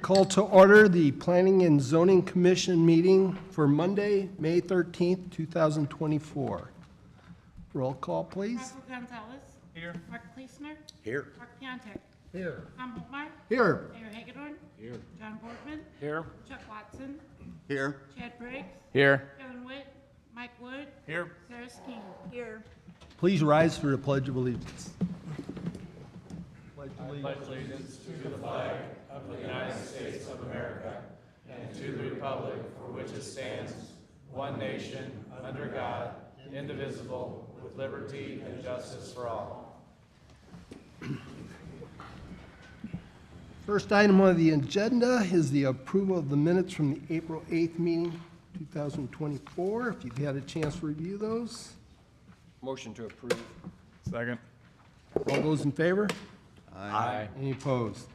Call to order the Planning and Zoning Commission meeting for Monday, May 13th, 2024. Roll call, please. Robert Gonzalez. Here. Mark Kleesner. Here. Mark Piontek. Here. Tom Holtmeyer. Here. Mayor Hagedorn. Here. John Boardman. Here. Chuck Watson. Here. Chad Briggs. Here. Kevin Witt. Mike Wood. Here. Sarah Skeen. Here. Please rise for the Pledge of Allegiance. one nation, under God, indivisible, with liberty and justice for all. First item on the agenda is the approval of the minutes from the April 8th meeting, 2024. If you've had a chance to review those, Motion to approve. Second. all those in favor? Aye. Any opposed?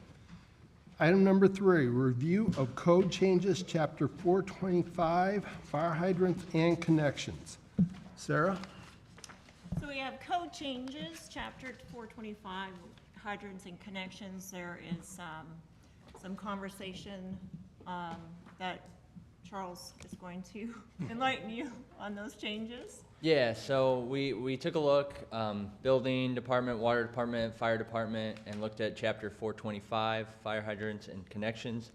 Item number 3, review of code changes, chapter 425, fire hydrants and connections. Sarah? So we have code changes, chapter 425, hydrants and connections. There is some conversation that Charles is going to enlighten you on those changes. Yeah, so we took a look, building department, water department, fire department, and looked at chapter 425, fire hydrants and connections.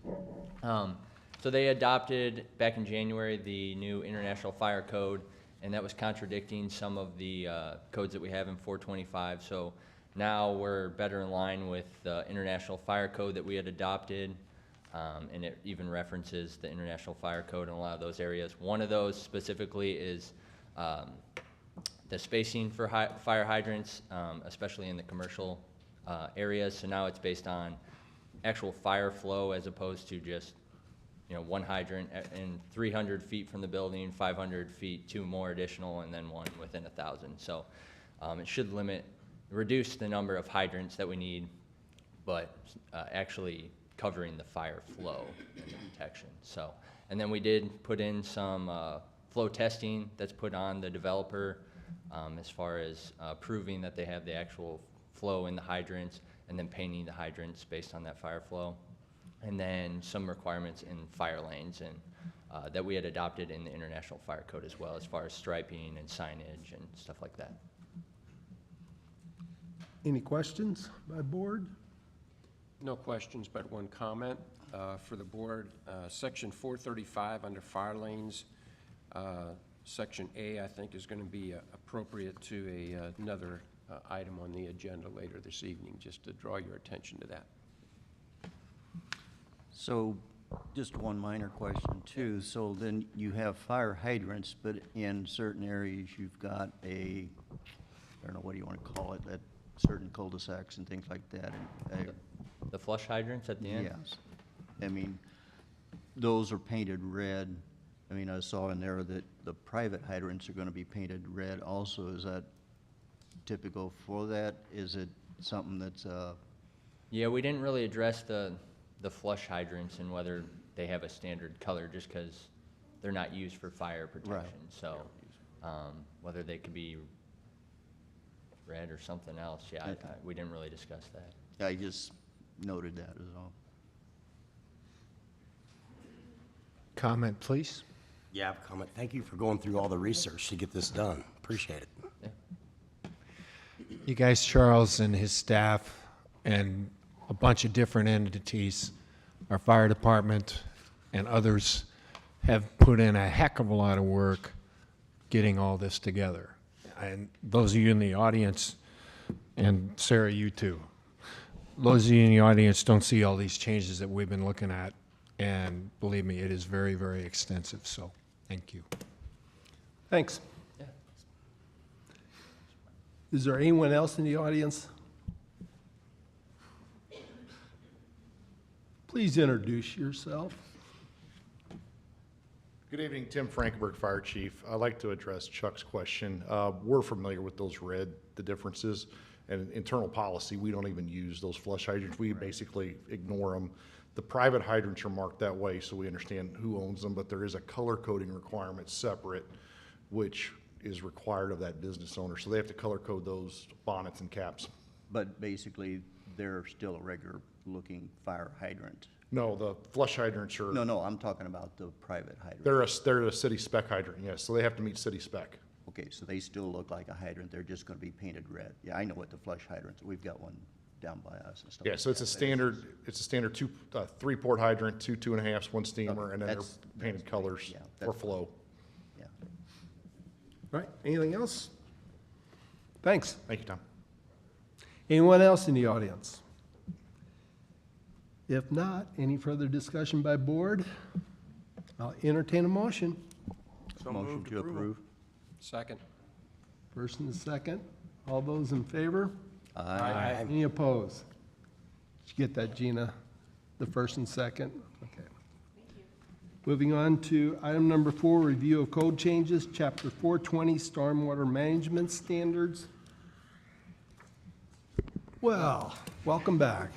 So they adopted back in January the new International Fire Code, and that was contradicting some of the codes that we have in 425. So now we're better in line with the International Fire Code that we had adopted, and it even references the International Fire Code in a lot of those areas. One of those specifically is the spacing for fire hydrants, especially in the commercial areas. So now it's based on actual fire flow as opposed to just, one hydrant in 300 feet from the building, 500 feet, 2 more additional, and then 1 within 1,000. So it should reduce the number of hydrants that we need, but actually covering the fire flow and the protection. So, and then we did put in some flow testing that's put on the developer as far as proving that they have the actual flow in the hydrants, and then painting the hydrants based on that fire flow. And then some requirements in fire lanes and that we had adopted in the International Fire Code as well, as far as striping and signage and stuff like that. Any questions by board? No questions, but one comment for the board. Section 435 under fire lanes, Section A, I think, is going to be appropriate to another item on the agenda later this evening, just to draw your attention to that. So, just one minor question too. So then you have fire hydrants, but in certain areas you've got I don't know, what do you want to call it, that certain cul-de-sacs and things like that. The flush hydrants at the end? Yes. I mean, those are painted red. I mean, I saw in there that the private hydrants are going to be painted red also. Is that typical for that? Is it something that's, Yeah, we didn't really address the flush hydrants and whether they have a standard color, just because they're not used for fire protection. Right. So whether they could be red or something else, yeah, we didn't really discuss that. I just noted that as all. Comment, please. Yeah, I have a comment. Thank you for going through all the research to get this done. Appreciate it. Yeah. You guys, Charles and his staff, and a bunch of different entities, our fire department and others, have put in a heck of a lot of work getting all this together. And those of you in the audience, and Sarah, you too, those of you in the audience don't see all these changes that we've been looking at, and believe me, it is very, very extensive, so thank you. Thanks. Yeah. Is there anyone else in the audience? Please introduce yourself. Good evening, Tim Frankenberg, Fire Chief. I'd like to address Chuck's question. We're familiar with those the differences, and internal policy, we don't even use those flush hydrants. We basically ignore them. The private hydrants are marked that way, so we understand who owns them, but there is a color coding requirement separate, which is required of that business owner. So they have to color code those bonnets and caps. But basically, they're still a regular looking fire hydrant. No, the flush hydrants are, No, I'm talking about the private hydrant. they're a city spec hydrant, yes, so they have to meet city spec. Okay, so they still look like a hydrant, they're just gonna be painted red. Yeah, I know what the flush hydrants, we've got one down by us and stuff. Yeah, like so it's that. a standard two, three-port hydrant, two 2.5s, one steamer, and then they're That's- painted colors Yeah, for that's- flow. Yeah. Right, anything else? Thanks. Thank you, Tom. Anyone else in the audience? If not, any further discussion by board? I'll entertain a motion. Motion to approve? Second. First and second. All those in favor? Aye. Any opposed? Did you get that, Gina? The first and second? Okay. Moving on to item number 4, review of code changes, chapter 420, stormwater management standards. Well, welcome back.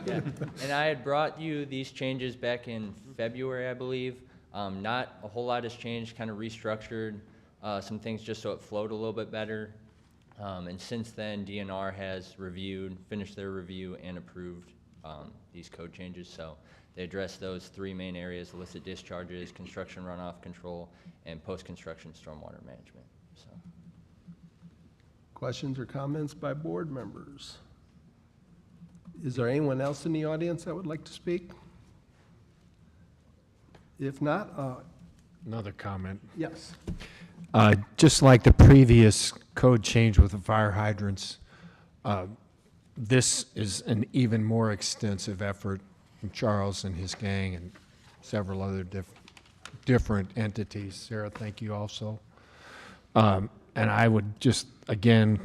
Yeah, and I had brought you these changes back in February, I believe. Not a whole lot has changed, kind of restructured some things just so it flowed a little bit better. And since then, DNR has finished their review and approved these code changes. So they address those 3 main areas: illicit discharges, construction runoff control, and post-construction stormwater management. So. Questions or comments by board members? Is there anyone else in the audience that would like to speak? If not, Another comment. yes. Just like the previous code change with the fire hydrants, this is an even more extensive effort from Charles and his gang and several other different entities. Sarah, thank you also. And I would just, again,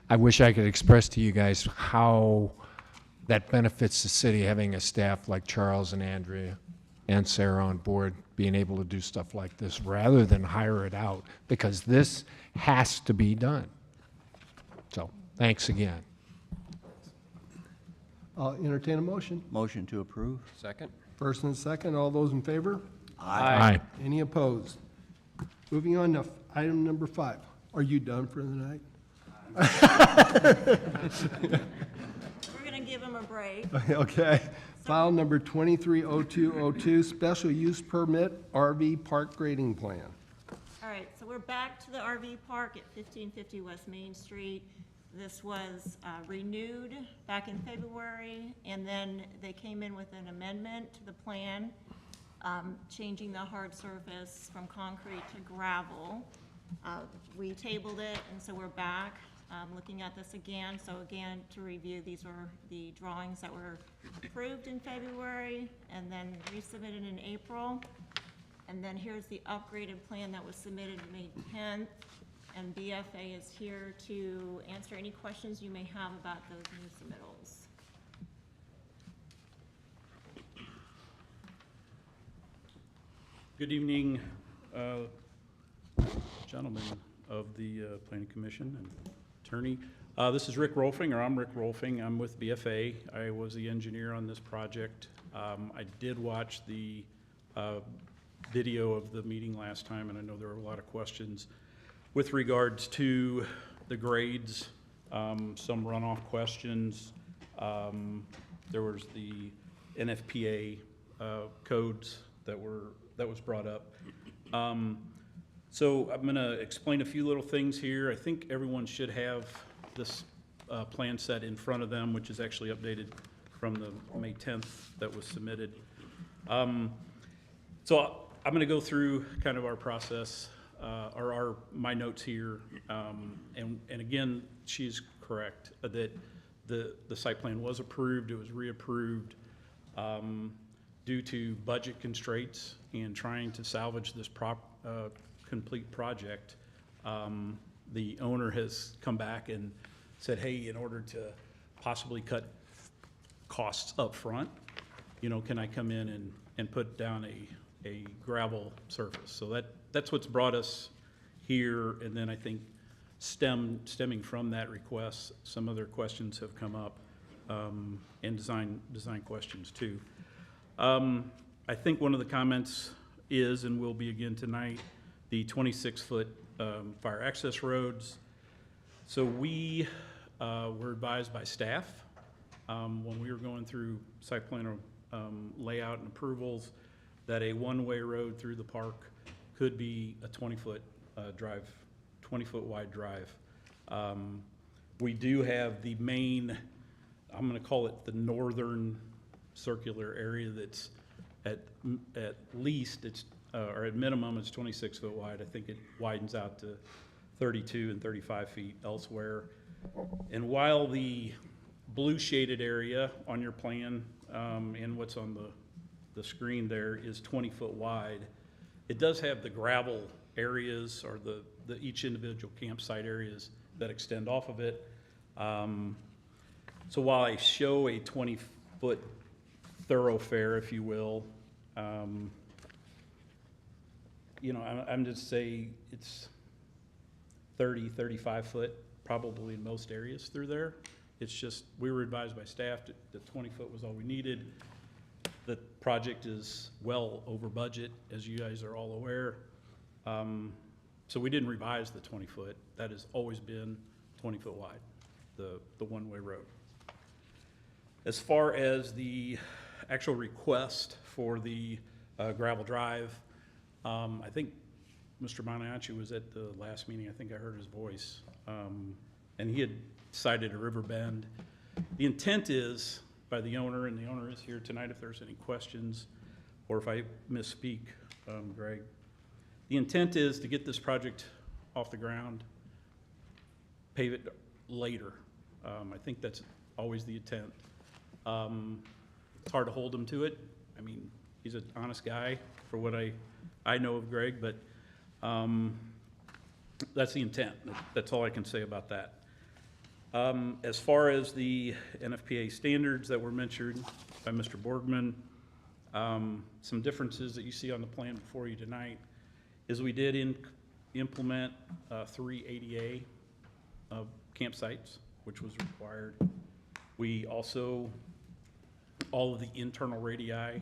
I wish I could express to you guys how that benefits the city, having a staff like Charles and Andrea and Sarah on board, being able to do stuff like this rather than hire it out, because this has to be done. So, thanks again. I'll entertain a motion. Motion to approve? Second. First and second, all those in favor? Aye. Any opposed? Moving on to item number 5. Are you done for the night? We're gonna give them a break. Okay. File number 230202, special use permit, RV park grading plan. All right, so we're back to the RV park at 1550 West Main Street. This was renewed back in February, and then they came in with an amendment to the plan, changing the hard surface from concrete to gravel. We tabled it, and so we're back, looking at this again. So again, to review, these were the drawings that were approved in February and then resubmitted in April. And then here's the upgraded plan that was submitted May 10th. And BFA is here to answer any questions you may have about those new submittals. Good evening, gentlemen of the Planning Commission and attorney. This is Rick Rolfing, or I'm Rick Rolfing. I'm with BFA. I was the engineer on this project. I did watch the video of the meeting last time, and I know there were a lot of questions with regards to the grades, some runoff questions. There was the NFPA codes that was brought up. So I'm gonna explain a few little things here. I think everyone should have this plan set in front of them, which is actually updated from the May 10th that was submitted. So I'm gonna go through kind of our process, or my notes here. And again, she's correct that the site plan was approved, it was reapproved due to budget constraints and trying to salvage this complete project. The owner has come back and said, hey, in order to possibly cut costs up front, you know, can I come in and put down a gravel surface? So that's what's brought us here. And then I think stemming from that request, some other questions have come up, and design questions too. I think one of the comments is, and will be again tonight, the 26-foot fire access roads. So we were advised by staff when we were going through site plan layout and approvals, that a one-way road through the park could be a 20-foot drive, 20-foot wide drive. We do have the main, I'm gonna call it the northern circular area that's at least, it's, or at minimum, it's 26 foot wide. I think it widens out to 32 and 35 feet elsewhere. And while the blue shaded area on your plan, and what's on the screen there is 20 foot wide, it does have the gravel areas, or the each individual campsite areas that extend off of it. So while I show a 20-foot thoroughfare, if you will, you know, I'm just say it's 30, 35 foot, probably in most areas through there. It's just, we were advised by staff that 20 foot was all we needed. The project is well over budget, as you guys are all aware. So we didn't revise the 20 foot. That has always been 20 foot wide, the one-way road. As far as the actual request for the gravel drive, I think Mr. Maniaci was at the last meeting. I think I heard his voice. And he had cited a river bend. The intent is by the owner, and the owner is here tonight if there's any questions, or if I misspeak, Greg. The intent is to get this project off the ground, pave it later. I think that's always the intent. It's hard to hold him to it. I mean, he's an honest guy for what I know of Greg, but that's the intent. That's all I can say about that. As far as the NFPA standards that were mentioned by Mr. Borgman, some differences that you see on the plan before you tonight is we did implement 3 ADA campsites, which was required. We also, all of the internal radii,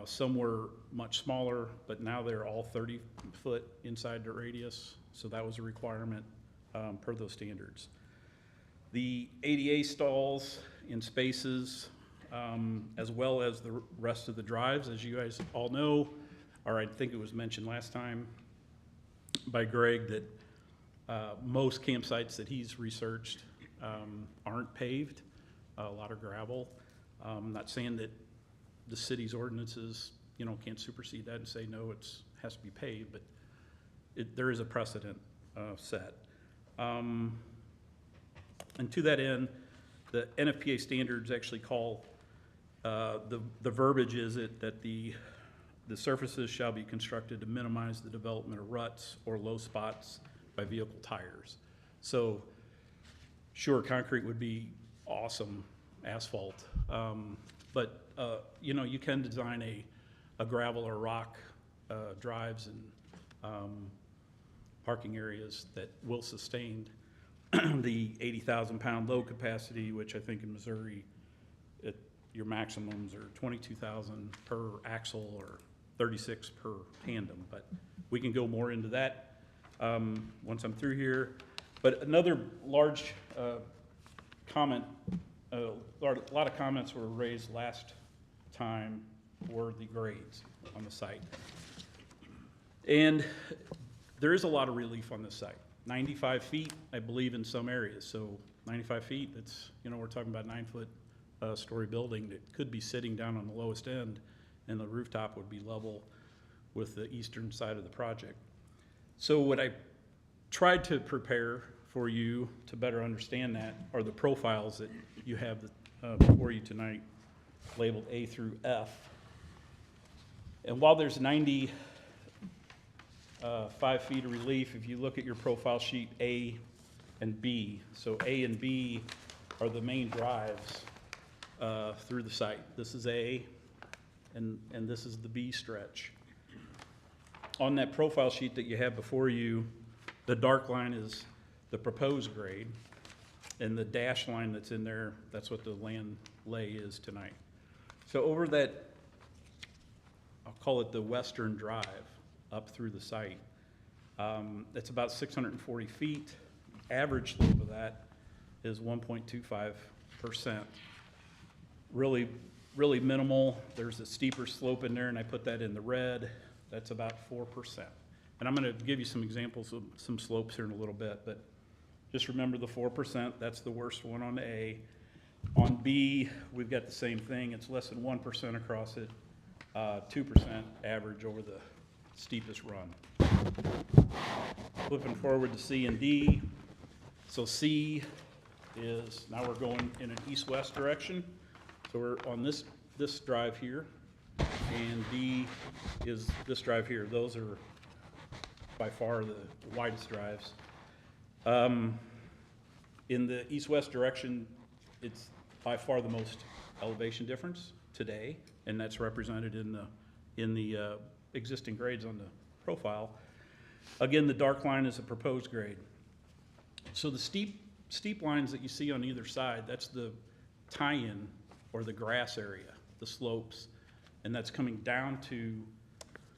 some were much smaller, but now they're all 30 foot inside the radius, so that was a requirement per those standards. The ADA stalls in spaces, as well as the rest of the drives, as you guys all know, or I think it was mentioned last time by Greg, that most campsites that he's researched aren't paved, a lot of gravel. I'm not saying that the city's ordinances, you know, can't supersede that and say, no, it has to be paved, but there is a precedent set. And to that end, the NFPA standards actually call, the verbiage is that the surfaces shall be constructed to minimize the development of ruts or low spots by vehicle tires. So sure, concrete would be awesome, asphalt, but you know, you can design a gravel or rock drives and parking areas that will sustain the 80,000 pound load capacity, which I think in Missouri, your maximums are 22,000 per axle or 36 per tandem, but we can go more into that once I'm through here. But another large comment, a lot of comments were raised last time were the grades on the site. And there is a lot of relief on this site. 95 feet, I believe, in some areas. So 95 feet, that's, you know, we're talking about 9-foot story building that could be sitting down on the lowest end, and the rooftop would be level with the eastern side of the project. So what I tried to prepare for you to better understand that are the profiles that you have before you tonight, labeled A through F. And while there's 95 feet of relief, if you look at your profile sheet A and B, so A and B are the main drives through the site. This is A, and this is the B stretch. On that profile sheet that you have before you, the dark line is the proposed grade, and the dash line that's in there, that's what the land lay is tonight. So over that, I'll call it the western drive up through the site, it's about 640 feet. Average slope of that is 1.25%. Really, really minimal. There's a steeper slope in there, and I put that in the red. That's about 4%. And I'm gonna give you some examples of some slopes here in a little bit, but just remember the 4%, that's the worst one on A. On B, we've got the same thing. It's less than 1% across it, 2% average over the steepest run. Flipping forward to C and D. So C is, now we're going in an east-west direction. So we're on this drive here, and D is this drive here. Those are by far the widest drives. In the east-west direction, it's by far the most elevation difference today, and that's represented in the existing grades on the profile. Again, the dark line is a proposed grade. So the steep lines that you see on either side, that's the tie-in or the grass area, the slopes, and that's coming down to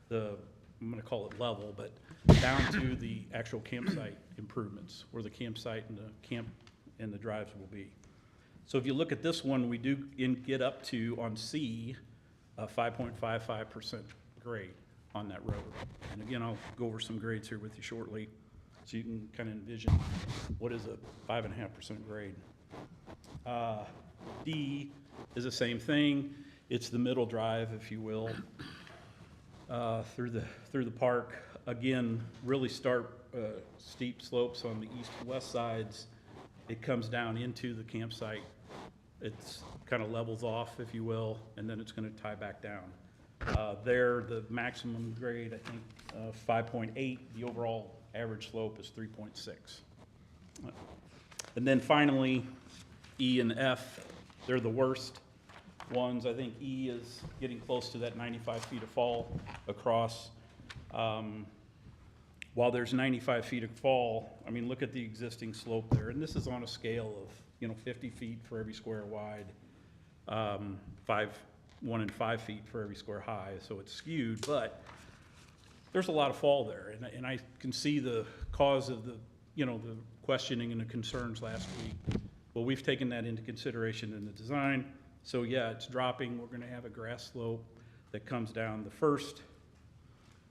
the, I'm gonna call it level, but down to the actual campsite improvements, where the campsite and the camp and the drives will be. So if you look at this one, we do get up to, on C, a 5.55% grade on that road. And again, I'll go over some grades here with you shortly, so you can kind of envision what is a 5.5% grade. D is the same thing. It's the middle drive, if you will, through the park. Again, really steep slopes on the east and west sides. It comes down into the campsite. It's kind of levels off, if you will, and then it's going to tie back down. There, the maximum grade, I think, 5.8. The overall average slope is 3.6. And then finally, E and F, they're the worst ones. I think E is getting close to that 95 feet of fall across. While there's 95 feet of fall, I mean, look at the existing slope there. And this is on a scale of, 50 feet for every square wide, 1 and 5 feet for every square high. So it's skewed, but there's a lot of fall there. And I can see the cause of the questioning and the concerns last week. Well, we've taken that into consideration in the design. So yeah, it's dropping. We're gonna have a grass slope that comes down. The first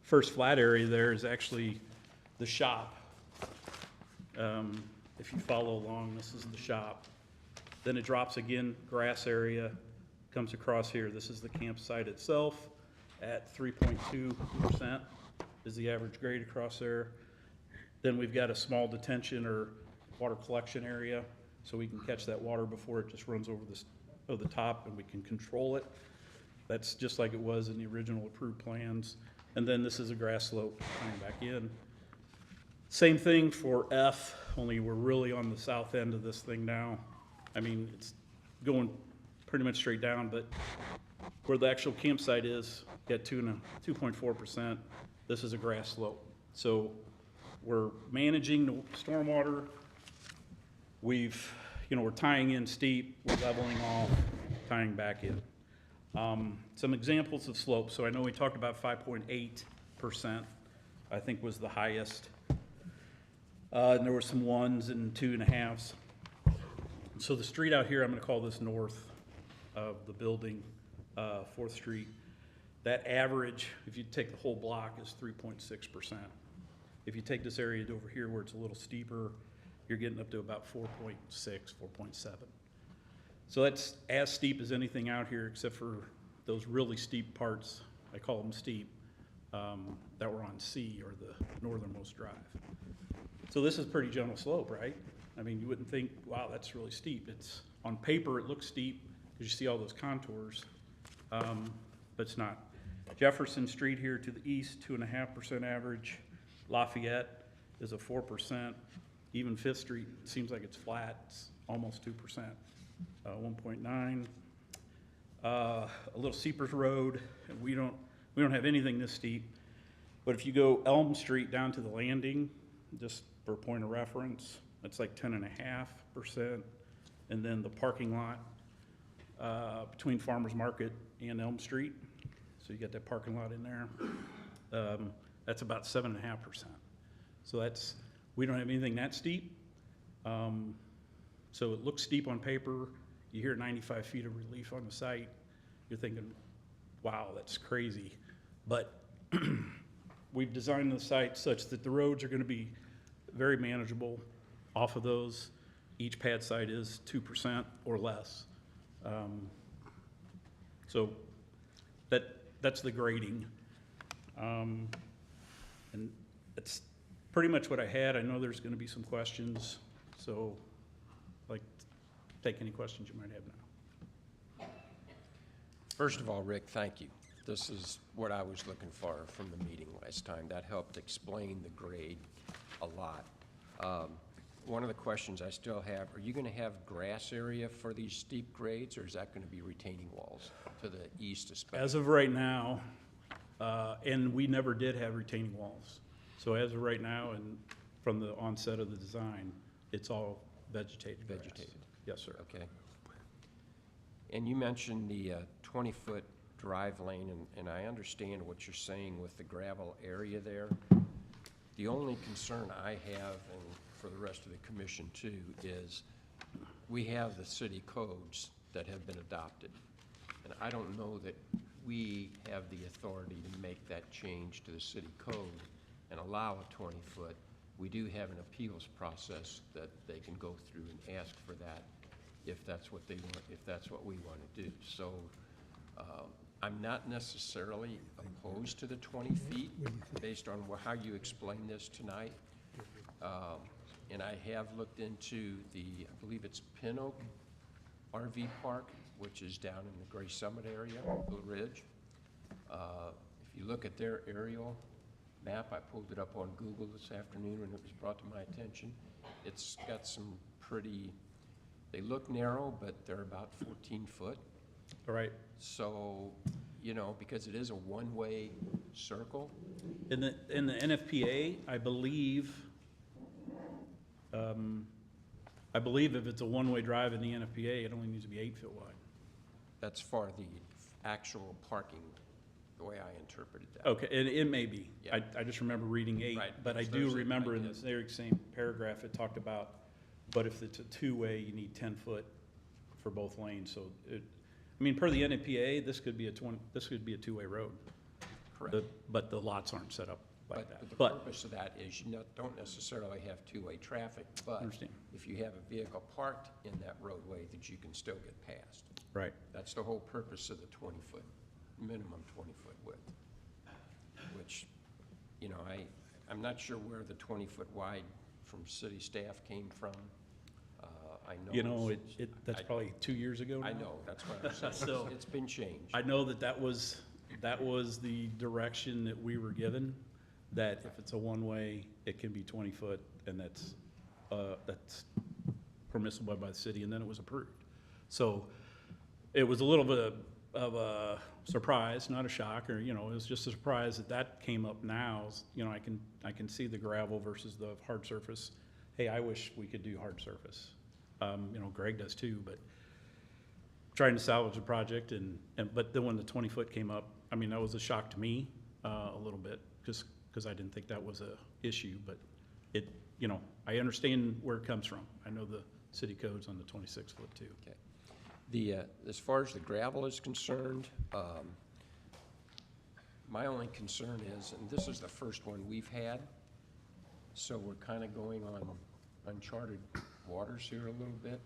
flat area there is actually the shop. If you follow along, this is the shop. Then it drops again, grass area, comes across here. This is the campsite itself at 3.2% is the average grade across there. Then we've got a small detention or water collection area, so we can catch that water before it just runs over the top, and we can control it. That's just like it was in the original approved plans. And then this is a grass slope coming back in. Same thing for F, only we're really on the south end of this thing now. I mean, it's going pretty much straight down, but where the actual campsite is, at 2.4%, this is a grass slope. So we're managing the stormwater. We're tying in steep, we're leveling off, tying back in. Some examples of slopes. So I know we talked about 5.8%, I think was the highest. And there were some 1s and 2.5s. So the street out here, I'm gonna call this north of the building, 4th Street. That average, if you take the whole block, is 3.6%. If you take this area over here where it's a little steeper, you're getting up to about 4.6, 4.7. So that's as steep as anything out here, except for those really steep parts, I call them steep, that were on C, or the northernmost drive. So this is pretty gentle slope, right? I mean, you wouldn't think, wow, that's really steep. It's, on paper, it looks steep, because you see all those contours, but it's not. Jefferson Street here to the east, 2.5% average. Lafayette is a 4%. Even 5th Street, it seems like it's flat, it's almost 2%, 1.9. A little Seepers Road, and we don't have anything this steep. But if you go Elm Street down to the landing, just for a point of reference, it's like 10.5%. And then the parking lot between Farmers Market and Elm Street, so you got that parking lot in there, that's about 7.5%. So we don't have anything that steep. So it looks steep on paper. You hear 95 feet of relief on the site. you're thinking, wow, that's crazy. But we've designed the site such that the roads are gonna be very manageable off of those. Each pad site is 2% or less. So that's the grading. And that's pretty much what I had. I know there's gonna be some questions, so I'd like to take any questions you might have now. First of all, Rick, thank you. This is what I was looking for from the meeting last time. That helped explain the grade a lot. One of the questions I still have, are you going to have grass area for these steep grades, or is that going to be retaining walls to the east especially? As of right now, and we never did have retaining walls. So as of right now, and from the onset of the design, it's all vegetated grass. Vegetated. Yes, sir. Okay. And you mentioned the 20-foot drive lane, and I understand what you're saying with the gravel area there. The only concern I have, and for the rest of the commission too, is we have the city codes that have been adopted. And I don't know that we have the authority to make that change to the city code and allow a 20-foot. We do have an appeals process that they can go through and ask for that if that's what they want, if that's what we want to do. So I'm not necessarily opposed to the 20 feet based on how you explained this tonight. And I have looked into I believe it's Pin Oak RV Park, which is down in the Gray Summit area, Blue Ridge. If you look at their aerial map, I pulled it up on Google this afternoon when it was brought to my attention. It's got some pretty, they look narrow, but they're about 14 foot. All right. So, you know, because it is a one-way circle. In the NFPA, I believe if it's a one-way drive in the NFPA, it only needs to be 8 feet wide. That's for the actual parking, the way I interpreted that. Okay, and it may be. Yeah. I just remember reading 8, Right, but I because do those are remember in the ideas. very same paragraph, it talked about, but if it's a two-way, you need 10 foot for both lanes. So I mean, per the NFPA, this could be a two-way road. Correct. But the lots aren't set up like that. But the But, purpose of that is you don't necessarily have two-way traffic, but Understand. if you have a vehicle parked in that roadway, that you can still get past. right. That's the whole purpose of the 20-foot, minimum 20-foot width, which, you know, I'm not sure where the 20-foot wide from city staff came from. I know. You know, that's I- probably 2 years ago now. I know, that's what I'm saying. So- It's been changed. I know that was the direction that we were given, that if it's a one-way, it can be 20 foot, and that's permissible by the city, and then it was approved. So it was a little bit of a surprise, not a shock, or, you know, it was just a surprise that came up now. You know, I can see the gravel versus the hard surface. Hey, I wish we could do hard surface. You know, Greg does too, but trying to salvage the project, but then when the 20-foot came up, I mean, that was a shock to me, a little bit, just because I didn't think that was a issue, but you know, I understand where it comes from. I know the city code's on the 26-foot too. Okay. As far as the gravel is concerned, my only concern is, and this is the first one we've had, so we're kind of going on uncharted waters here a little bit.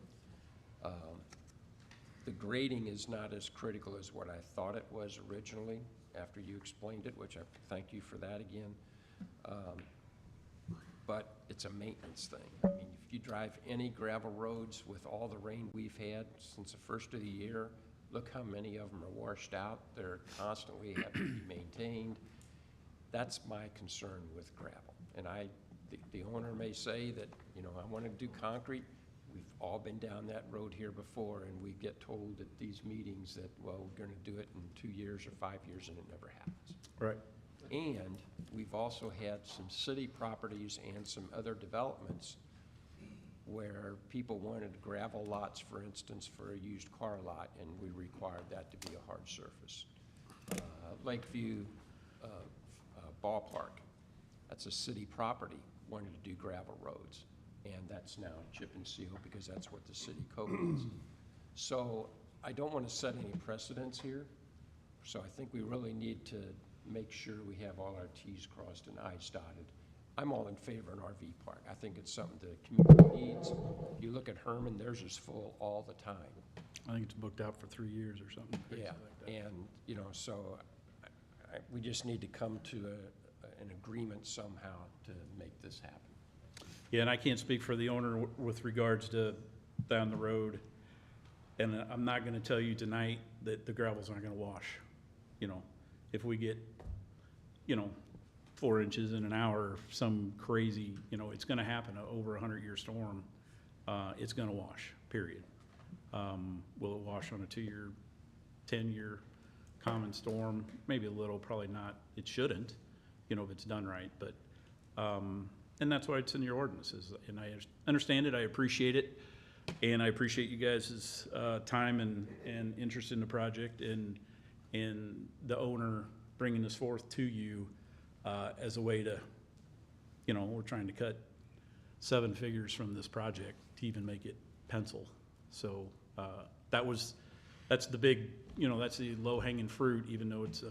The grading is not as critical as what I thought it was originally after you explained it, which I thank you for that again. But it's a maintenance thing. I mean, if you drive any gravel roads with all the rain we've had since the first of the year, look how many of them are washed out. They're constantly having to be maintained. That's my concern with gravel. And the owner may say that, you know, I want to do concrete. We've all been down that road here before, and we get told at these meetings that, well, we're going to do it in 2 years or 5 years, and it never happens. Right. And we've also had some city properties and some other developments where people wanted gravel lots, for instance, for a used car lot, and we required that to be a hard surface. Lakeview Ballpark, that's a city property, wanted to do gravel roads, and that's now chip and seal because that's what the city code is. So I don't want to set any precedents here, so I think we really need to make sure we have all our Ts crossed and Is dotted. I'm all in favor of an RV park. I think it's something the community needs. You look at Herman, theirs is full all the time. I think it's booked out for 3 years or something. crazy Yeah, like that. and, you know, so we just need to come to an agreement somehow to make this happen. Yeah, and I can't speak for the owner with regards to down the road. And I'm not gonna tell you tonight that the gravel's not gonna wash. You know, if we get, 4 inches in an hour, some crazy, it's gonna happen, over a 100-year storm, it's gonna wash, period. Will it wash on a 2-year, 10-year common storm? Maybe a little, probably not. It shouldn't, if it's done right, but, and that's why it's in your ordinances. And I understand it, I appreciate it, and I appreciate you guys' time and interest in the project and the owner bringing this forth to you as a way to, we're trying to cut 7 figures from this project to even make it pencil. So that's the big, that's the low-hanging fruit, even though it's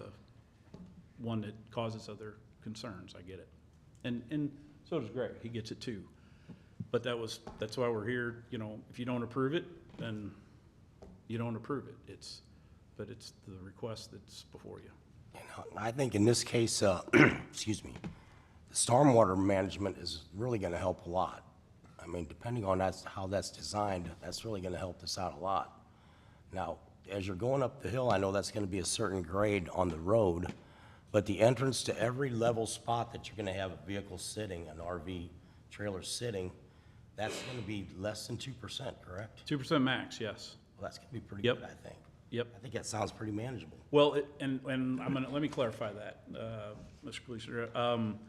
one that causes other concerns. I get it. And so does Greg. He gets it too. But that's why we're here. If you don't approve it, then you don't approve it. But it's the request that's before you. I think in this case, excuse me, the stormwater management is really gonna help a lot. I mean, depending on how that's designed, that's really gonna help us out a lot. Now, as you're going up the hill, I know that's gonna be a certain grade on the road, but the entrance to every level spot that you're gonna have a vehicle sitting, an RV trailer sitting, that's gonna be less than 2%, correct? 2% max, yes. Well, that's gonna be pretty Yep. good, I think. Yep. I think that sounds pretty manageable. Well, and let me clarify that, Mr. Gleason.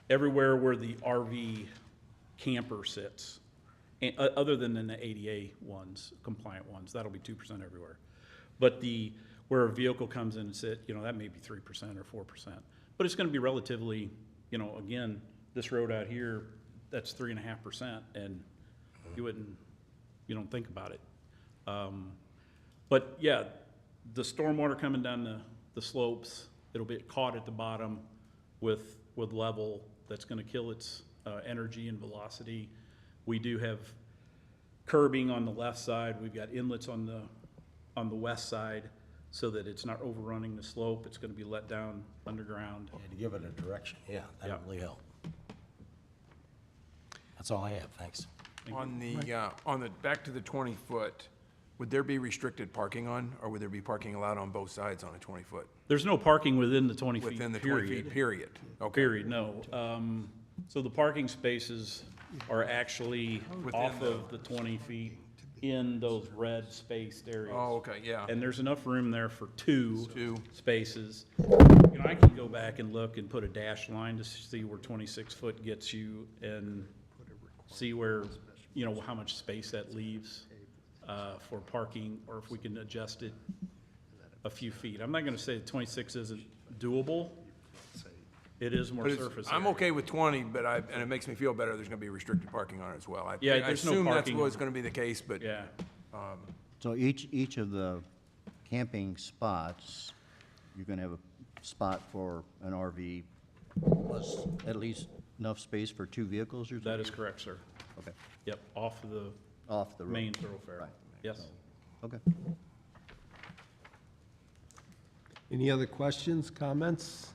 Everywhere where the RV camper sits, other than in the ADA ones, compliant ones, that'll be 2% everywhere. But where a vehicle comes in and sit, that may be 3% or 4%. But it's gonna be relatively, again, this road out here, that's 3.5%, and you don't think about it. But yeah, the stormwater coming down the slopes, it'll be caught at the bottom with level. That's gonna kill its energy and velocity. We do have curbing on the left side. We've got inlets on the west side so that it's not overrunning the slope. It's gonna be let down underground. Yeah, to give it a direction, yeah, that'd Yeah. really help. That's all I have, thanks. On the, back to the 20-foot, would there be restricted parking on, or would there be parking allowed on both sides on a 20-foot? There's no parking within the 20 feet, Within the 20 period. feet, period? Okay. Period, no. So the parking spaces are actually Within off the- of the 20 feet in those red spaced areas. Oh, okay, yeah. And there's enough room there for two Two. spaces. I can go back and look and put a dash line to see where 26 foot gets you and see where, how much space that leaves for parking, or if we can adjust it a few feet. I'm not gonna say 26 isn't doable. It is more But it's- surface I'm area. okay with 20, but and it makes me feel better, there's gonna be restricted parking on it as well. Yeah, I there's no assume that's parking. what's gonna be the case, but. Yeah. So each of the camping spots, you're gonna have a spot for an RV, plus at least enough space for 2 vehicles or something? That is correct, sir. Okay, Yep, off of the off the road. main thoroughfare. Right. Yes. Okay. Any other questions, comments?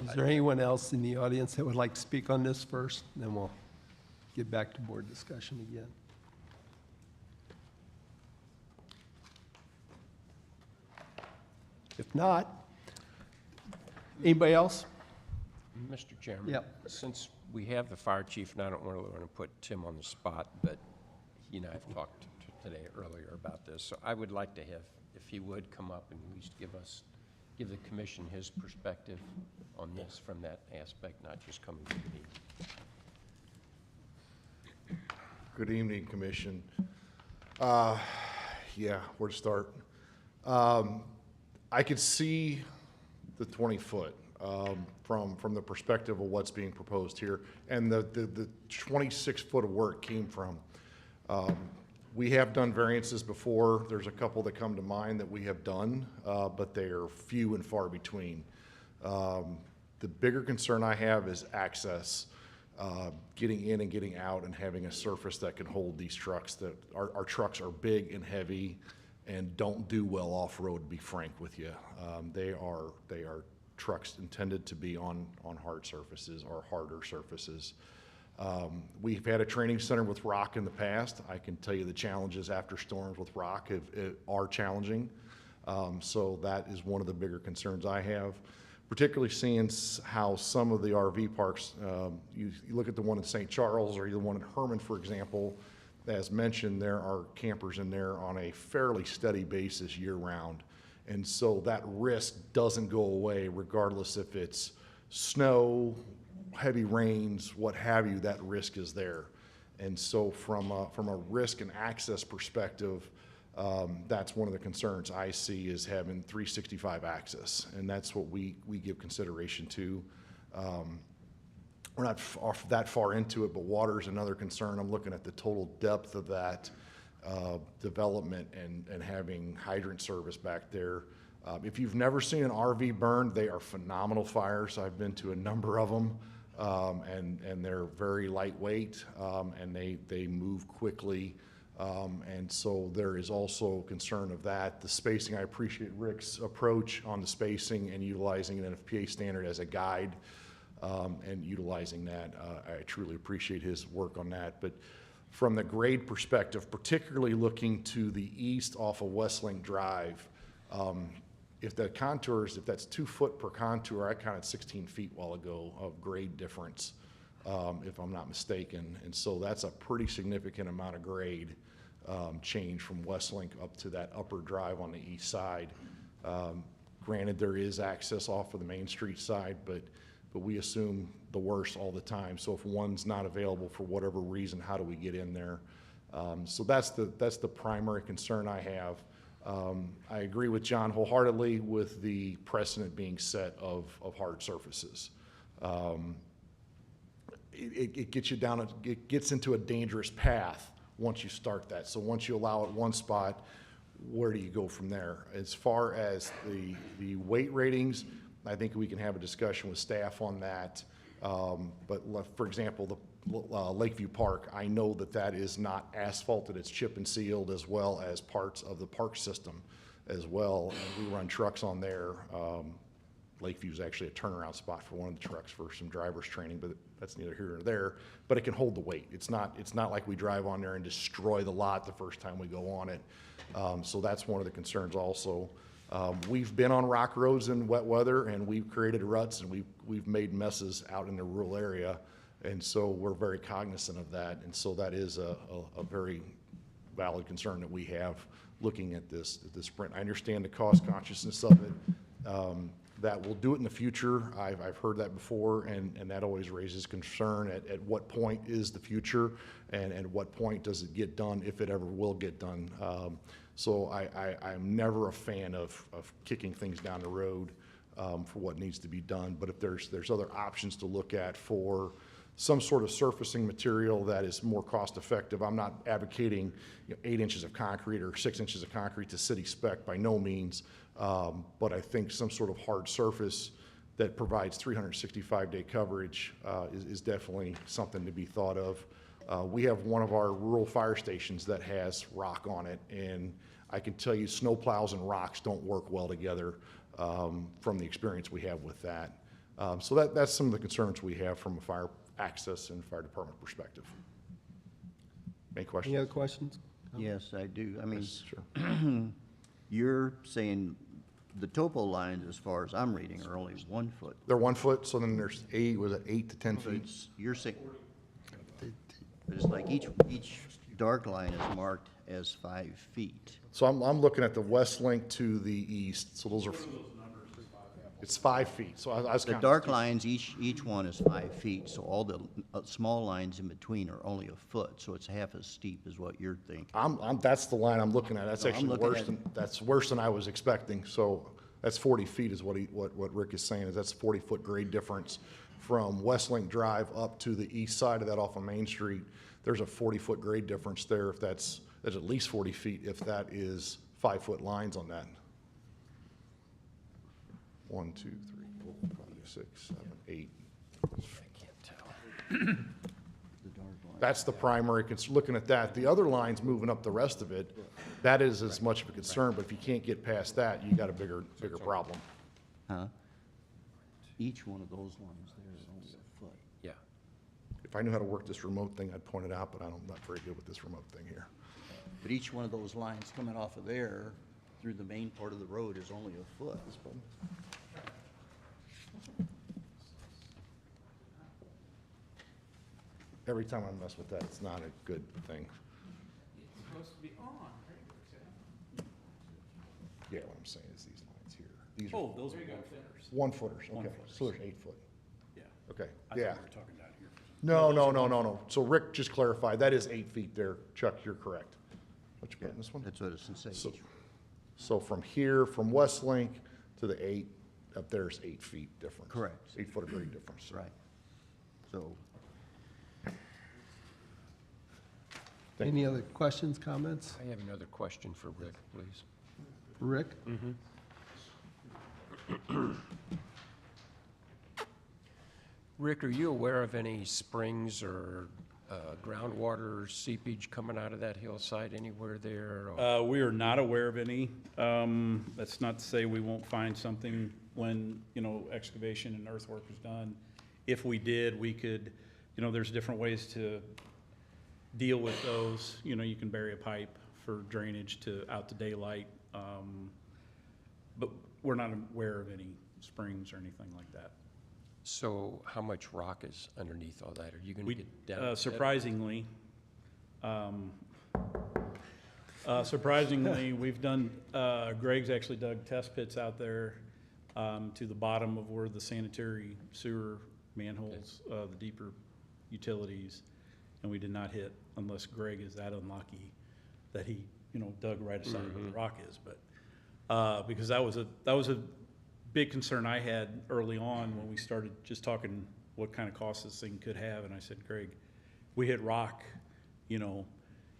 Is there anyone else in the audience that would like to speak on this first? Then we'll get back to board discussion again. If not, anybody else? Mr. Chairman? Yep. Since we have the fire chief, and I don't really want to put Tim on the spot, but he and I have talked today earlier about this, so I would like to have, if he would come up and at least give the commission his perspective on this from that aspect, not just coming to me. Good evening, Commission. Yeah, where to start? I could see the 20-foot from the perspective of what's being proposed here, and the 26-foot of where it came from. We have done variances before. There's a couple that come to mind that we have done, but they are few and far between. The bigger concern I have is access, getting in and getting out and having a surface that can hold these trucks. That our trucks are big and heavy and don't do well off-road, to be frank with you. They are trucks intended to be on hard surfaces or harder surfaces. We've had a training center with rock in the past. I can tell you the challenges after storms with rock are challenging. So that is one of the bigger concerns I have, particularly seeing how some of the RV parks, you look at the one in St. Charles or the one in Herman, for example, as mentioned, there are campers in there on a fairly steady basis year-round. And so that risk doesn't go away regardless if it's snow, heavy rains, what have you, that risk is there. And so from a risk and access perspective, that's one of the concerns I see is having 365 access. And that's what we give consideration to. We're not that far into it, but water is another concern. I'm looking at the total depth of that development and having hydrant service back there. If you've never seen an RV burn, they are phenomenal fires. I've been to a number of them, and they're very lightweight, and they move quickly. And so there is also concern of that. The spacing, I appreciate Rick's approach on the spacing and utilizing an NFPA standard as a guide, and utilizing that. I truly appreciate his work on that. But from the grade perspective, particularly looking to the east off of Westlink Drive, if the contours, if that's 2 foot per contour, I counted 16 feet a while ago of grade difference, if I'm not mistaken. And so that's a pretty significant amount of grade change from Westlink up to that upper drive on the east side. Granted, there is access off of the Main Street side, but we assume the worst all the time. So if one's not available for whatever reason, how do we get in there? So that's the primary concern I have. I agree with John wholeheartedly with the precedent being set of hard surfaces. It gets you down, it gets into a dangerous path once you start that. So once you allow it one spot, where do you go from there? As far as the weight ratings, I think we can have a discussion with staff on that. But for example, the Lakeview Park, I know that is not asphalted, it's chip and sealed, as well as parts of the park system as well. And we run trucks on there. Lakeview is actually a turnaround spot for one of the trucks for some driver's training, but that's neither here nor there. But it can hold the weight. It's not like we drive on there and destroy the lot the first time we go on it. So that's one of the concerns also. We've been on rock roads in wet weather, and we've created ruts, and we've made messes out in the rural area, and so we're very cognizant of that. And so that is a very valid concern that we have looking at this sprint. I understand the cost consciousness of it. That we'll do it in the future. I've heard that before, and that always raises concern at what point is the future, and at what point does it get done, if it ever will get done. So I'm never a fan of kicking things down the road for what needs to be done. But if there's other options to look at for some sort of surfacing material that is more cost effective, I'm not advocating 8 inches of concrete or 6 inches of concrete to city spec by no means. But I think some sort of hard surface that provides 365-day coverage is definitely something to be thought of. We have one of our rural fire stations that has rock on it, and I can tell you snowplows and rocks don't work well together from the experience we have with that. So that's some of the concerns we have from a fire access and fire department perspective. Any questions? Any other questions? Yes, I do. I mean, Yes, sure. you're saying the topo lines, as far as I'm reading, are only 1 foot. They're 1 foot, so then there's 8 to 10 So feet. you're saying, but it's like each dark line is marked as 5 feet. So I'm looking at the west link to the east, so those are, it's 5 feet, so I was The counting. dark lines, each one is 5 feet, so all the small lines in between are only 1 foot, so it's half as steep as what you're thinking. That's the line I'm looking at, that's No, I'm actually looking worse at- that's worse than I was expecting, so That's 40 feet is what Rick is saying, is that's 40-foot grade difference from Westlink Drive up to the east side of that off of Main Street. There's a 40-foot grade difference there. If there's at least 40 feet if that is 5-foot lines on that. 1, 2, 3, 4, 5, 6, 7, 8. I can't tell. That's the primary, looking at that. The other lines moving up the rest of it, that is as much of a concern, but if you can't get past that, you got a bigger problem. Huh? Each one of those lines there is only a foot. Yeah. If I knew how to work this remote thing, I'd point it out, but I'm not very good with this remote thing here. But each one of those lines coming off of there through the main part of the road is only a foot. Every time I mess with that, it's not a good thing. It's supposed to be on, right? Yeah, what I'm saying is these lines here. These Oh, those are 1-footers. 1-footers, okay. One-footers. So there's 8 foot. Yeah. Okay, I thought yeah. we were talking down here. No. So Rick just clarified, that is 8 feet there. Chuck, you're correct. What you put in this one? That's what it's saying. So from here, from Westlink to the 8, up there's 8 feet difference. Correct. 8 foot of grade difference. Right. So, Any other questions, comments? I have another question for Rick, please. Rick? Rick, are you aware of any springs or groundwater seepage coming out of that hillside anywhere there? or- We are not aware of any. That's not to say we won't find something when, excavation and earthwork is done. If we did, we could, there's different ways to deal with those. You can bury a pipe for drainage out to daylight. But we're not aware of any springs or anything like that. So how much rock is underneath all that? Are you going to We, get down? surprisingly, we've done, Greg's actually dug test pits out there to the bottom of where the sanitary sewer manholes, the deeper utilities, and we did not hit, unless Greg is that unlucky that he, dug right aside where the rock is. But because that was a big concern I had early on when we started just talking what kind of cost this thing could have, and I said, Greg, we hit rock, you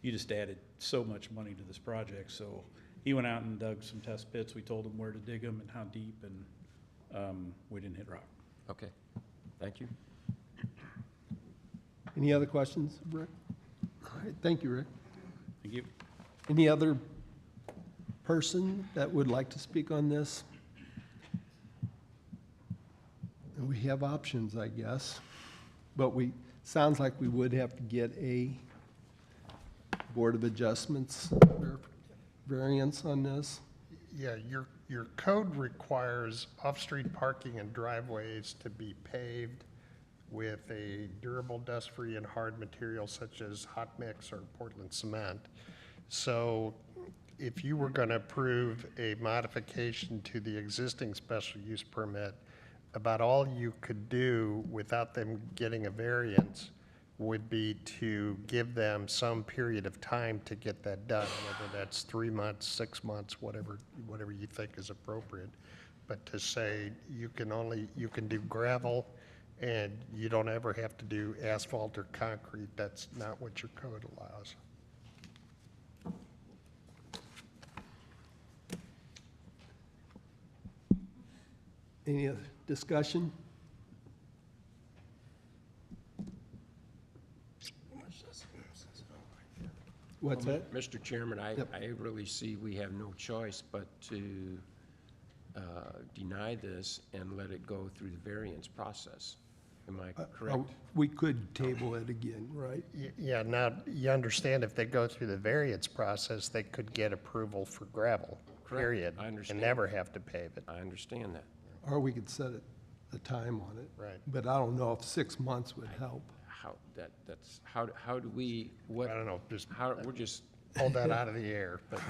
just added so much money to this project. So he went out and dug some test pits. We told him where to dig them and how deep, and we didn't hit rock. Okay, thank you. Any other questions, Rick? All right, thank you, Rick. Thank you. Any other person that would like to speak on this? We have options, I guess, but sounds like we would have to get a Board of Adjustments variance on this. Yeah, your code requires off-street parking and driveways to be paved with a durable, dust-free, and hard material such as hot mix or Portland cement. So if you were going to approve a modification to the existing special use permit, about all you could do without them getting a variance would be to give them some period of time to get that done, whether that's 3 months, 6 months, whatever you think is appropriate. But to say you can do gravel and you don't ever have to do asphalt or concrete, that's not what your code allows. Any other discussion? What's that? Mr. Chairman, I really see we have no choice but to deny this and let it go through the variance process. Am I correct? We could table it again, right? Yeah, now, you understand if they go through the variance process, they could get approval for gravel, Correct. period. I understand. And never have to pave it. I understand that. Or we could set a time on it. Right. But I don't know if 6 months would help. How do we, what? I don't know, just We're just, hold that out of the air, but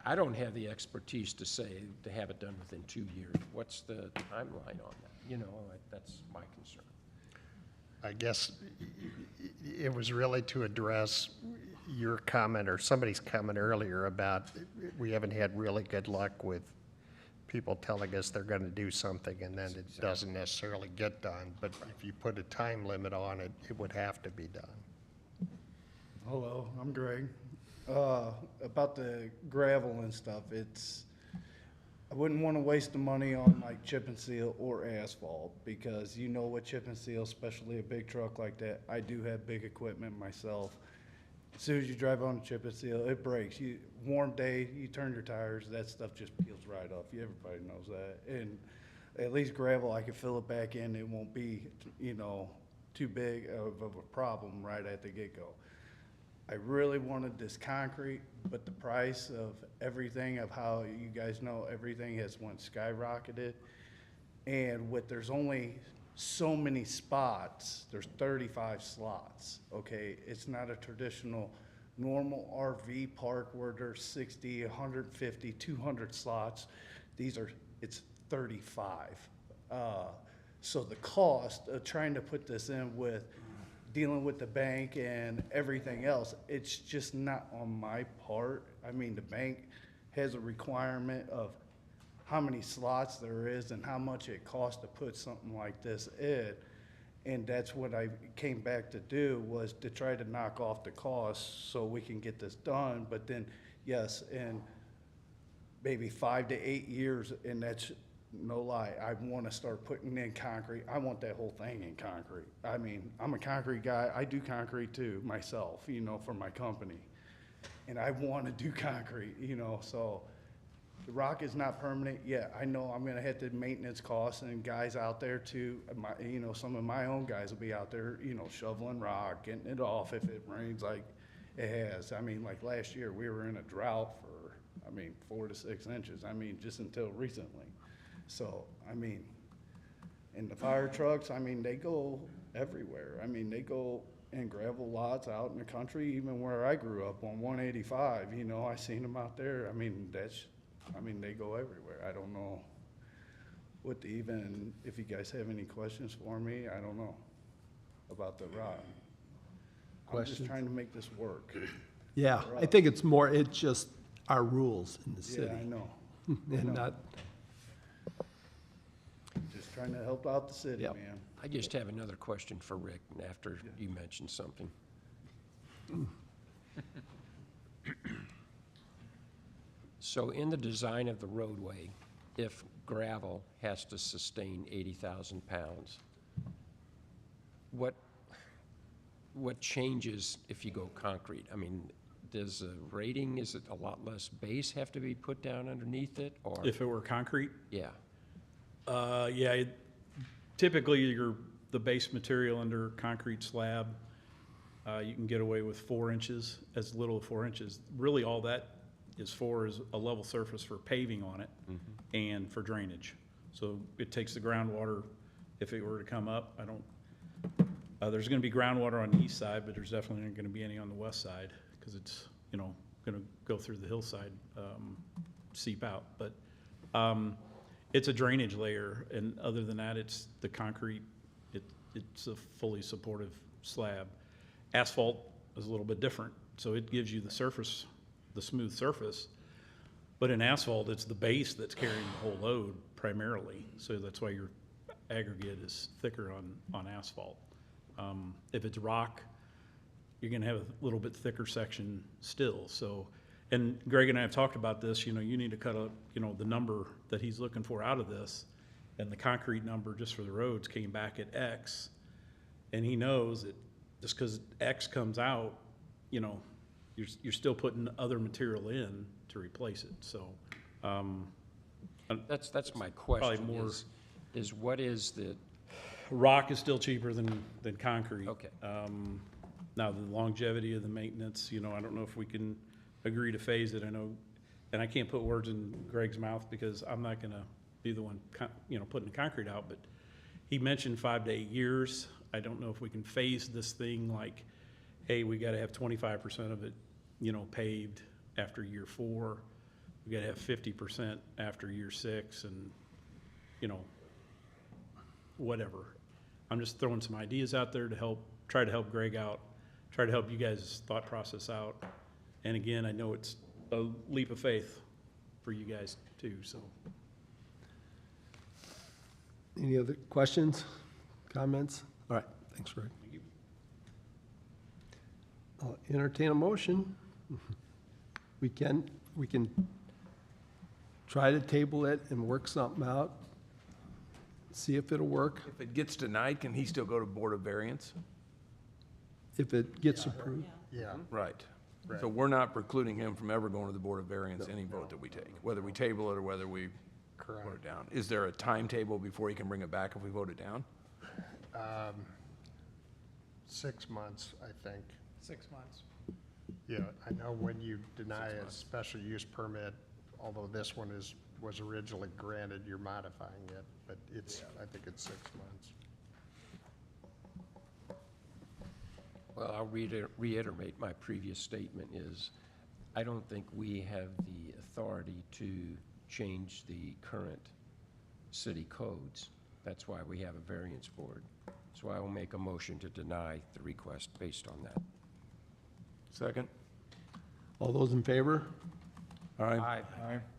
I don't have the expertise to say, to have it done within 2 years. What's the timeline on that? That's my concern. I guess it was really to address your comment or somebody's comment earlier about we haven't had really good luck with people telling us they're gonna do something and then it doesn't necessarily get done. But if you put a time limit on it, it would have to be done. Hello, I'm Greg. About the gravel and stuff, I wouldn't want to waste the money on like chip and seal or asphalt, because you know with chip and seal, especially a big truck like that, I do have big equipment myself. As soon as you drive on a chip and seal, it breaks. Warm day, you turn your tires, that stuff just peels right off. Everybody knows that. And at least gravel, I can fill it back in. It won't be, too big of a problem right at the get-go. I really wanted this concrete, but the price of everything, of how you guys know everything has went skyrocketed. And there's only so many spots, there's 35 slots, okay? It's not a traditional normal RV park where there's 60, 150, 200 slots. It's 35. So the cost of trying to put this in with dealing with the bank and everything else, it's just not on my part. I mean, the bank has a requirement of how many slots there is and how much it costs to put something like this in. And that's what I came back to do, was to try to knock off the costs so we can get this done. But then, yes, in maybe 5 to 8 years, and that's no lie, I want to start putting in concrete. I want that whole thing in concrete. I mean, I'm a concrete guy. I do concrete too myself, for my company. And I want to do concrete, so the rock is not permanent. Yeah, I know I'm going to have the maintenance costs, and guys out there too. Some of my own guys will be out there, shoveling rock, getting it off if it rains like it has. I mean, like last year, we were in a drought for, 4 to 6 inches. Just until recently. So, and the fire trucks, they go everywhere. They go in gravel lots out in the country, even where I grew up on 185, I seen them out there. They go everywhere. I don't know if you guys have any questions for me, I don't know about the rock. I'm just Questions? trying to make this work. Yeah, I think it's just our rules in the city. Yeah, I know. And not, Just trying to help out the city, Yep. man. I just have another question for Rick after you mentioned something. So in the design of the roadway, if gravel has to sustain 80,000 pounds, what changes if you go concrete? Does the rating, is it a lot less base have to be put down underneath it, or? If it were concrete, Yeah, typically the base material under concrete slab, you can get away with 4 inches, as little as 4 inches. Really, all that is a level surface for paving on it and for drainage. So it takes the groundwater, if it were to come up, there's gonna be groundwater on the east side, but there's definitely not gonna be any on the west side, because it's, gonna go through the hillside, seep out. But it's a drainage layer, and other than that, it's the concrete, it's a fully supportive slab. Asphalt is a little bit different, so it gives you the surface, the smooth surface. But in asphalt, it's the base that's carrying the whole load primarily, so that's why your aggregate is thicker on asphalt. If it's rock, you're gonna have a little bit thicker section still. So, and Greg and I have talked about this, you need to cut up, the number that he's looking for out of this. And the concrete number just for the roads came back at X. And he knows that just because X comes out, you're still putting other material in to replace it, so. that's my question, Probably more- is what is the, Rock is still cheaper than concrete. Okay. Now, the longevity of the maintenance, I don't know if we can agree to phase it. I know, and I can't put words in Greg's mouth because I'm not gonna be the one, putting the concrete out, but he mentioned 5 to 8 years. I don't know if we can phase this thing like, hey, we gotta have 25% of it, paved after year 4. We gotta have 50% after year 6, and, whatever. I'm just throwing some ideas out there to try to help Greg out, try to help you guys' thought process out. And again, I know it's a leap of faith for you guys too, so. Any other questions, comments? All right, thanks, Rick. I'll entertain a motion. We can try to table it and work something out, see if it'll work, If it gets denied, can he still go to Board of Variance? if it gets approved. Yeah, Right. Right. So we're not precluding him from ever going to the Board of Variance, any vote that we take, whether we table it or whether we vote correct. it down. Is there a timetable before he can bring it back if we vote it down? 6 months, I think. 6 months. Yeah, I know when you deny a special use permit, although this one was originally granted, you're modifying it, but I think it's 6 months. Well, I'll reiterate my previous statement is, I don't think we have the authority to change the current city codes. That's why we have a variance board. So I will make a motion to deny the request based on that. Second? All those in favor? Aye.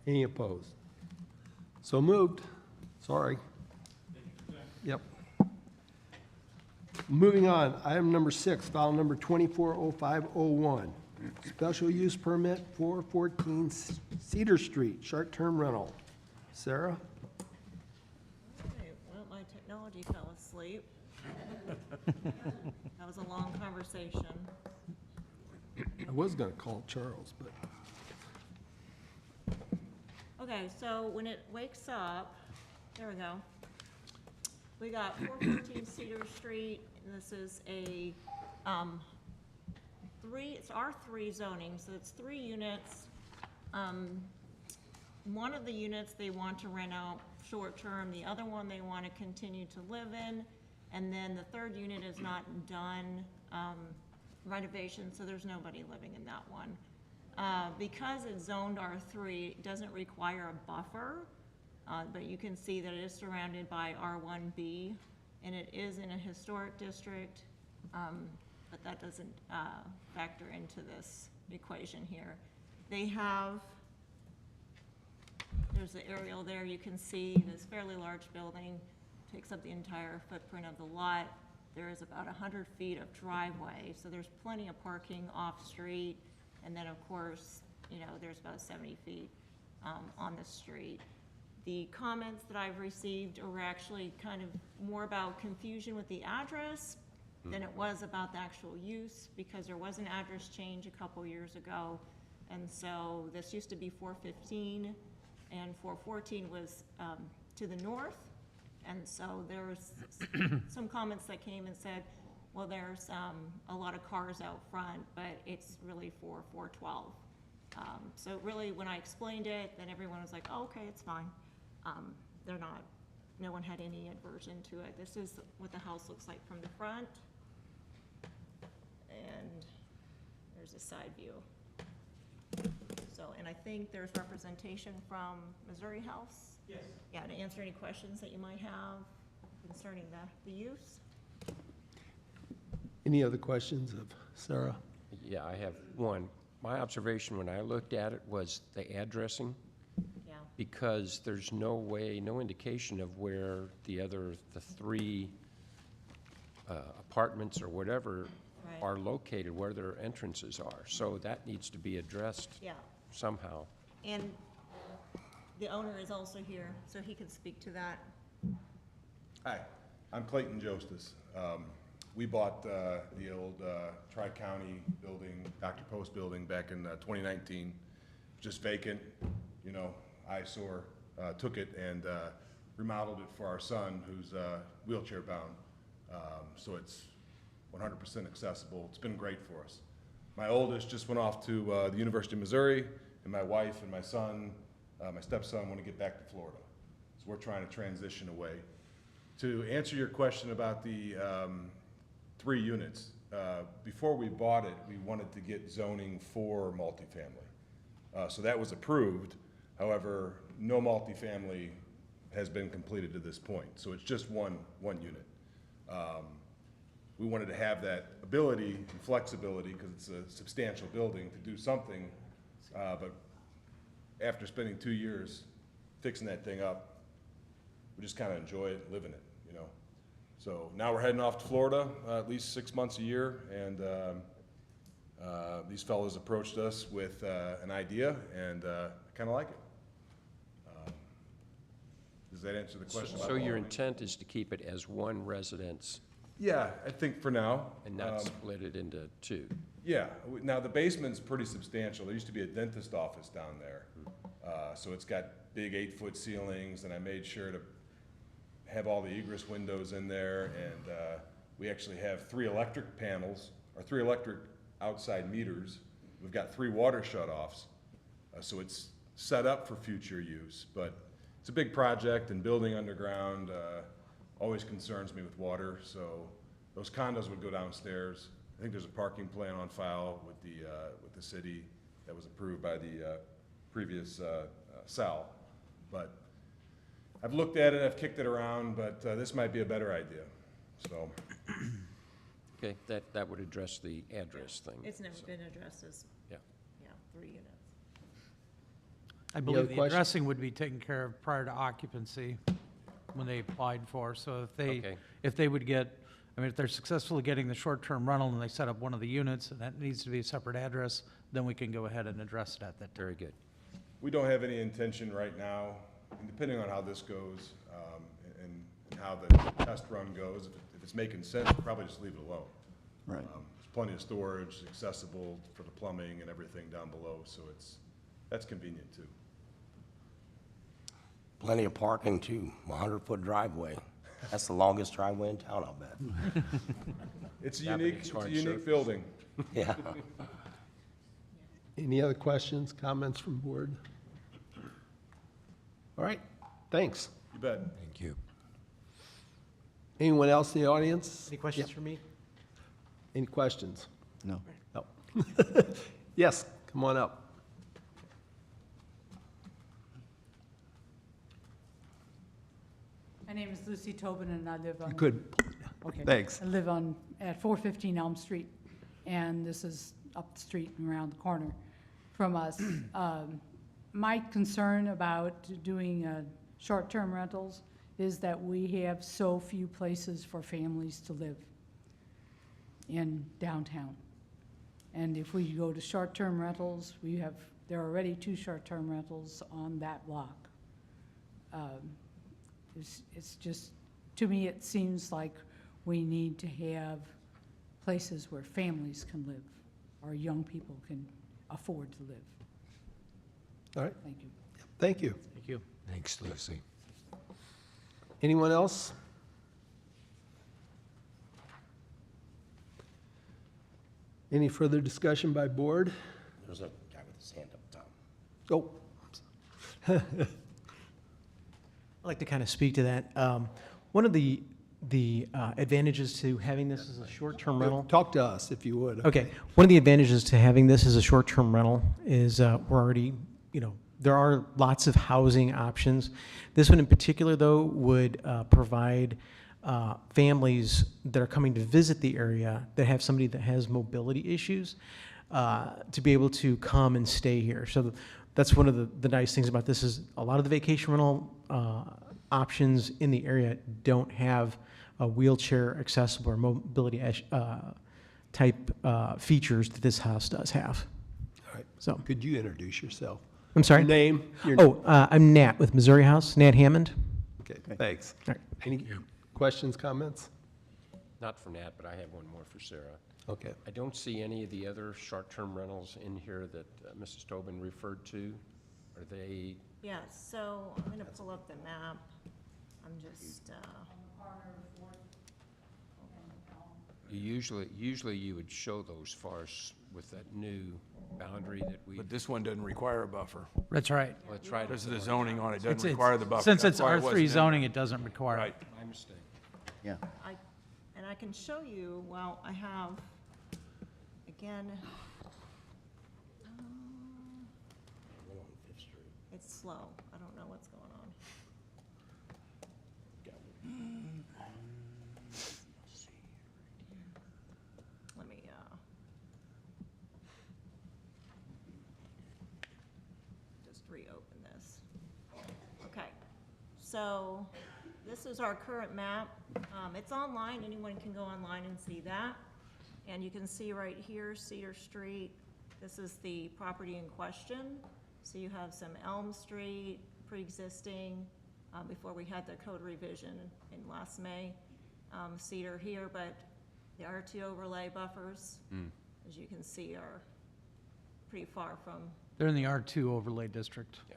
Any opposed? So moved. Sorry. Yep. Moving on, item number 6, file number 240501. Special use permit 414 Cedar Street, short-term rental. Sarah? Okay, well, my technology fell asleep. That was a long conversation. I was gonna call Charles, but Okay, so when it wakes up, there we go. We got 414 Cedar Street, and this is a, it's R3 zoning, so it's 3 units. One of the units they want to rent out short-term, the other one they want to continue to live in, and then the third unit is not done, renovation, so there's nobody living in that one. Because it's zoned R3, it doesn't require a buffer, but you can see that it is surrounded by R1B, and it is in a historic district, but that doesn't factor into this equation here. They have, there's the aerial there, you can see this fairly large building, takes up the entire footprint of the lot. There is about 100 feet of driveway, so there's plenty of parking off-street. And then, of course, you know, there's about 70 feet on the street. The comments that I've received are actually kind of more about confusion with the address than it was about the actual use, because there was an address change a couple years ago. And so this used to be 415, and 414 was to the north. And so there was some comments that came and said, well, there's a lot of cars out front, but it's really for 412. So really, when I explained it, then everyone was like, oh, okay, it's fine. They're not, no one had any aversion to it. This is what the house looks like from the front. And there's a side view. So, and I think there's representation from Missouri House. Yes. Yeah, to answer any questions that you might have concerning the use. any other questions of Sarah? Yeah, I have one. My observation when I looked at it was the addressing, Yeah. because there's no way, no indication of where the 3 apartments or whatever Right. are located, where their entrances are. So that needs to be addressed Yeah. somehow. And the owner is also here, so he can speak to that. Hi, I'm Clayton Jostis. We bought the old Tri-County building, Dr. Post building, back in 2019. Just vacant, you know, eyesore. Took it and remodeled it for our son, who's wheelchair bound. So it's 100% accessible. It's been great for us. My oldest just went off to the University of Missouri, and my wife and my son, my stepson, want to get back to Florida. So we're trying to transition away. To answer your question about the 3 units, before we bought it, we wanted to get zoning for multifamily. So that was approved. However, no multifamily has been completed to this point. So it's just one unit. We wanted to have that ability and flexibility, because it's a substantial building, to do something. But after spending 2 years fixing that thing up, we just kind of enjoy it, live in it, you know. So now we're heading off to Florida, at least 6 months a year, and these fellows approached us with an idea, and I kind of like it. Does that answer the question? So your intent is to keep it as one residence Yeah, I think for now. and not split it into two? Yeah, now the basement's pretty substantial. There used to be a dentist office down there. So it's got big 8-foot ceilings, and I made sure to have all the egress windows in there, and we actually have 3 electric panels, or 3 electric outside meters. We've got 3 water shutoffs, so it's set up for future use, but it's a big project, and building underground always concerns me with water, so those condos would go downstairs. I think there's a parking plan on file with the city that was approved by the previous Sal, but I've looked at it, I've kicked it around, but this might be a better idea, so. Okay, that would address the address thing. It's never so, been addressed as, Yeah. 3 units. I Any believe other the questions? addressing would be taken care of prior to occupancy when they applied for. So Okay. if they would get, I mean, if they're successful at getting the short-term rental and they set up one of the units and that needs to be a separate address, then we can go ahead and address it at that time. Very good. We don't have any intention right now, and depending on how this goes, and how the test run goes, if it's making sense, we'll probably just leave it alone. Right. There's plenty of storage, accessible for the plumbing and everything down below, so that's convenient too. Plenty of parking too, 100-foot driveway. That's the longest driveway in town, I'll bet. It's a Yeah, but unique, it's it's a hard unique surface. building. Yeah. Any other questions, comments from board? All right, thanks. You bet. Thank you. Anyone else in the audience? Any questions Yeah. for me? Any questions? No. No. Yes, come on up. My name is Lucy Tobin, and I live on. Good. Okay. Thanks. I live at 415 Elm Street, and this is up the street and around the corner from us. My concern about doing short-term rentals is that we have so few places for families to live in downtown. And if we go to short-term rentals, there are already 2 short-term rentals on that block. It's just, to me, it seems like we need to have places where families can live, or young people can afford to live. All right, Thank you. thank you. Thank you. Thanks, Lucy. Anyone else? Any further discussion by board? There's a guy with his hand up top. Oh. I'd like to kind of speak to that. One of the advantages to having this as a short-term rental. Talk to us if you would. Okay. One of the advantages to having this as a short-term rental is we're already, there are lots of housing options. This one in particular, though, would provide families that are coming to visit the area that have somebody that has mobility issues to be able to come and stay here. So that's one of the nice things about this is a lot of the vacation rental options in the area don't have a wheelchair accessible or mobility type features that this house does have. All right. So, Could you introduce yourself? I'm sorry? Your name? I'm Nat with Missouri House, Nat Hammond. Okay, thanks. All right. Any questions, comments? Not for Nat, but I have one more for Sarah. Okay. I don't see any of the other short-term rentals in here that Mrs. Tobin referred to. Are they, Yeah, so I'm gonna pull up the map. I'm just, usually you would show those for us with that new boundary that we. But this one doesn't require a buffer. That's right. Let's try Because of the zoning on it, doesn't It's- require the buffer. Since That's it's why it wasn't R3 in zoning, there. it doesn't require it. Right. My mistake. Yeah. and I can show you, well, I have, again, it's slow. I don't know what's going on. Let me, just reopen this. Okay, so this is our current map. It's online, anyone can go online and see that. And you can see right here, Cedar Street, this is the property in question. So you have some Elm Street, pre-existing, before we had the code revision in last May. Cedar here, but the R2 overlay buffers, as you can see, are pretty far from, They're in the R2 overlay district. yeah,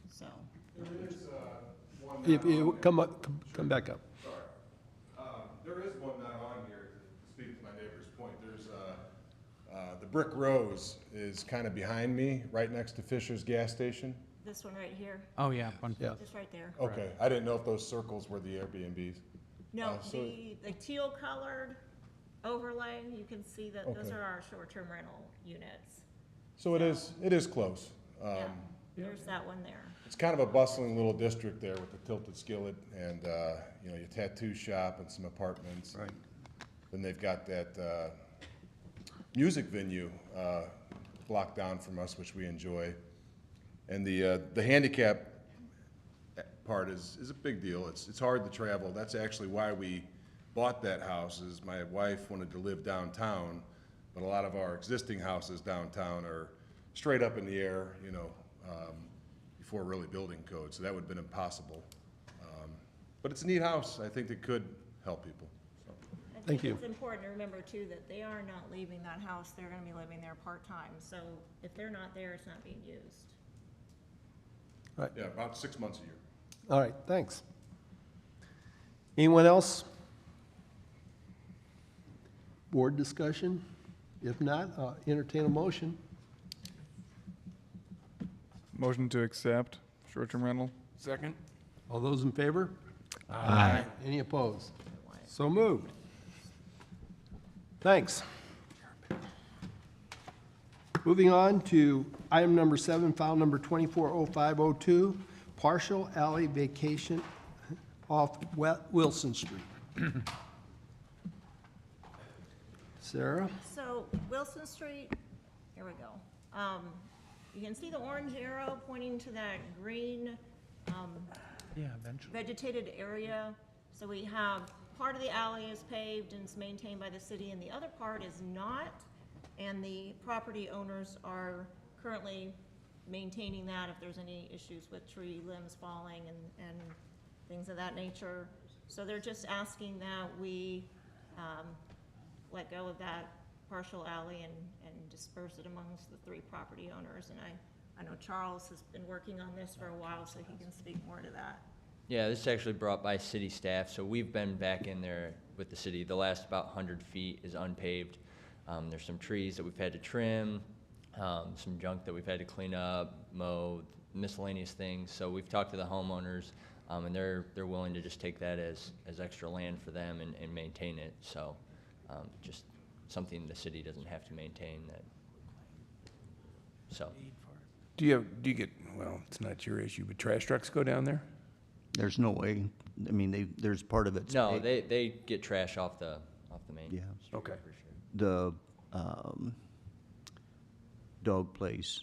so. There is one If not you on come there. up, come back up. Sorry. There is one not on here, to speak to my neighbor's point. There's, the Brick Rose is kind of behind me, right next to Fisher's gas station. This one right here, Oh, yeah. just right there. Okay, I didn't know if those circles were the Airbnbs. No, so- the teal colored overlay, you can see that those Okay. are our short-term rental units. So it is close. Yeah, there's that one there. It's kind of a bustling little district there with the Tilted Skillet and, you know, your tattoo shop and some apartments. Right. Then they've got that, music venue, blocked down from us, which we enjoy. And the handicap part is a big deal. It's hard to travel. That's actually why we bought that house, is my wife wanted to live downtown, but a lot of our existing houses downtown are straight up in the air, you know, before really building code, so that would have been impossible. But it's a neat house. I think it could help people. So. Thank you. It's important to remember too that they are not leaving that house, they're gonna be living there part-time, so if they're not there, it's not being used. Right. Yeah, about 6 months a year. All right, thanks. Anyone else? Board discussion? If not, entertain a motion. Motion to accept short-term rental. Second? All those in favor? Aye. Any opposed? So moved. Thanks. Moving on to item number 7, file number 240502, partial alley vacation off Wilson Street. Sarah? So Wilson Street, here we go. You can see the orange arrow pointing to that green Yeah, eventually. vegetated area. So we have, part of the alley is paved and is maintained by the city, and the other part is not. And the property owners are currently maintaining that if there's any issues with tree limbs falling and things of that nature. So they're just asking that we let go of that partial alley and disperse it amongst the 3 property owners. And I know Charles has been working on this for a while, so he can speak more to that. Yeah, this is actually brought by city staff, so we've been back in there with the city. The last about 100 feet is unpaved. There's some trees that we've had to trim, some junk that we've had to clean up, mow, miscellaneous things. So we've talked to the homeowners, and they're willing to just take that as extra land for them and maintain it. So just something the city doesn't have to maintain that. So. Do you get, well, it's not your issue, but trash trucks go down there? There's no way, I mean, there's part of it's. No, they get trash off the main. Yeah. street Okay. for sure. The dog place,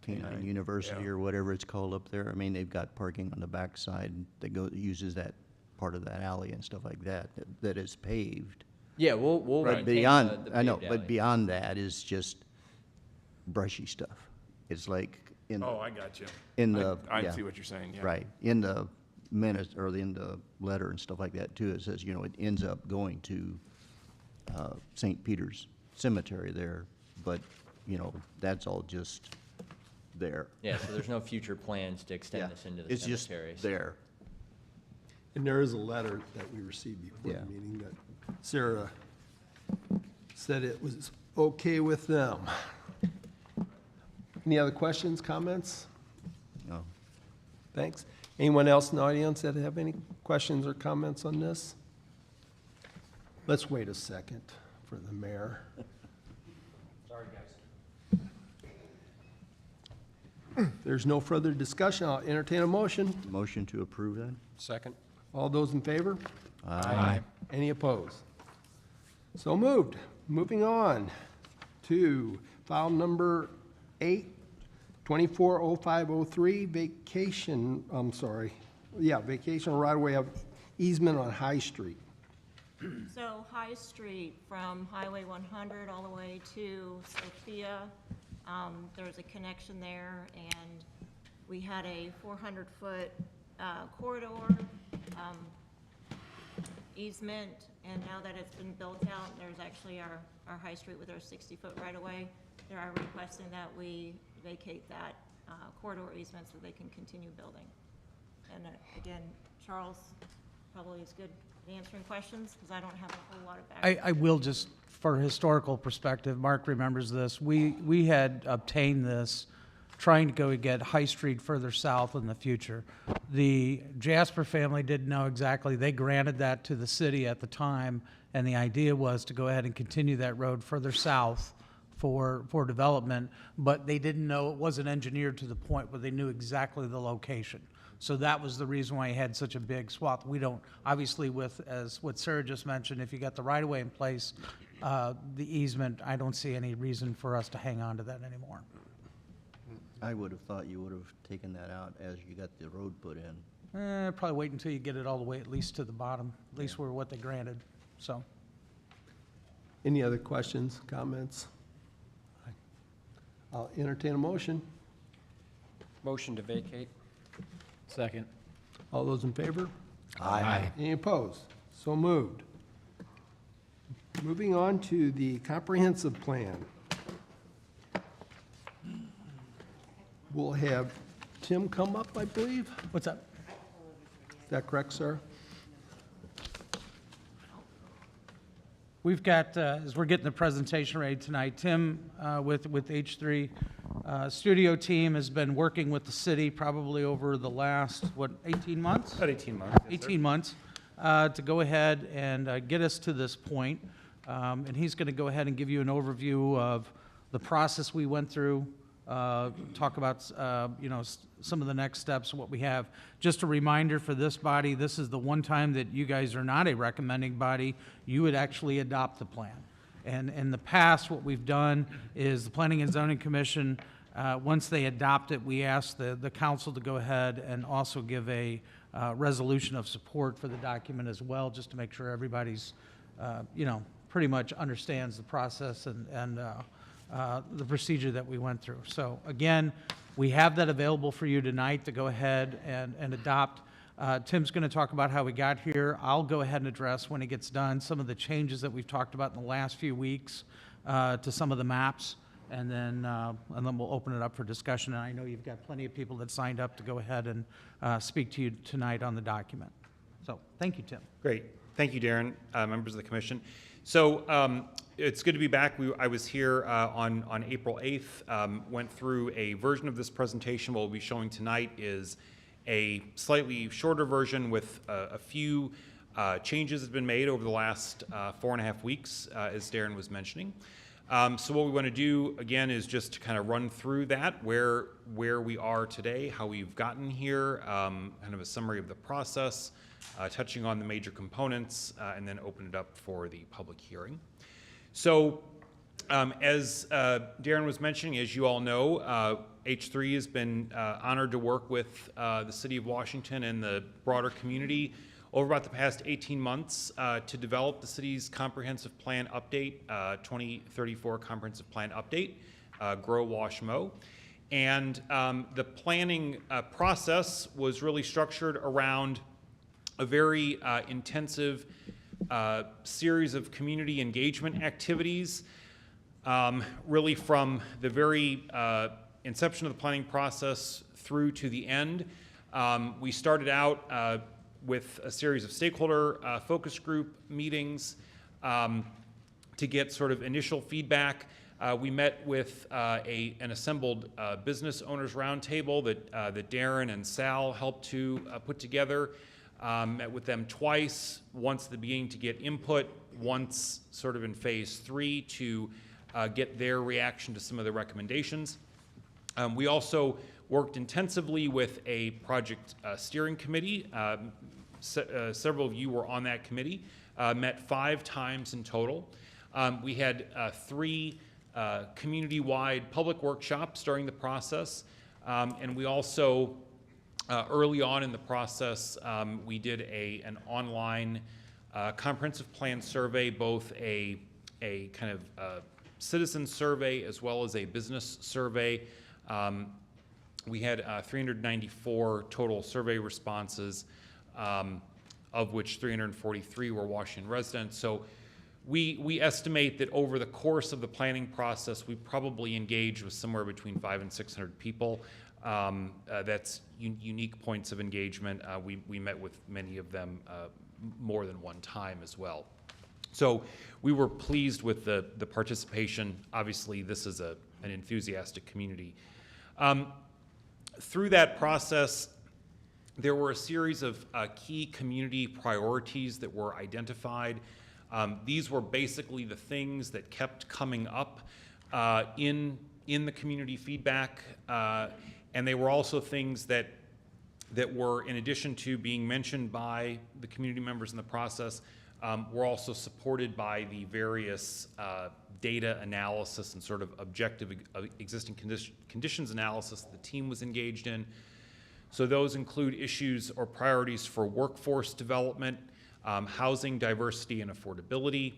Canine University yeah. or whatever it's called up there. I mean, they've got parking on the backside that uses that part of that alley and stuff like that, that is paved. Yeah, we'll But maintain beyond, the I know, paved but alley. beyond that is just brushy stuff. It's like in. Oh, I got you. In the. I yeah, see what you're saying, yeah. Right. In the minutes, or in the letter and stuff like that too, it says, you know, it ends up going to St. Peter's Cemetery there, but, you know, that's all just there. Yeah, so there's no future plans to extend Yeah, this into the it's just cemeteries. there. And there is a letter that we received before Yeah. the meeting that Sarah said it was okay with them. Any other questions, comments? No. Thanks. Anyone else in the audience that have any questions or comments on this? Let's wait a second for the mayor. Sorry, guys. There's no further discussion. I'll entertain a motion. Motion to approve that? Second? All those in favor? Aye. Any opposed? So moved. Moving on to file number 8, 240503, yeah, vacational right-of-way of easement on High Street. So High Street from Highway 100 all the way to Sophia, there's a connection there, and we had a 400-foot corridor easement, and now that it's been built out, there's actually our High Street with our 60-foot right-of-way. They are requesting that we vacate that corridor easement so they can continue building. And again, Charles probably is good at answering questions, because I don't have a whole lot of background. I will just, for historical perspective, Mark remembers this, we had obtained this trying to go get High Street further south in the future. The Jasper family didn't know exactly. They granted that to the city at the time, and the idea was to go ahead and continue that road further south for development, but they didn't know, it wasn't engineered to the point where they knew exactly the location. So that was the reason why he had such a big swath. We don't, obviously with, as what Sarah just mentioned, if you got the right-of-way in place, the easement, I don't see any reason for us to hang on to that anymore. I would have thought you would have taken that out as you got the road put in. Probably wait until you get it all the way at least to the bottom, at least where what they granted, so. Any other questions, comments? I'll entertain a motion. Motion to vacate? Second. All those in favor? Aye. Any opposed? So moved. Moving on to the comprehensive plan. We'll have Tim come up, I believe. What's up? Is that correct, sir? We've got, as we're getting the presentation ready tonight, Tim with H3 studio team has been working with the city probably over the last, 18 months? About 18 months. 18 months to go ahead and get us to this point. And he's going to go ahead and give you an overview of the process we went through, talk about, some of the next steps, what we have. Just a reminder for this body, this is the one time that you guys are not a recommending body. You would actually adopt the plan. And in the past, what we've done is the Planning and Zoning Commission, once they adopt it, we ask the council to go ahead and also give a resolution of support for the document as well, just to make sure everybody's, pretty much understands the process and the procedure that we went through. So again, we have that available for you tonight to go ahead and adopt. Tim's going to talk about how we got here. I'll go ahead and address, when he gets done, some of the changes that we've talked about in the last few weeks to some of the maps, and then we'll open it up for discussion. And I know you've got plenty of people that signed up to go ahead and speak to you tonight on the document. So thank you, Tim. Great. Thank you, Darren, members of the commission. So it's good to be back. I was here on April 8th, went through a version of this presentation. What we'll be showing tonight is a slightly shorter version with a few changes that have been made over the last 4.5 weeks, as Darren was mentioning. So what we want to do, again, is just to kind of run through that, where we are today, how we've gotten here, kind of a summary of the process, touching on the major components, and then open it up for the public hearing. So as Darren was mentioning, as you all know, H3 has been honored to work with the City of Washington and the broader community over about the past 18 months to develop the city's comprehensive plan update, 2034 comprehensive plan update, Grow, Wash, Mow. And the planning process was really structured around a very intensive series of community engagement activities, really from the very inception of the planning process through to the end. We started out with a series of stakeholder focus group meetings to get sort of initial feedback. We met with an assembled business owners roundtable that Darren and Sal helped to put together. Met with them twice, once at the beginning to get input, once sort of in phase 3 to get their reaction to some of the recommendations. We also worked intensively with a project steering committee. Several of you were on that committee, met 5 times in total. We had 3 community-wide public workshops during the process, and we also Early on in the process, we did an online comprehensive plan survey, both a kind of citizen survey as well as a business survey. We had 394 total survey responses, of which 343 were Washington residents. So we estimate that over the course of the planning process, we probably engaged with somewhere between 500 and 600 people. That's unique points of engagement. We met with many of them more than one time as well. So we were pleased with the participation. Obviously, this is an enthusiastic community. Through that process, there were a series of key community priorities that were identified. These were basically the things that kept coming up in the community feedback, and they were also things that were, in addition to being mentioned by the community members in the process, were also supported by the various data analysis and sort of objective existing conditions analysis that the team was engaged in. So those include issues or priorities for workforce development, housing diversity and affordability,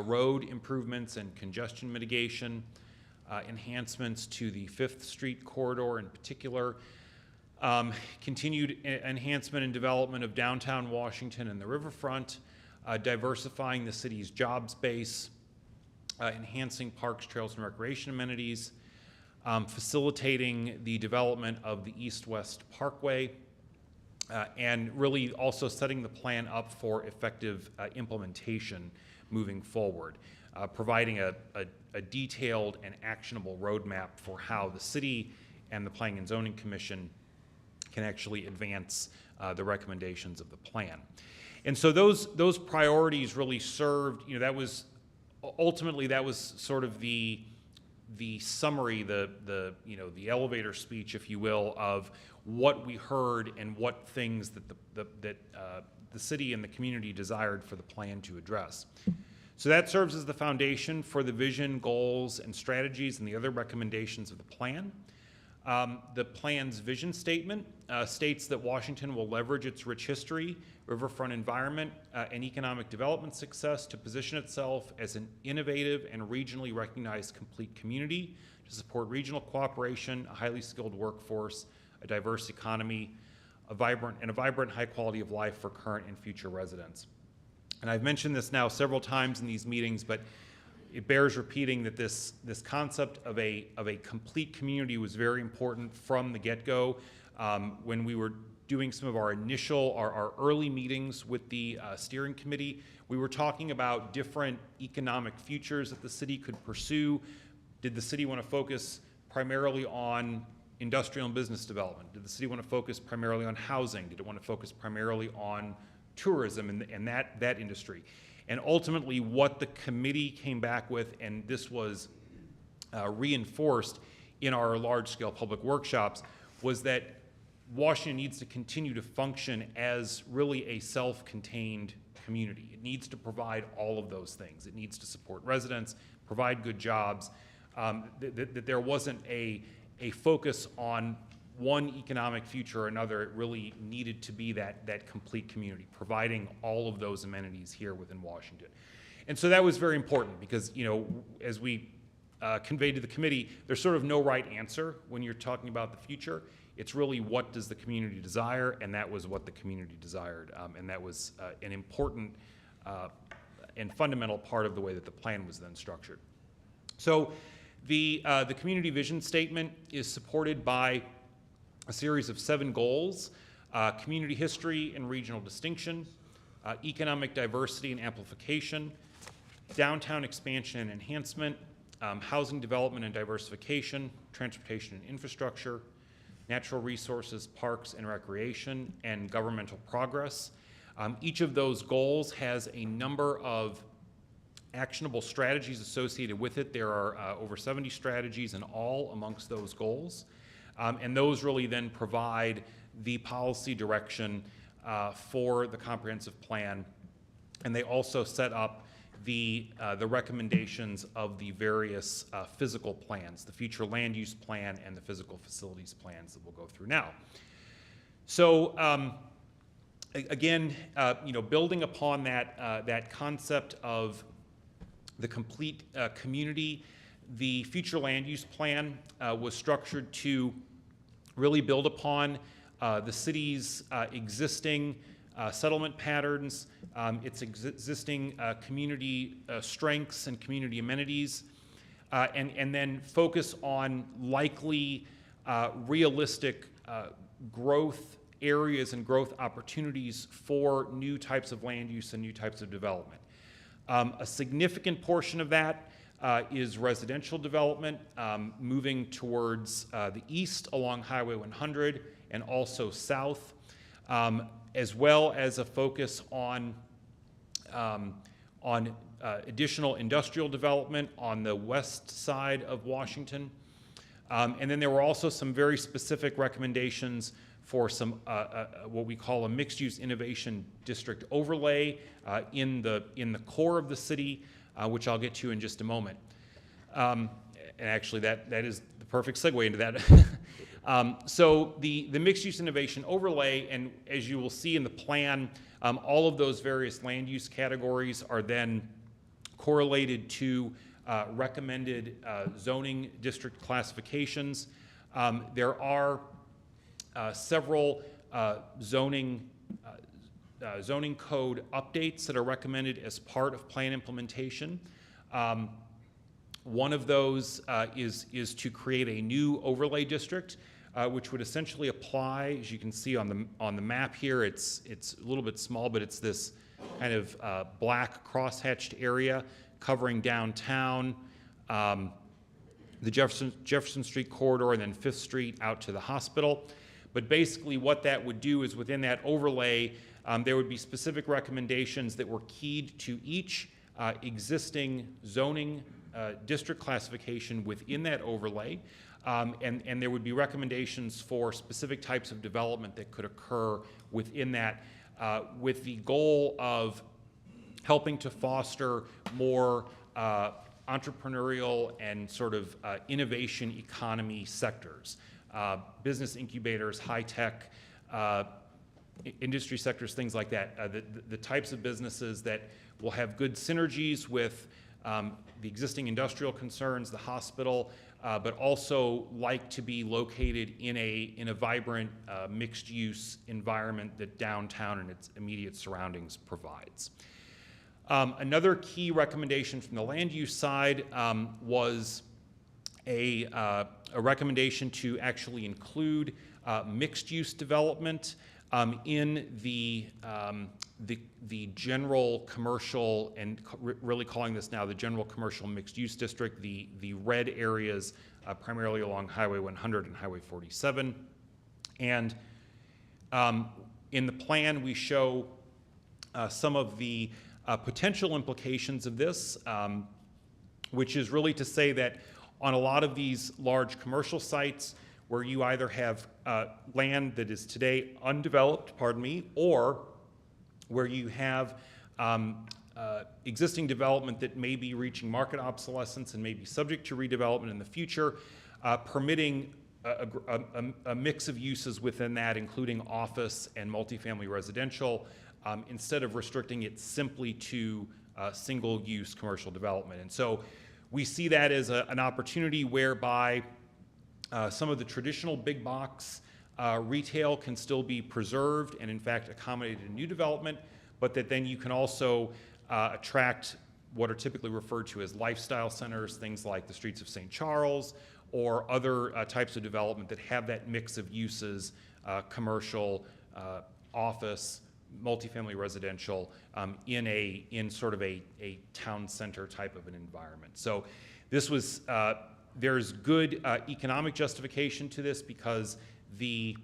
road improvements and congestion mitigation, enhancements to the 5th Street corridor in particular, continued enhancement and development of downtown Washington and the riverfront, diversifying the city's jobs base, enhancing parks, trails, and recreation amenities, facilitating the development of the East-West Parkway, and really also setting the plan up for effective implementation moving forward, providing a detailed and actionable roadmap for how the city and the Planning and Zoning Commission can actually advance the recommendations of the plan. And so those priorities really served, that was ultimately, that was sort of the summary, the elevator speech, if you will, of what we heard and what things that the city and the community desired for the plan to address. So that serves as the foundation for the vision, goals, and strategies and the other recommendations of the plan. The plan's vision statement states that Washington will leverage its rich history, riverfront environment, and economic development success to position itself as an innovative and regionally recognized complete community to support regional cooperation, a highly skilled workforce, a diverse economy, a vibrant high quality of life for current and future residents. And I've mentioned this now several times in these meetings, but it bears repeating that this concept of a complete community was very important from the get-go. When we were doing some of our early meetings with the steering committee, we were talking about different economic futures that the city could pursue. Did the city want to focus primarily on industrial and business development? Did the city want to focus primarily on housing? Did it want to focus primarily on tourism and that industry? And ultimately, what the committee came back with, and this was reinforced in our large-scale public workshops, was that Washington needs to continue to function as really a self-contained community. It needs to provide all of those things. It needs to support residents, provide good jobs, that there wasn't a focus on one economic future or another. It really needed to be that complete community, providing all of those amenities here within Washington. And so that was very important because, as we conveyed to the committee, there's sort of no right answer when you're talking about the future. It's really what does the community desire, and that was what the community desired. And that was an important and fundamental part of the way that the plan was then structured. So the community vision statement is supported by a series of 7 goals: community history and regional distinction, economic diversity and amplification, downtown expansion and enhancement, housing development and diversification, transportation and infrastructure, natural resources, parks and recreation, and governmental progress. Each of those goals has a number of actionable strategies associated with it. There are over 70 strategies in all amongst those goals. And those really then provide the policy direction for the comprehensive plan. And they also set up the recommendations of the various physical plans, the future land use plan and the physical facilities plans that we'll go through now. So again, building upon that concept of the complete community, the future land use plan was structured to really build upon the city's existing settlement patterns, its existing community strengths and community amenities, and then focus on likely realistic growth areas and growth opportunities for new types of land use and new types of development. A significant portion of that is residential development, moving towards the east along Highway 100 and also south, as well as a focus on additional industrial development on the west side of Washington. And then there were also some very specific recommendations for some what we call a mixed-use innovation district overlay in the core of the city, which I'll get to in just a moment. And actually, that is the perfect segue into that. So the mixed-use innovation overlay, and as you will see in the plan, all of those various land use categories are then correlated to recommended zoning district classifications. There are several zoning code updates that are recommended as part of plan implementation. One of those is to create a new overlay district, which would essentially apply, as you can see on the map here. It's a little bit small, but it's this kind of black cross-hatched area covering downtown, the Jefferson Street corridor, and then 5th Street out to the hospital. But basically what that would do is within that overlay, there would be specific recommendations that were keyed to each existing zoning district classification within that overlay. And there would be recommendations for specific types of development that could occur within that, with the goal of helping to foster more entrepreneurial and sort of innovation economy sectors. Business incubators, high-tech, industry sectors, things like that. The types of businesses that will have good synergies with the existing industrial concerns, the hospital, but also like to be located in a vibrant mixed-use environment that downtown and its immediate surroundings provides. Another key recommendation from the land use side was a recommendation to actually include mixed-use development in the general commercial, and really calling this now the general commercial mixed-use district, the red areas primarily along Highway 100 and Highway 47. And in the plan, we show some of the potential implications of this, which is really to say that on a lot of these large commercial sites where you either have land that is today undeveloped, or where you have existing development that may be reaching market obsolescence and may be subject to redevelopment in the future, permitting a mix of uses within that, including office and multifamily residential, instead of restricting it simply to single-use commercial development. And so we see that as an opportunity whereby some of the traditional big box retail can still be preserved and in fact accommodated in new development, but that then you can also attract what are typically referred to as lifestyle centers, things like the Streets of St. Charles, or other types of development that have that mix of uses, commercial, office, multifamily residential, in sort of a town center type of an environment. So this was, there's good economic justification to this because the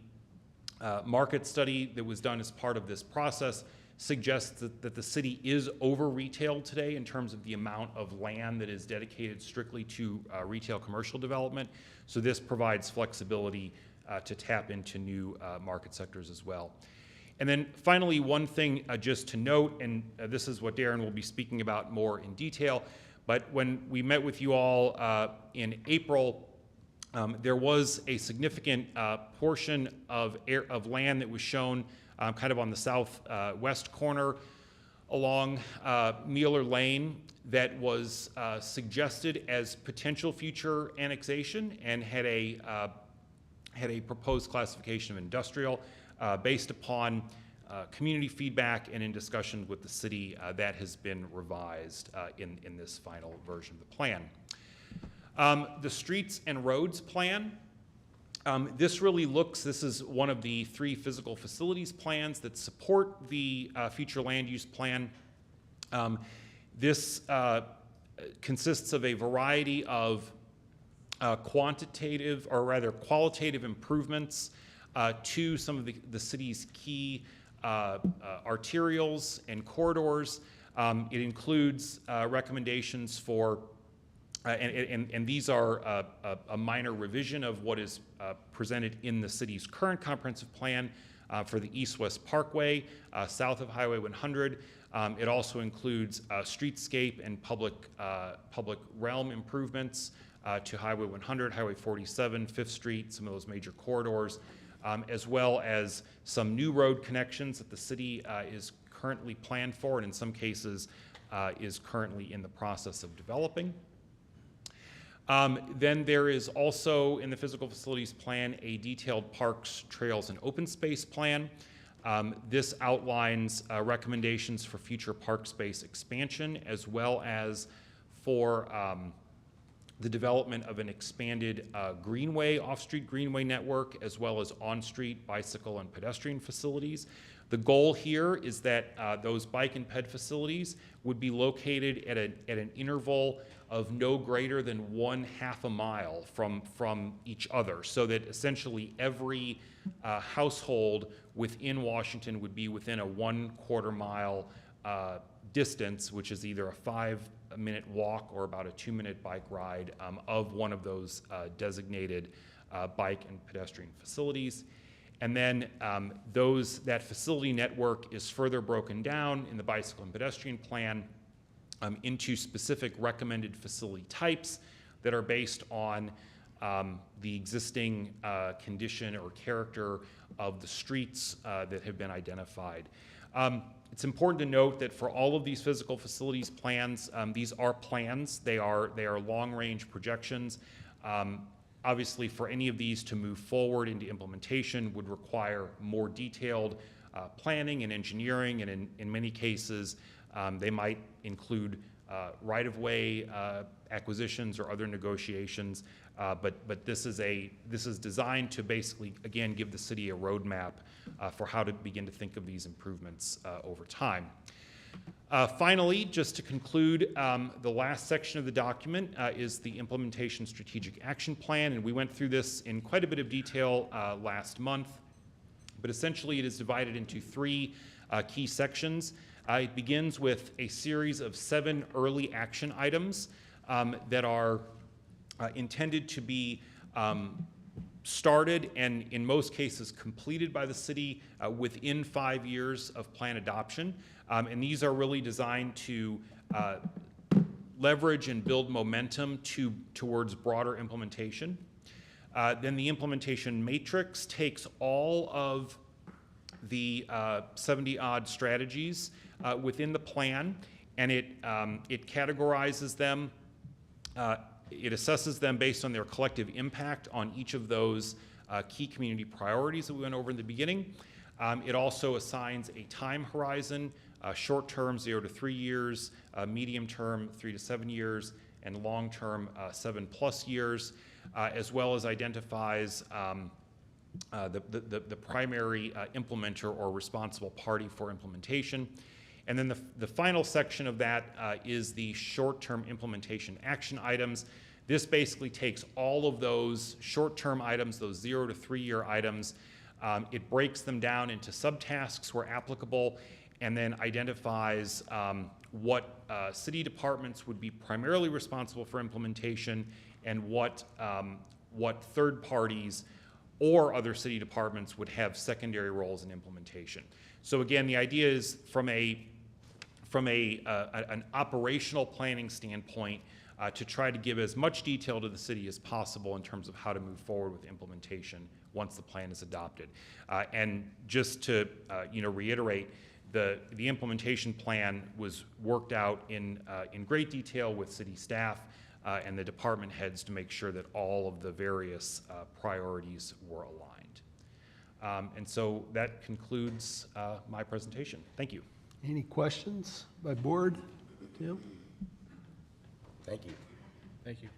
market study that was done as part of this process suggests that the city is over-retailed today in terms of the amount of land that is dedicated strictly to retail commercial development. So this provides flexibility to tap into new market sectors as well. And then finally, one thing just to note, and this is what Darren will be speaking about more in detail, but when we met with you all in April, There was a significant portion of land that was shown kind of on the southwest corner along Mueller Lane that was suggested as potential future annexation and had a proposed classification of industrial based upon community feedback and in discussion with the city. That has been revised in this final version of the plan. The streets and roads plan. This is one of the 3 physical facilities plans that support the future land use plan. This consists of a variety of qualitative improvements to some of the city's key arterials and corridors. It includes recommendations for and these are a minor revision of what is presented in the city's current comprehensive plan for the East-West Parkway south of Highway 100. It also includes streetscape and public realm improvements to Highway 100, Highway 47, 5th Street, some of those major corridors, as well as some new road connections that the city is currently planned for and in some cases is currently in the process of developing. Then there is also in the physical facilities plan a detailed parks, trails, and open space plan. This outlines recommendations for future park space expansion as well as for the development of an expanded greenway, off-street greenway network, as well as on-street bicycle and pedestrian facilities. The goal here is that those bike and ped facilities would be located at an interval of no greater than 1/2 a mile from each other, so that essentially every household within Washington would be within a 1/4 mile distance, which is either a 5-minute walk or about a 2-minute bike ride of one of those designated bike and pedestrian facilities. And then that facility network is further broken down in the bicycle and pedestrian plan into specific recommended facility types that are based on the existing condition or character of the streets that have been identified. It's important to note that for all of these physical facilities plans, these are plans. They are long-range projections. Obviously, for any of these to move forward into implementation would require more detailed planning and engineering, and in many cases, they might include right-of-way acquisitions or other negotiations. But this is designed to basically, again, give the city a roadmap for how to begin to think of these improvements over time. Finally, just to conclude, the last section of the document is the Implementation Strategic Action Plan, and we went through this in quite a bit of detail last month. But essentially, it is divided into 3 key sections. It begins with a series of 7 early action items that are intended to be started and in most cases completed by the city within 5 years of plan adoption. And these are really designed to leverage and build momentum towards broader implementation. Then the implementation matrix takes all of the 70-odd strategies within the plan, and it categorizes them. It assesses them based on their collective impact on each of those key community priorities that we went over in the beginning. It also assigns a time horizon, short-term 0 to 3 years, medium-term 3 to 7 years, and long-term 7+ years, as well as identifies the primary implementer or responsible party for implementation. And then the final section of that is the short-term implementation action items. This basically takes all of those short-term items, those 0 to 3 year items, it breaks them down into subtasks where applicable, and then identifies what city departments would be primarily responsible for implementation and what third parties or other city departments would have secondary roles in implementation. So again, the idea is from an operational planning standpoint, to try to give as much detail to the city as possible in terms of how to move forward with implementation once the plan is adopted. And just to reiterate, the implementation plan was worked out in great detail with city staff and the department heads to make sure that all of the various priorities were aligned. And so that concludes my presentation. Thank you. Any questions by board? Tim? Thank you. Thank you.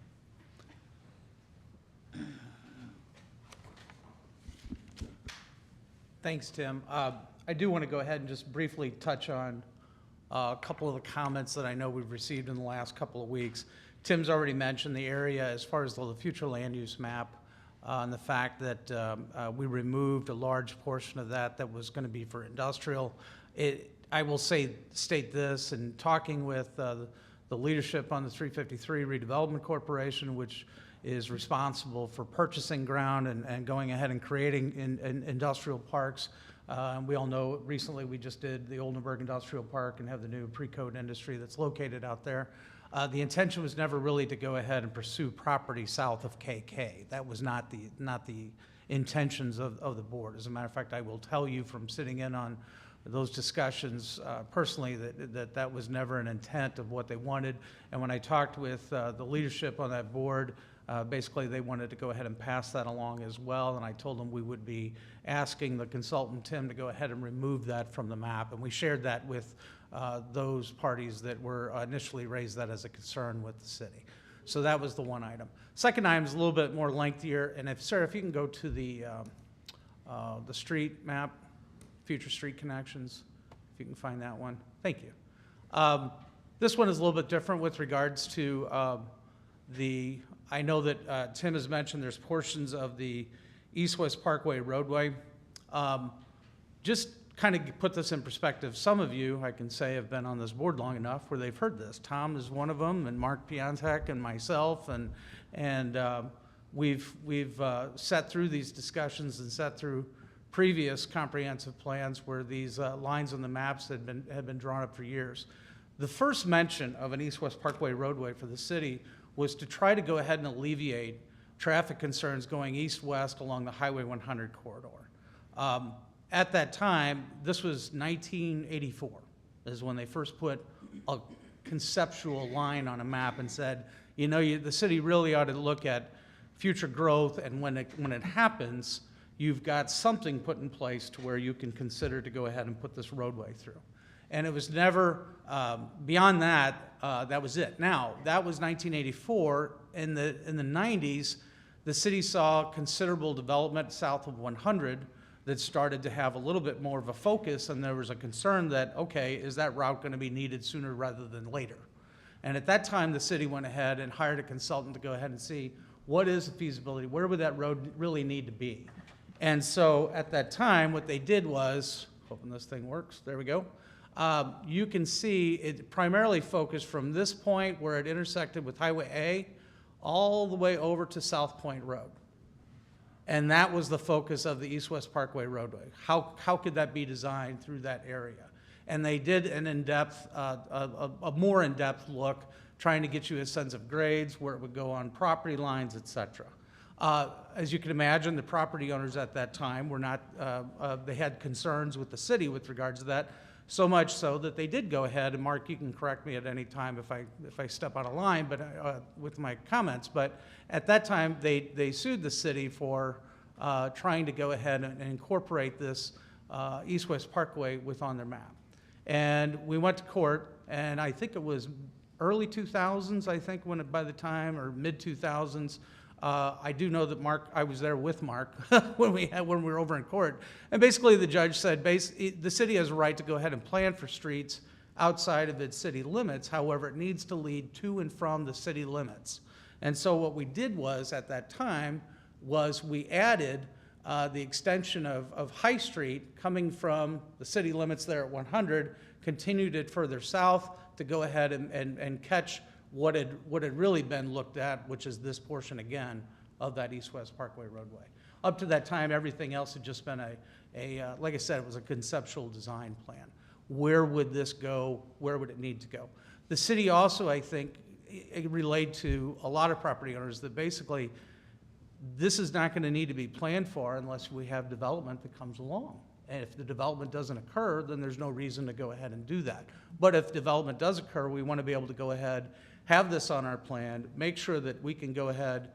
Thanks, Tim. I do want to go ahead and just briefly touch on a couple of the comments that I know we've received in the last couple of weeks. Tim's already mentioned the area as far as the future land use map and the fact that we removed a large portion of that was going to be for industrial. I will state this, in talking with the leadership on the 353 Redevelopment Corporation, which is responsible for purchasing ground and going ahead and creating industrial parks. We all know recently we just did the Oldenburg Industrial Park and have the new pre-code industry that's located out there. The intention was never really to go ahead and pursue property south of KK. That was not the intentions of the board. As a matter of fact, I will tell you from sitting in on those discussions personally that was never an intent of what they wanted. And when I talked with the leadership on that board, basically they wanted to go ahead and pass that along as well, and I told them we would be asking the consultant Tim to go ahead and remove that from the map, and we shared that with those parties that were initially raised that as a concern with the city. So that was the one item. Second item is a little bit more lengthier, and Sarah, if you can go to the street map, future street connections, if you can find that one. Thank you. This one is a little bit different with regards to I know that Tim has mentioned there's portions of the East-West Parkway roadway. Just kind of put this in perspective, some of you, I can say, have been on this board long enough where they've heard this. Tom is one of them, and Mark Piontek and myself, and we've sat through these discussions and sat through previous comprehensive plans where these lines on the maps had been drawn up for years. The first mention of an East-West Parkway roadway for the city was to try to go ahead and alleviate traffic concerns going east-west along the Highway 100 corridor. At that time, this was 1984, is when they first put a conceptual line on a map and said, the city really ought to look at future growth, and when it happens, you've got something put in place to where you can consider to go ahead and put this roadway through. And it was never, beyond that, that was it. Now, that was 1984. In the 90s, the city saw considerable development south of 100 that started to have a little bit more of a focus, and there was a concern that, okay, is that route going to be needed sooner rather than later? And at that time, the city went ahead and hired a consultant to go ahead and see what is the feasibility, where would that road really need to be? And so at that time, what they did was, hoping this thing works, there we go. You can see it primarily focused from this point where it intersected with Highway A all the way over to South Point Road. And that was the focus of the East-West Parkway roadway. How could that be designed through that area? And they did an in-depth, a more in-depth look, trying to get you a sense of grades, where it would go on property lines, et cetera. As you can imagine, the property owners at that time were not, they had concerns with the city with regards to that, so much so that they did go ahead, and Mark, you can correct me at any time if I step out of line with my comments, but at that time, they sued the city for trying to go ahead and incorporate this East-West Parkway on their map. And we went to court, and I think it was early 2000s, I think, by the time, or mid-2000s, I do know that I was there with Mark when we were over in court, and basically the judge said the city has a right to go ahead and plan for streets outside of its city limits. However, it needs to lead to and from the city limits. And so what we did was, at that time, was we added the extension of High Street coming from the city limits there at 100, continued it further south to go ahead and catch what had really been looked at, which is this portion again of that East-West Parkway roadway. Up to that time, everything else had just been like I said, it was a conceptual design plan. Where would this go? Where would it need to go? The city also, I think, it relayed to a lot of property owners that basically this is not going to need to be planned for unless we have development that comes along. And if the development doesn't occur, then there's no reason to go ahead and do that. But if development does occur, we want to be able to go ahead, have this on our plan, make sure that we can go ahead,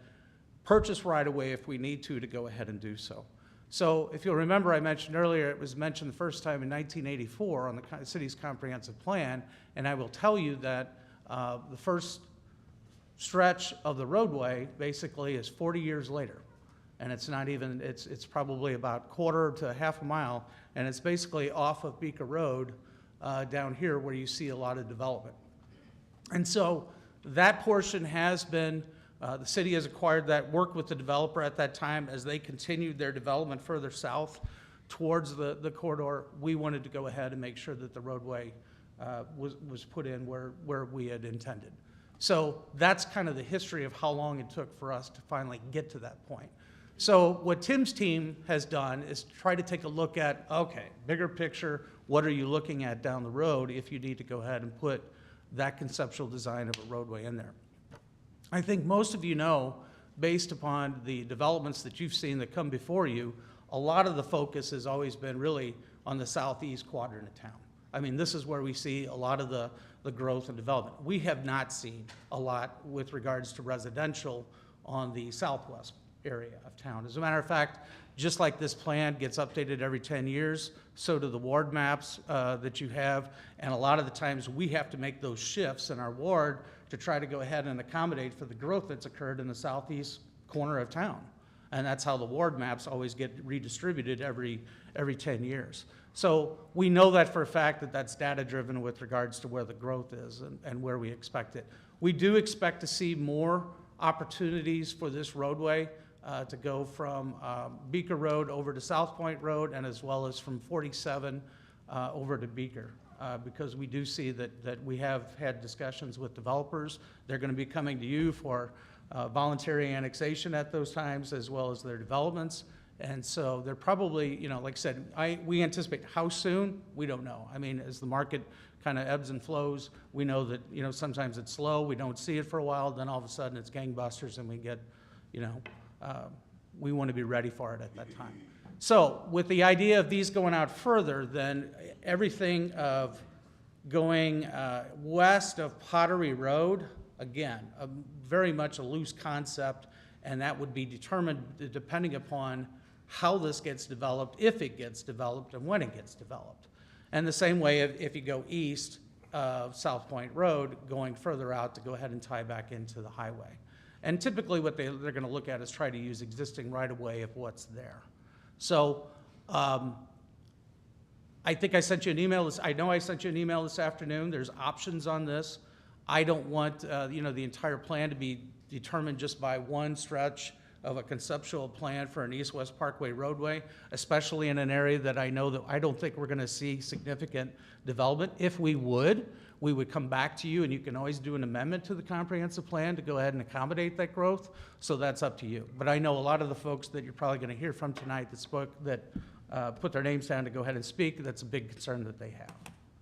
purchase right away if we need to go ahead and do so. So if you'll remember, I mentioned earlier, it was mentioned the first time in 1984 on the city's comprehensive plan, and I will tell you that the first stretch of the roadway basically is 40 years later. And it's not even, it's probably about quarter to half a mile, and it's basically off of Beaker Road down here where you see a lot of development. And so that portion has been, the city has acquired that, worked with the developer at that time as they continued their development further south towards the corridor. We wanted to go ahead and make sure that the roadway was put in where we had intended. So that's kind of the history of how long it took for us to finally get to that point. So what Tim's team has done is try to take a look at, okay, bigger picture, what are you looking at down the road if you need to go ahead and put that conceptual design of a roadway in there. I think most of you know, based upon the developments that you've seen that come before you, a lot of the focus has always been really on the southeast quadrant of town. I mean, this is where we see a lot of the growth and development. We have not seen a lot with regards to residential on the southwest area of town. As a matter of fact, just like this plan gets updated every 10 years, so do the ward maps that you have, and a lot of the times we have to make those shifts in our ward to try to go ahead and accommodate for the growth that's occurred in the southeast corner of town. And that's how the ward maps always get redistributed every 10 years. So we know that for a fact that that's data driven with regards to where the growth is and where we expect it. We do expect to see more opportunities for this roadway to go from Beaker Road over to South Point Road, and as well as from 47 over to Beaker, because we do see that we have had discussions with developers. They're going to be coming to you for voluntary annexation at those times, as well as their developments. And so they're probably, you know, like I said, we anticipate how soon, we don't know. I mean, as the market kind of ebbs and flows, we know that, you know, sometimes it's slow, we don't see it for a while, then all of a sudden it's gangbusters and we get, you know, we want to be ready for it at that time. So with the idea of these going out further, then everything of going west of Pottery Road, again, very much a loose concept, and that would be determined depending upon how this gets developed, if it gets developed, and when it gets developed. And the same way if you go east of South Point Road, going further out to go ahead and tie back into the highway. And typically what they're going to look at is try to use existing right-of-way of what's there. So I think I sent you an email. I know I sent you an email this afternoon. There's options on this. I don't want you know, the entire plan to be determined just by one stretch of a conceptual plan for an east-west Parkway roadway, especially in an area that I know that I don't think we're going to see significant development. If we would come back to you, and you can always do an amendment to the comprehensive plan to go ahead and accommodate that growth. So that's up to you. But I know a lot of the folks that you're probably going to hear from tonight that put their names down to go ahead and speak, that's a big concern that they have.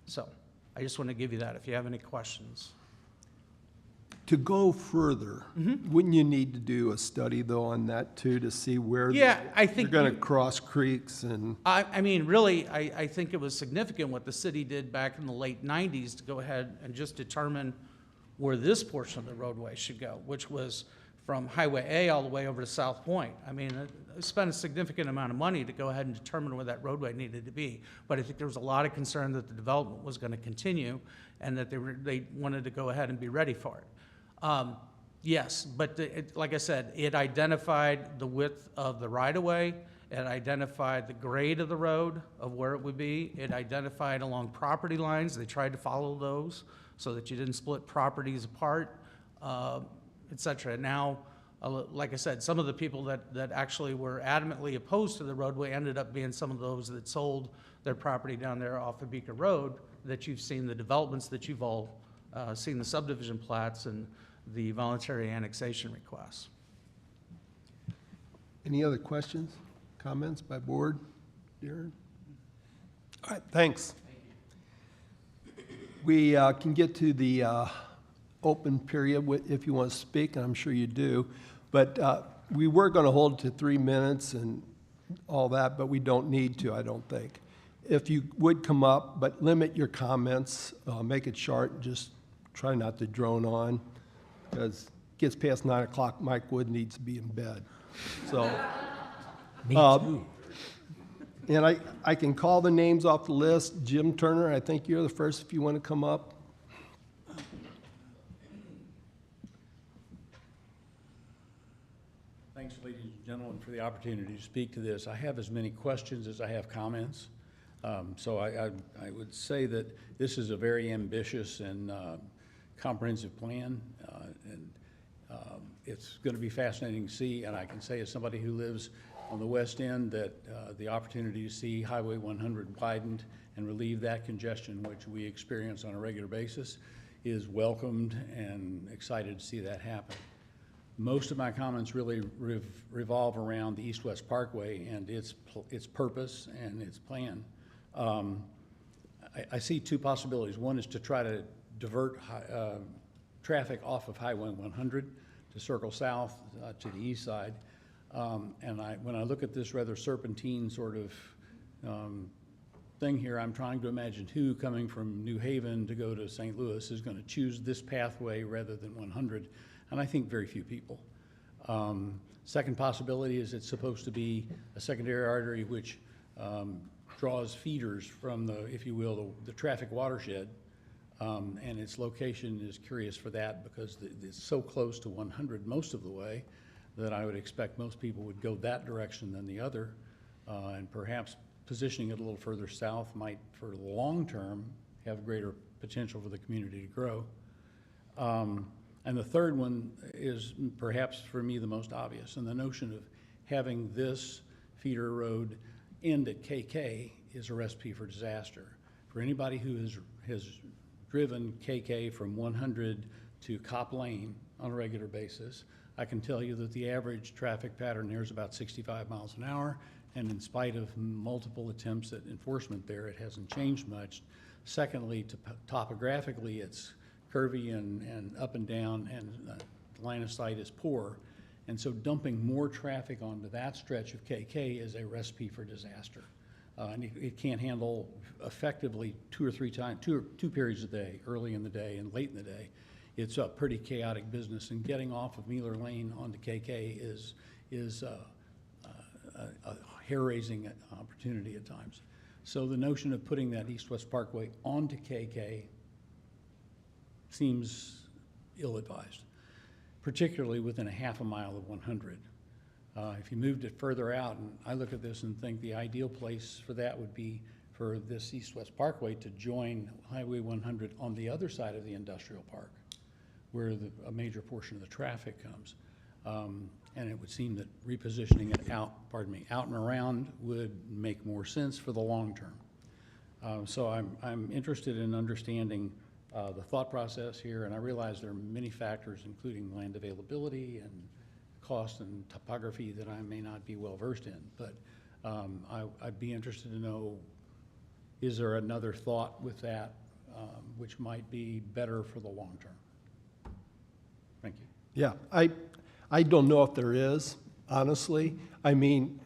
So I just want to give you that if you have any questions. To go further, wouldn't you need to do a study though on that too, to see where Yeah, I think you're going to cross creeks and? I mean, really, I think it was significant what the city did back in the late 90s to go ahead and just determine where this portion of the roadway should go, which was from Highway A all the way over to South Point. I mean, it spent a significant amount of money to go ahead and determine where that roadway needed to be. But I think there was a lot of concern that the development was going to continue and that they wanted to go ahead and be ready for it. Yes, but like I said, it identified the width of the right-of-way, it identified the grade of the road of where it would be, it identified along property lines, they tried to follow those so that you didn't split properties apart, et cetera. Now, like I said, some of the people that actually were adamantly opposed to the roadway ended up being some of those that sold their property down there off of Beaker Road, that you've seen the developments that you've all seen, the subdivision plats and the voluntary annexation requests. Any other questions, comments by board? Darren? All right, thanks. We can get to the open period if you want to speak, and I'm sure you do. But we were going to hold it to 3 minutes and all that, but we don't need to, I don't think. If you would come up, but limit your comments, make it short, just try not to drone on, because it gets past 9 o'clock, Mike Wood needs to be in bed. So, Me too. and I can call the names off the list. Jim Turner, I think you're the first if you want to come up. Thanks, ladies and gentlemen, for the opportunity to speak to this. I have as many questions as I have comments. So I would say that this is a very ambitious and comprehensive plan, and it's going to be fascinating to see. And I can say, as somebody who lives on the west end, that the opportunity to see Highway 100 widened and relieve that congestion, which we experience on a regular basis, is welcomed, and excited to see that happen. Most of my comments really revolve around the East-West Parkway and its purpose and its plan. I see two possibilities. One is to try to divert traffic off of Highway 100 to circle south to the east side. And when I look at this rather serpentine sort of thing here, I'm trying to imagine who coming from New Haven to go to St. Louis is going to choose this pathway rather than 100. And I think very few people. Second possibility is it's supposed to be a secondary artery which draws feeders from the, if you will, the traffic watershed. And its location is curious for that because it's so close to 100 most of the way that I would expect most people would go that direction than the other. And perhaps positioning it a little further south might, for the long term, have greater potential for the community to grow. And the third one is perhaps for me the most obvious, and the notion of having this feeder road end at KK is a recipe for disaster. For anybody who has driven KK from 100 to Cop Lane on a regular basis, I can tell you that the average traffic pattern there is about 65 miles an hour, and in spite of multiple attempts at enforcement there, it hasn't changed much. Secondly, topographically, it's curvy and up and down, and the line of sight is poor. And so dumping more traffic onto that stretch of KK is a recipe for disaster. And it can't handle effectively two periods a day, early in the day and late in the day. It's a pretty chaotic business, and getting off of Mueller Lane onto KK is a hair-raising opportunity at times. So the notion of putting that East-West Parkway onto KK seems ill-advised, particularly within a half a mile of 100. If you moved it further out, and I look at this and think the ideal place for that would be for this East-West Parkway to join Highway 100 on the other side of the industrial park, where a major portion of the traffic comes. And it would seem that repositioning it out and around would make more sense for the long term. So I'm interested in understanding the thought process here, and I realize there are many factors, including land availability and cost and topography, that I may not be well versed in. But I'd be interested to know, is there another thought with that which might be better for the long term? Thank you. Yeah, I don't know if there is, honestly. I mean,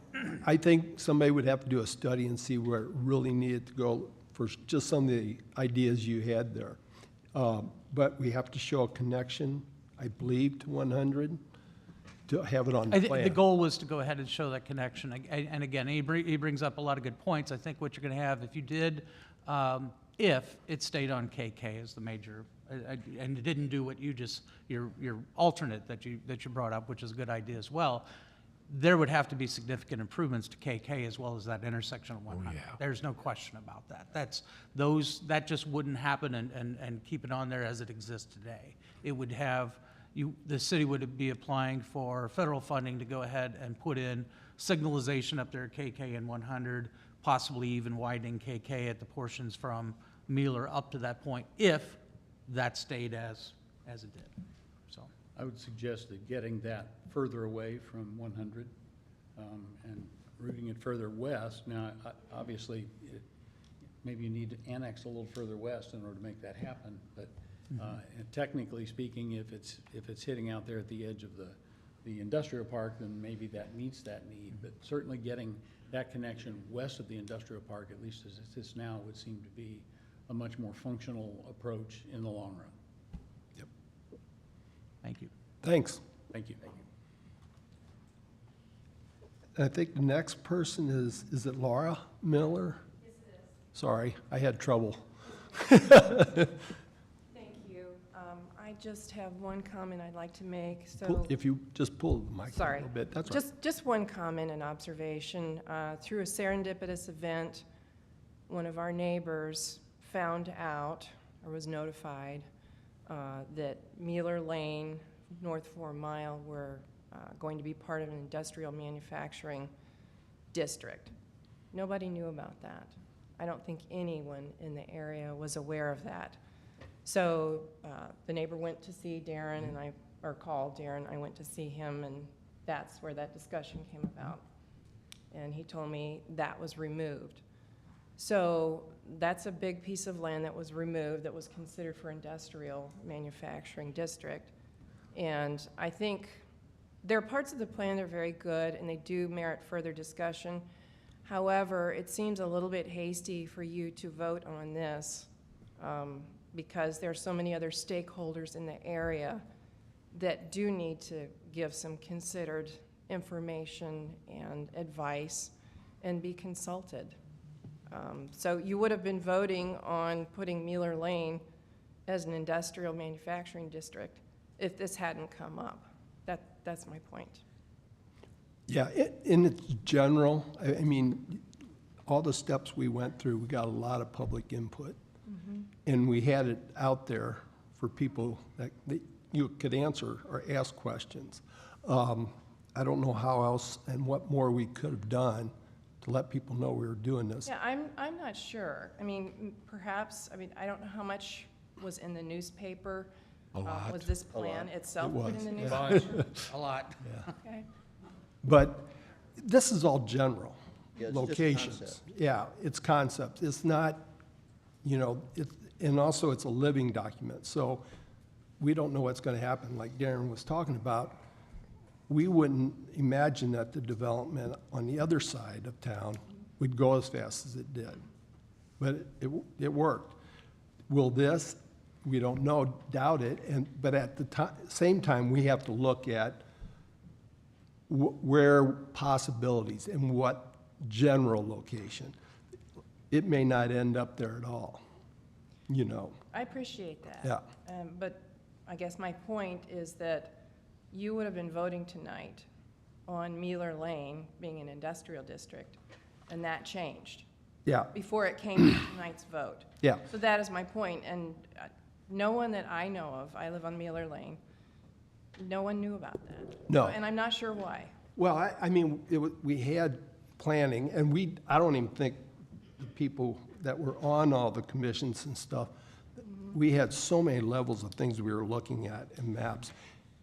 I think somebody would have to do a study and see where it really needed to go for just some of the ideas you had there. But we have to show a connection, I believe, to 100 to have it on the plan. The goal was to go ahead and show that connection. And again, he brings up a lot of good points. I think what you're going to have, if you did, if it stayed on KK as the major, and it didn't do what you just, your alternate that you brought up, which is a good idea as well, there would have to be significant improvements to KK as well as that intersection of 100. yeah. There's no question about that. That just wouldn't happen and keep it on there as it exists today. It would have, the city would be applying for federal funding to go ahead and put in signalization up there at KK and 100, possibly even widening KK at the portions from Mueller up to that point, if that stayed as it did. So I would suggest that getting that further away from 100 and routing it further west. Now, obviously, maybe you need to annex a little further west in order to make that happen, but And technically speaking, if it's hitting out there at the edge of the industrial park, then maybe that meets that need. But certainly getting that connection west of the industrial park, at least as it is now, would seem to be a much more functional approach in the long run. Yep. Thank you. Thanks. Thank you. I think the next person is it Laura Miller? Yes, it is. Sorry, I had trouble. Thank you. I just have one comment I'd like to make, so. If you just pull the mic a Sorry. little bit, that's right. Just one comment and observation. Through a serendipitous event, one of our neighbors found out, or was notified, that Mueller Lane, North 4 Mile, were going to be part of an industrial manufacturing district. Nobody knew about that. I don't think anyone in the area was aware of that. So the neighbor went to see Darren, or called Darren. I went to see him, and that's where that discussion came about. And he told me that was removed. So that's a big piece of land that was removed that was considered for industrial manufacturing district. And I think there are parts of the plan that are very good, and they do merit further discussion. However, it seems a little bit hasty for you to vote on this because there are so many other stakeholders in the area that do need to give some considered information and advice and be consulted. So you would have been voting on putting Mueller Lane as an industrial manufacturing district if this hadn't come up. That's my point. Yeah, in its general, I mean, all the steps we went through, we got a lot of public input. And we had it out there for people that you could answer or ask questions. I don't know how else and what more we could have done to let people know we were doing this. Yeah, I'm not sure. I mean, perhaps, I don't know how much was in the newspaper. A lot. Was this plan itself It put was, in the yeah. newspaper? A lot. Okay. But this is all general, Yeah, it's just locations. concept. Yeah, it's concepts. It's not, and also it's a living document. So we don't know what's going to happen, like Darren was talking about. We wouldn't imagine that the development on the other side of town would go as fast as it did. But it worked. Will this? We don't know, doubt it. But at the same time, we have to look at where possibilities and what general location. It may not end up there at all, I appreciate that. Yeah. But I guess my point is that you would have been voting tonight on Mueller Lane being an industrial district, and that changed. Yeah. Before it came to tonight's vote. Yeah. So that is my point, and no one that I know of, I live on Mueller Lane, no one knew about that. No. And I'm not sure why. Well, I mean, we had planning, and I don't even think the people that were on all the commissions and stuff, we had so many levels of things we were looking at in maps.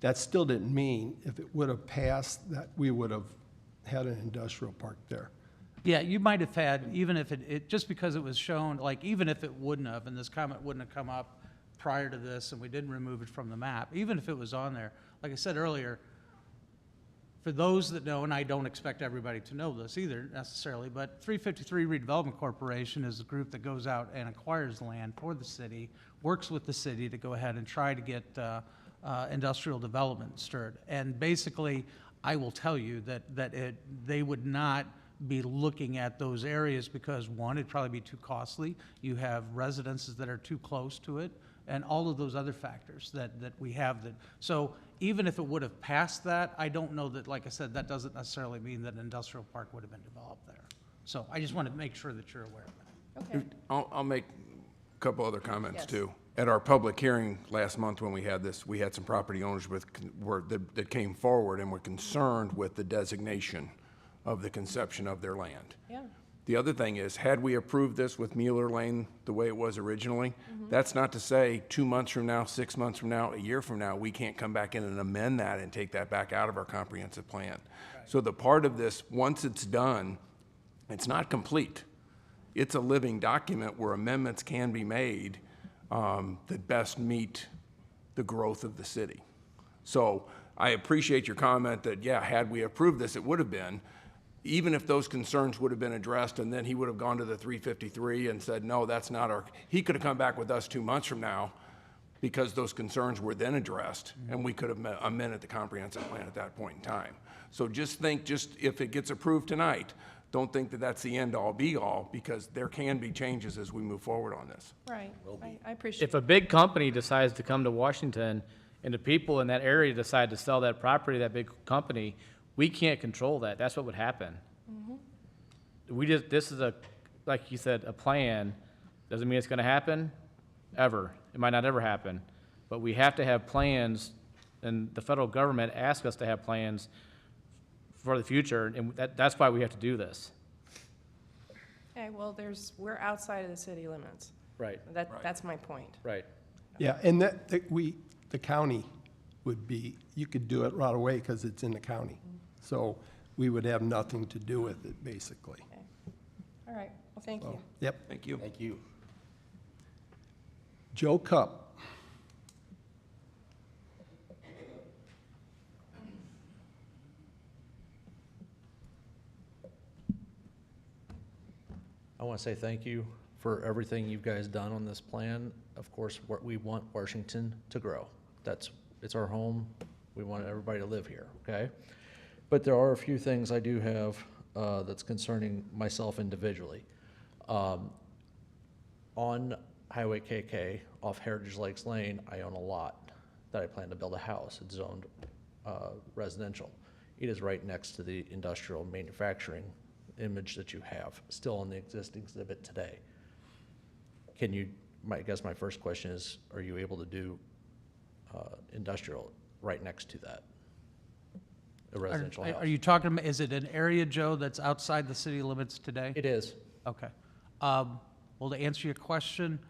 That still didn't mean if it would have passed that we would have had an industrial park there. Yeah, you might have had, even if it just because it was shown, like, even if it wouldn't have, and this comment wouldn't have come up prior to this, and we didn't remove it from the map, even if it was on there, like I said earlier, for those that know, and I don't expect everybody to know this either necessarily, but 353 Redevelopment Corporation is the group that goes out and acquires land for the city, works with the city to go ahead and try to get industrial development stirred. And basically, I will tell you that they would not be looking at those areas because, one, it'd probably be too costly. You have residences that are too close to it, and all of those other factors that we have. So even if it would have passed that, I don't know that, like I said, that doesn't necessarily mean that an industrial park would have been developed there. So I just want to make sure that you're aware of that. Okay. I'll make a couple other comments Yes. too. At our public hearing last month when we had this, we had some property owners that came forward and were concerned with the designation of the conception of their land. Yeah. The other thing is, had we approved this with Mueller Lane the way it was originally, that's not to say 2 months from now, 6 months from now, a year from now, we can't come back in and amend that and take that back out of our comprehensive plan. So the part of this, once it's done, it's not complete. It's a living document where amendments can be made that best meet the growth of the city. So I appreciate your comment that, yeah, had we approved this, it would have been, even if those concerns would have been addressed, and then he would have gone to the 353 and said, no, that's not our, he could have come back with us 2 months from now because those concerns were then addressed, and we could have amended the comprehensive plan at that point in time. So just think, just if it gets approved tonight, don't think that that's the end-all, be-all, because there can be changes as we move forward on this. Right. I appreciate If a big company decides to come to Washington and the people in that area decide to sell that property, that big company, we can't control that. That's what would happen. This is like you said, a plan. Doesn't mean it's gonna happen, ever. It might not ever happen. But we have to have plans, and the federal government asks us to have plans for the future, and that's why we have to do this. Okay, well, we're outside of the city limits. Right. That's my point. Right. Yeah, and the county would be, you could do it right away because it's in the county. So we would have nothing to do with it, basically. Okay. All right, well, thank you. Yep. Thank you. Thank you. Joe Cup. I want to say thank you for everything you guys done on this plan. Of course, we want Washington to grow. It's our home. We want everybody to live here, okay? But there are a few things I do have that's concerning myself individually. On Highway KK off Heritage Lakes Lane, I own a lot that I plan to build a house. It's zoned residential. It is right next to the industrial manufacturing image that you have, still on the existing exhibit today. I guess my first question is, are you able to do industrial right next to that? A residential house? Are you talking, is it an area, Joe, that's outside the city limits today? It is. Okay. Well, to answer your question,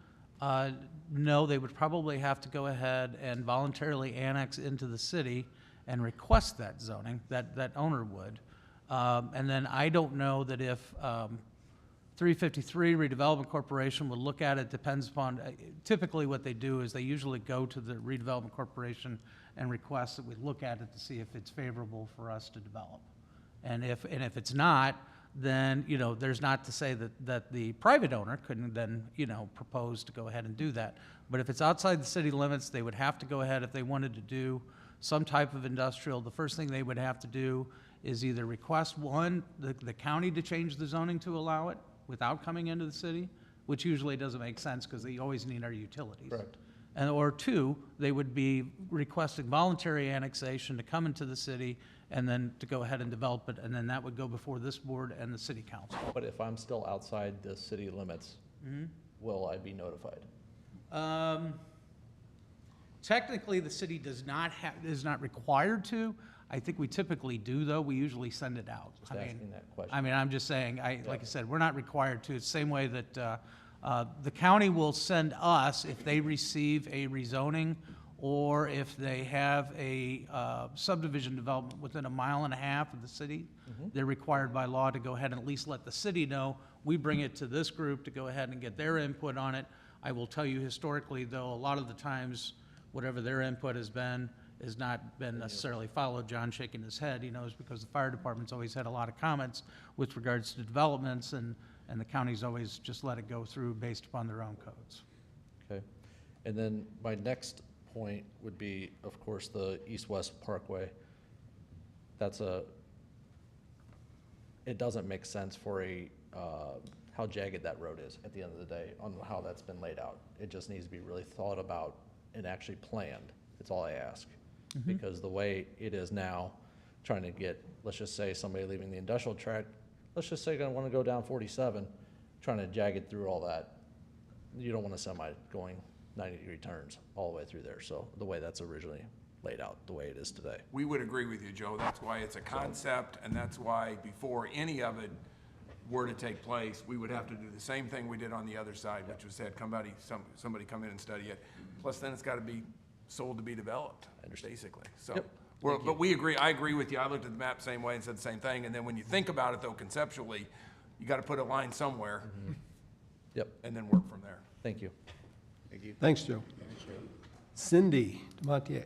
no, they would probably have to go ahead and voluntarily annex into the city and request that zoning, that owner would. And then I don't know that if 353 Redevelopment Corporation would look at it, depends upon, typically what they do is they usually go to the Redevelopment Corporation and request that we look at it to see if it's favorable for us to develop. And if it's not, then, there's not to say that the private owner couldn't then, propose to go ahead and do that. But if it's outside the city limits, they would have to go ahead, if they wanted to do some type of industrial, the first thing they would have to do is either request, the county to change the zoning to allow it without coming into the city, which usually doesn't make sense because they always need our utilities. Correct. Or two, they would be requesting voluntary annexation to come into the city and then to go ahead and develop it, and then that would go before this board and the city council. But if I'm still outside the city limits, will I be notified? Technically, the city is not required to. I think we typically do, though. We usually send it out. Just asking that question. I'm just saying, like I said, we're not required to. It's the same way that the county will send us, if they receive a rezoning or if they have a subdivision development within 1.5 miles of the city, they're required by law to go ahead and at least let the city know. We bring it to this group to go ahead and get their input on it. I will tell you historically, though, a lot of the times, whatever their input has not been necessarily followed. John shaking his head, he knows, because the fire department's always had a lot of comments with regards to developments, and the county's always just let it go through based upon their own codes. Okay. And then my next point would be, of course, the East-West Parkway. It doesn't make sense for how jagged that road is at the end of the day on how that's been laid out. It just needs to be really thought about and actually planned. It's all I ask. Because the way it is now, trying to get, let's just say somebody leaving the industrial tract, let's just say gonna wanna go down 47, trying to jag it through all that. You don't want a semi going 90-degree turns all the way through there. So the way that's originally laid out, the way it is today. We would agree with you, Joe. That's why it's a concept, and that's why before any of it were to take place, we would have to do the same thing we did on the other side, which was had somebody come in and study it. Plus, then it's got to be sold to be developed, basically. So, but we agree. I agree with you. I looked at the map same way and said the same thing. And then when you think about it, though, conceptually, you got to put a line somewhere. Yep. And then work from there. Thank you. Thank you. Thanks, Joe. Cindy Montier.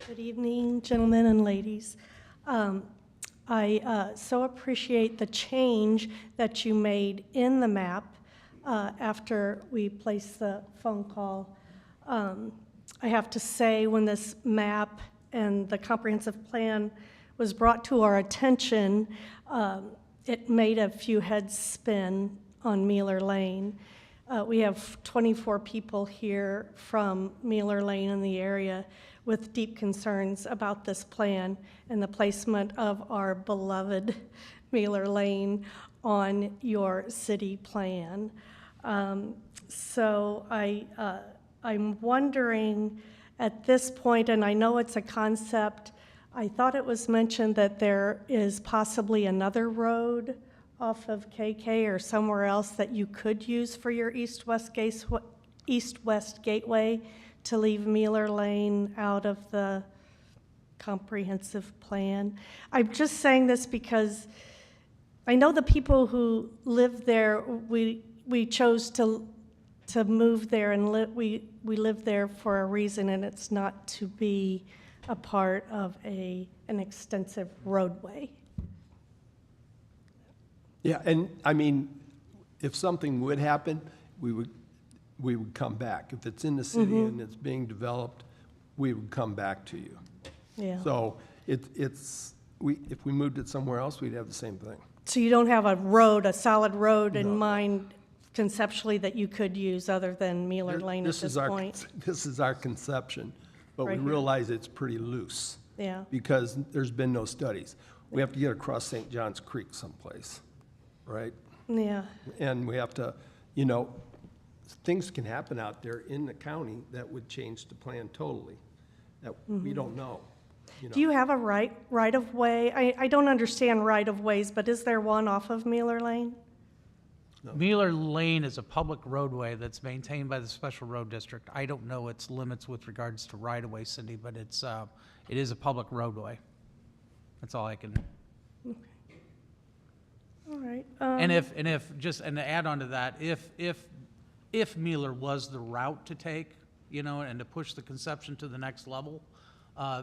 Good evening, gentlemen and ladies. I so appreciate the change that you made in the map after we placed the phone call. I have to say, when this map and the comprehensive plan was brought to our attention, it made a few heads spin on Mealer Lane. We have 24 people here from Mealer Lane in the area with deep concerns about this plan and the placement of our beloved Mealer Lane on your city plan. So I'm wondering at this point, and I know it's a concept, I thought it was mentioned that there is possibly another road off of KK or somewhere else that you could use for your east-west gateway to leave Mealer Lane out of the comprehensive plan. I'm just saying this because I know the people who live there, we chose to move there and we live there for a reason, and it's not to be a part of an extensive roadway. Yeah, and I mean, if something would happen, we would come back. If it's in the city and it's being developed, we would come back to you. Yeah. So if we moved it somewhere else, we'd have the same thing. So you don't have a solid road in mind conceptually that you could use other than Mealer Lane at this point? This is our conception, but we Right here. realize it's pretty loose. Yeah. Because there's been no studies. We have to get across St. John's Creek someplace, right? Yeah. And we have to, things can happen out there in the county that would change the plan totally, that we don't know. Do you have a right-of-way? I don't understand right-of-ways, but is there one off of Mealer Lane? Mealer Lane is a public roadway that's maintained by the Special Road District. I don't know its limits with regards to right-of-way, Cindy, but it is a public roadway. That's all I can. All right. And if to add on to that, if Mealer was the route to take, and to push the conception to the next level,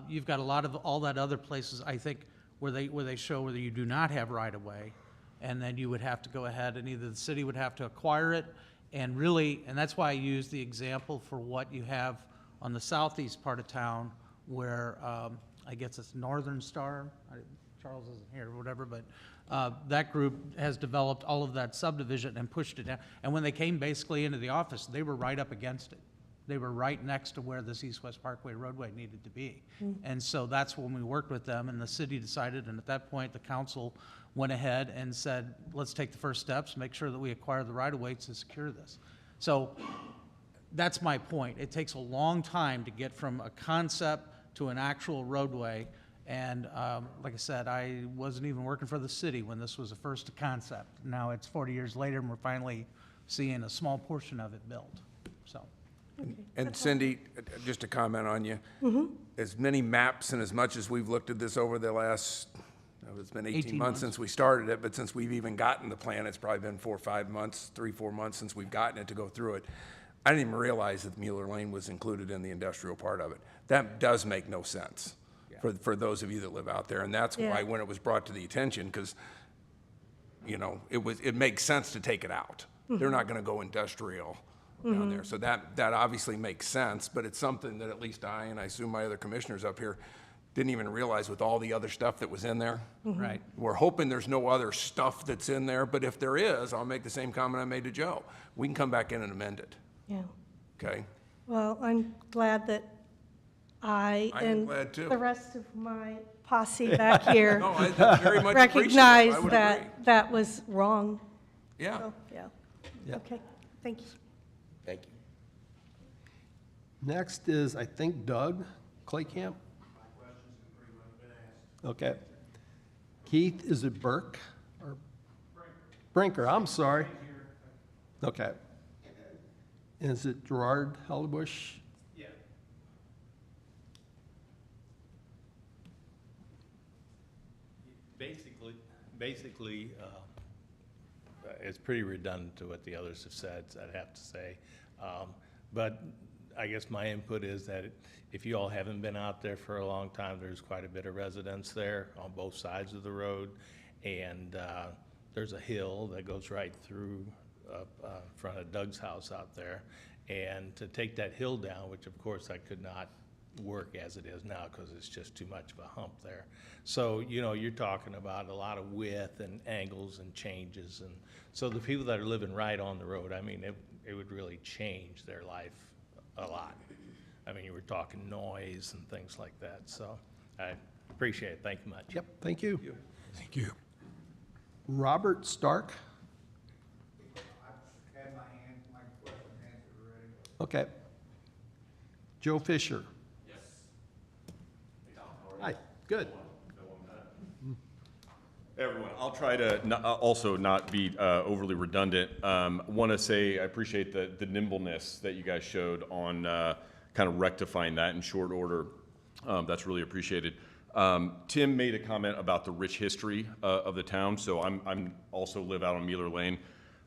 you've got a lot of all that other places, I think, where they show whether you do not have right-of-way, and then you would have to go ahead and either the city would have to acquire it, and that's why I use the example for what you have on the southeast part of town, where I guess it's Northern Star. Charles isn't here or whatever, but that group has developed all of that subdivision and pushed it down. And when they came basically into the office, they were right up against it. They were right next to where this East-West Parkway roadway needed to be. And so that's when we worked with them, and the city decided, and at that point, the council went ahead and said, let's take the first steps, make sure that we acquire the right-of-way to secure this. So that's my point. It takes a long time to get from a concept to an actual roadway. And like I said, I wasn't even working for the city when this was the first concept. Now it's 40 years later, and we're finally seeing a small portion of it built, so. And Cindy, just to comment on you, as many maps and as much as we've looked at this over the last, it's been 18 months since we started it, but since we've even gotten the plan, it's probably been 4 or 5 months, 3, 4 months since we've gotten it to go through it. I didn't even realize that Mueller Lane was included in the industrial part of it. That does make no sense for those of you that live out there. And that's why when it was brought to the attention, because, it makes sense to take it out. They're not going to go industrial down there. So that obviously makes sense, but it's something that at least I, and I assume my other commissioners up here, didn't even realize with all the other stuff that was in there. Right. We're hoping there's no other stuff that's in there, but if there is, I'll make the same comment I made to Joe. We can come back in and amend it, Yeah. okay? Well, I'm glad that I I'm and glad too. the rest of my posse back here No, that's very much appreciated. I recognize would that agree. that was wrong. Yeah. So, yeah. Okay, thank you. Thank you. Next is, I think, Doug Claycamp. Okay. Keith, is it Burke? Or Brinker, I'm sorry. Okay. And is it Gerard Hellebusch? Yeah. Basically, it's pretty redundant to what the others have said, I'd have to say. But I guess my input is that if you all haven't been out there for a long time, there's quite a bit of residents there on both sides of the road. And there's a hill that goes right through front of Doug's house out there. And to take that hill down, which of course I could not work as it is now because it's just too much of a hump there. So, you know, you're talking about a lot of width and angles and changes. And so the people that are living right on the road, I mean, it would really change their life a lot. I mean, you were talking noise and things like that. So I appreciate it. Thank you much. Yep, thank you. Thank you. Robert Stark? Okay. Joe Fisher? Yes. Hi, good. Everyone, I'll try to also not be overly redundant. Want to say I appreciate the nimbleness that you guys showed on kind of rectifying that in short order. That's really appreciated. Tim made a comment about the rich history of the town, so I'm also live out on Mueller Lane.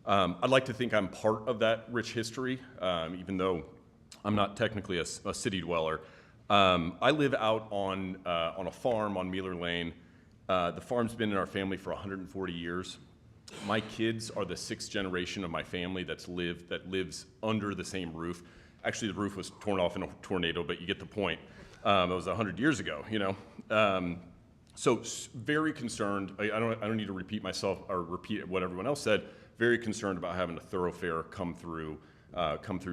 I'd like to think I'm part of that rich history, even though I'm not technically a city dweller. I live out on a farm on Mueller Lane. The farm's been in our family for 140 years. My kids are the 6th generation of my family that lives under the same roof. Actually, the roof was torn off in a tornado, but you get the point. It was 100 years ago, you know. So very concerned. I don't need to repeat myself or repeat what everyone else said. Very concerned about having a thoroughfare come through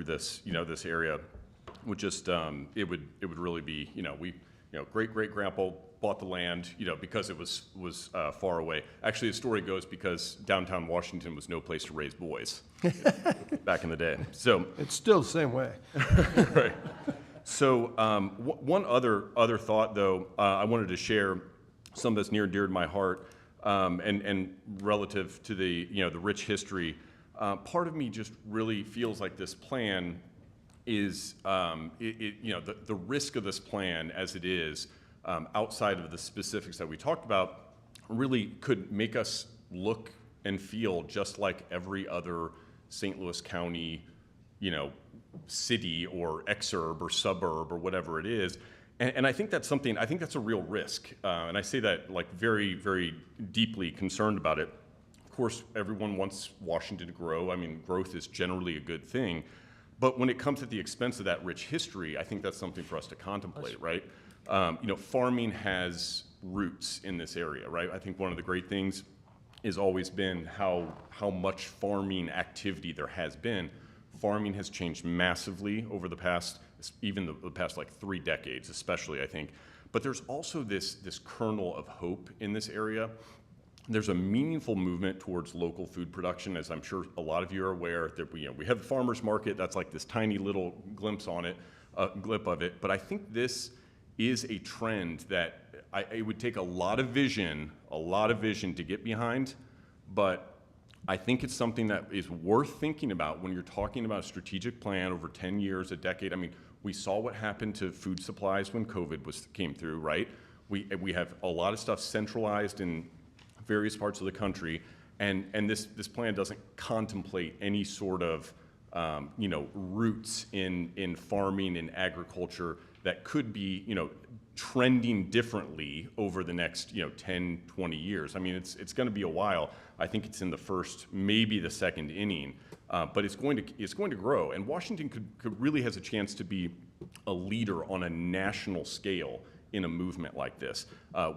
this, you know, this area. Would just it would really be, you know, great-great-grandpa bought the land, you know, because it was far away. Actually, the story goes because downtown Washington was no place to raise boys back in the day. So it's still the same way. Right. So one other thought, though, I wanted to share, some that's near and dear to my heart, and relative to the, you know, the rich history. Part of me just really feels like this plan is, you know, the risk of this plan as it is, outside of the specifics that we talked about, really could make us look and feel just like every other St. Louis County, you know, city or exurb or suburb or whatever it is. And I think that's something, I think that's a real risk. And I say that like very, very deeply concerned about it. Of course, everyone wants Washington to grow. I mean, growth is generally a good thing. But when it comes at the expense of that rich history, I think that's something for us to contemplate, right? You know, farming has roots in this area, right? I think one of the great things has always been how much farming activity there has been. Farming has changed massively over the past, even the past like 3 decades, especially, I think. But there's also this kernel of hope in this area. There's a meaningful movement towards local food production, as I'm sure a lot of you are aware. That we have the farmers market. That's like this tiny little glimpse on it, glip of it. But I think this is a trend that it would take a lot of vision to get behind. But I think it's something that is worth thinking about when you're talking about a strategic plan over 10 years, a decade. I mean, we saw what happened to food supplies when COVID came through, right? We have a lot of stuff centralized in various parts of the country, and this plan doesn't contemplate any sort of you know, roots in farming and agriculture that could be, you know, trending differently over the next, you know, 10, 20 years. I mean, it's going to be a while. I think it's in the first, maybe the second inning, but it's going to grow. And Washington could really has a chance to be a leader on a national scale in a movement like this,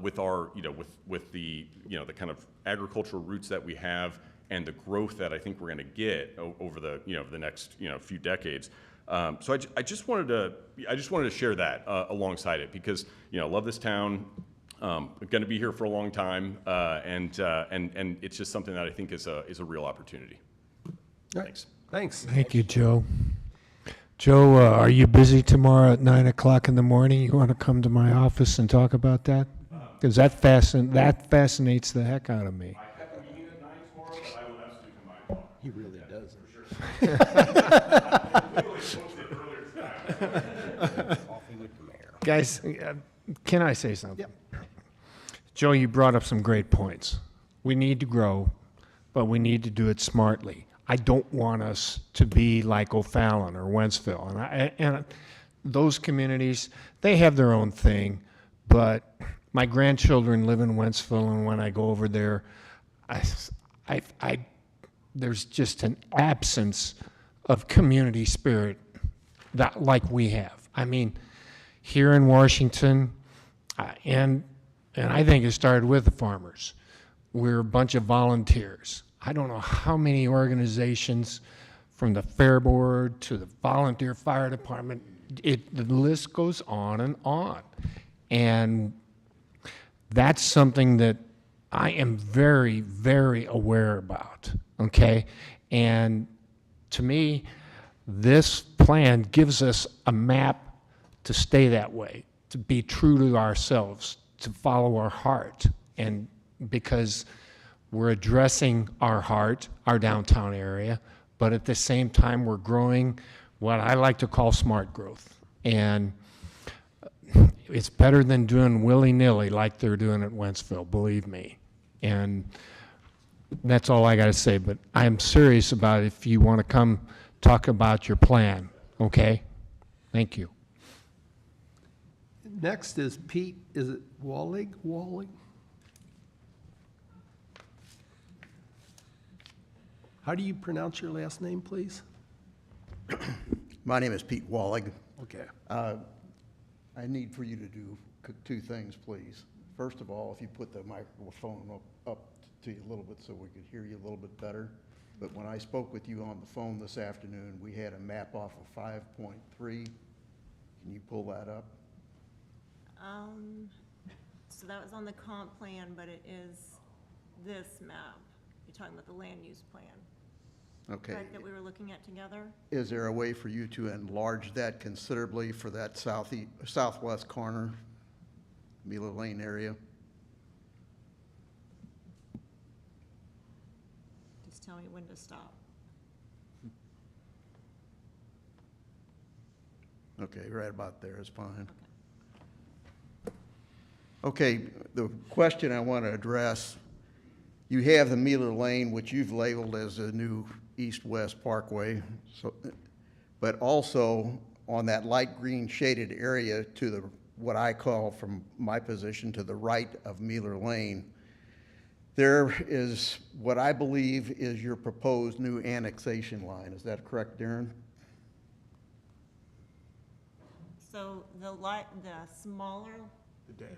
with our, you know, with the, you know, the kind of agricultural roots that we have and the growth that I think we're going to get over the, you know, the next, you know, few decades. So I just wanted to share that alongside it because, you know, I love this town. I'm going to be here for a long time, and it's just something that I think is a real opportunity. Thanks. Thanks. Thank you, Joe. Joe, are you busy tomorrow at 9 o'clock in the morning? You want to come to my office and talk about that? Because that fascinates the heck out of me. I have a meeting at 9 tomorrow, but I will absolutely come by and talk. He really does. Guys, can I say something? Yep. Joe, you brought up some great points. we need to grow, but we need to do it smartly. I don't want us to be like O'Fallon or Wentzville. And those communities, they have their own thing, but my grandchildren live in Wentzville, and when I go over there, there's just an absence of community spirit that like we have. I mean, here in Washington, and I think it started with the farmers. We're a bunch of volunteers. I don't know how many organizations, from the Fair Board to the volunteer fire department, the list goes on and on. And that's something that I am very, very aware about, okay? And to me, this plan gives us a map to stay that way, to be true to ourselves, to follow our heart. And because we're addressing our heart, our downtown area, but at the same time, we're growing what I like to call smart growth. And it's better than doing willy-nilly like they're doing at Wentzville, believe me. And that's all I got to say, but I'm serious about it if you want to come talk about your plan, okay? Thank you. Next is Pete, is it Wallig? Wallig? How do you pronounce your last name, please? My name is Pete Wallig. Okay. I need for you to do two things, please. First of all, if you put the microphone up to you a little bit so we could hear you a little bit better. But when I spoke with you on the phone this afternoon, we had a map off of 5.3. Can you pull that up? So that was on the comp plan, but it is this map. You're talking about the land use plan. Okay. Correct, that we were looking at together? Is there a way for you to enlarge that considerably for that southwest corner, Mila Lane area? Just tell me when to stop. Okay, right about there is fine. Okay, the question I want to address, you have the Miller Lane, which you've labeled as a new east-west parkway, so, but also on that light green shaded area to the, what I call from my position to the right of Miller Lane, there is what I believe is your proposed new annexation line. Is that correct, Darren? So the smaller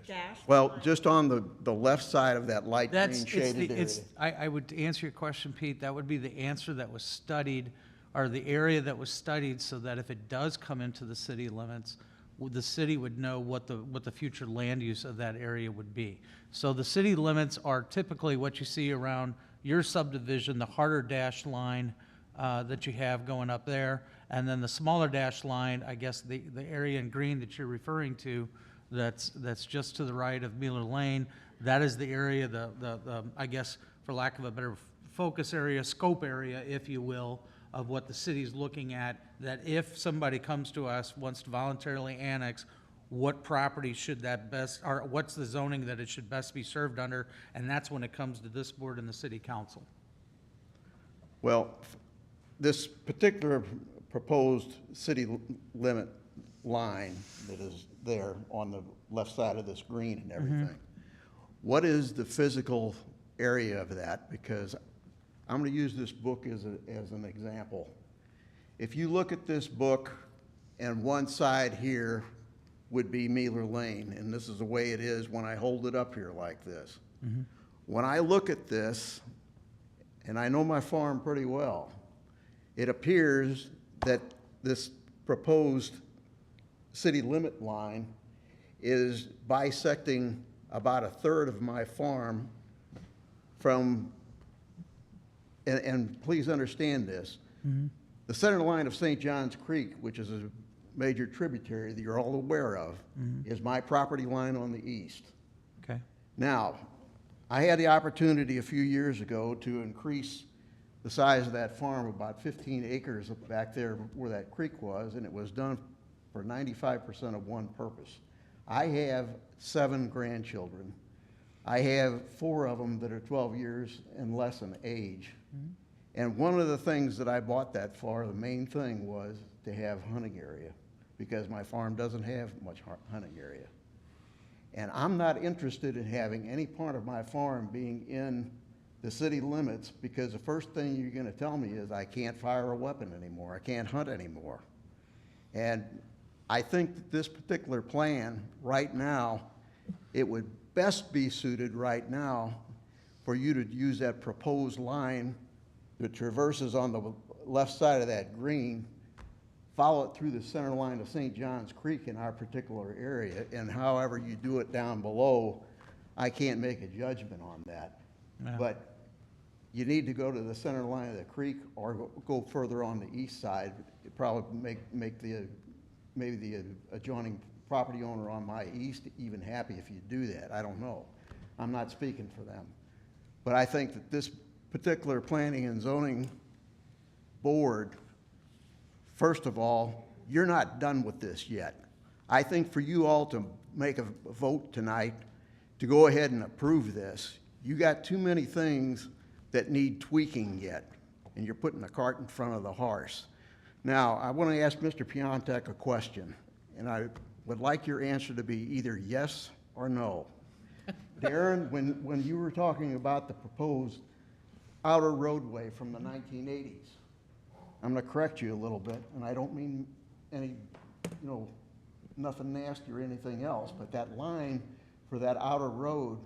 dash. Well, just on the left side of that light green shaded area. I would answer your question, Pete, that would be the answer that was studied, or the area that was studied, so that if it does come into the city limits, the city would know what the future land use of that area would be. So the city limits are typically what you see around your subdivision, the harder dash line that you have going up there, and then the smaller dash line, I guess the area in green that you're referring to, that's just to the right of Miller Lane. That is the area, the I guess, for lack of a better focus area, scope area, if you will, of what the city's looking at, that if somebody comes to us, wants to voluntarily annex, what property should that best, or what's the zoning that it should best be served under, and that's when it comes to this board and the city council. Well, this particular proposed city limit line that is there on the left side of this green and everything, what is the physical area of that? Because I'm going to use this book as an example. If you look at this book, and one side here would be Miller Lane, and this is the way it is when I hold it up here like this. When I look at this, and I know my farm pretty well, it appears that this proposed city limit line is bisecting about 1/3 of my farm from, and please understand this, the center line of St. Johns Creek, which is a major tributary that you're all aware of, is my property line on the east. Okay. Now, I had the opportunity a few years ago to increase the size of that farm about 15 acres back there where that creek was, and it was done for 95% of one purpose. I have 7 grandchildren. I have 4 of them that are 12 years and less in age. And one of the things that I bought that for, the main thing was to have hunting area, because my farm doesn't have much hunting area. And I'm not interested in having any part of my farm being in the city limits, because the first thing you're gonna tell me is I can't fire a weapon anymore, I can't hunt anymore. And I think that this particular plan, right now, it would best be suited right now for you to use that proposed line that traverses on the left side of that green, follow it through the center line of St. John's Creek in our particular area, and however you do it down below, I can't make a judgment on that. Yeah. But you need to go to the center line of the creek or go further on the east side. It probably make maybe the adjoining property owner on my east even happy if you do that. I don't know. I'm not speaking for them. But I think that this particular planning and zoning board, first of all, you're not done with this yet. I think for you all to make a vote tonight to go ahead and approve this, you got too many things that need tweaking yet, and you're putting the cart in front of the horse. Now, I want to ask Mr. Piontek a question, and I would like your answer to be either yes or no. Darren, when you were talking about the proposed outer roadway from the 1980s, I'm going to correct you a little bit, and I don't mean any, nothing nasty or anything else, but that line for that outer road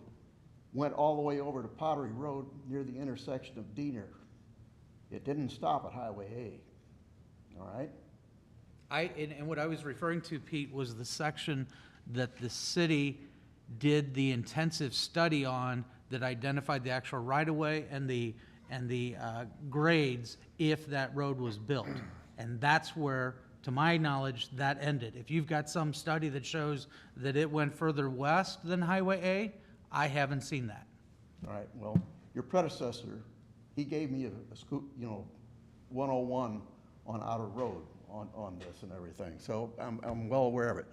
went all the way over to Pottery Road near the intersection of Diener. It didn't stop at Highway A, all right? And what I was referring to, Pete, was the section that the city did the intensive study on that identified the actual right-of-way and the grades if that road was built. And that's where, to my knowledge, that ended. If you've got some study that shows that it went further west than Highway A, I haven't seen that. All right, well, your predecessor, he gave me a scoop, 101 on outer road on this and everything, so I'm well aware of it.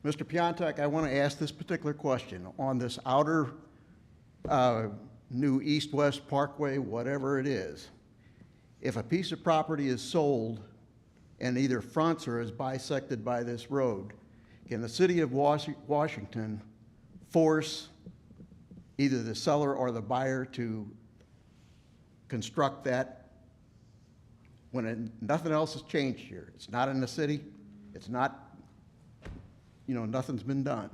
Mr. Piontek, I want to ask this particular question. On this outer new east-west parkway, whatever it is, if a piece of property is sold and either fronts or is bisected by this road, can the city of Washington force either the seller or the buyer to construct that when nothing else has changed here? It's not in the city, it's not, nothing's been done.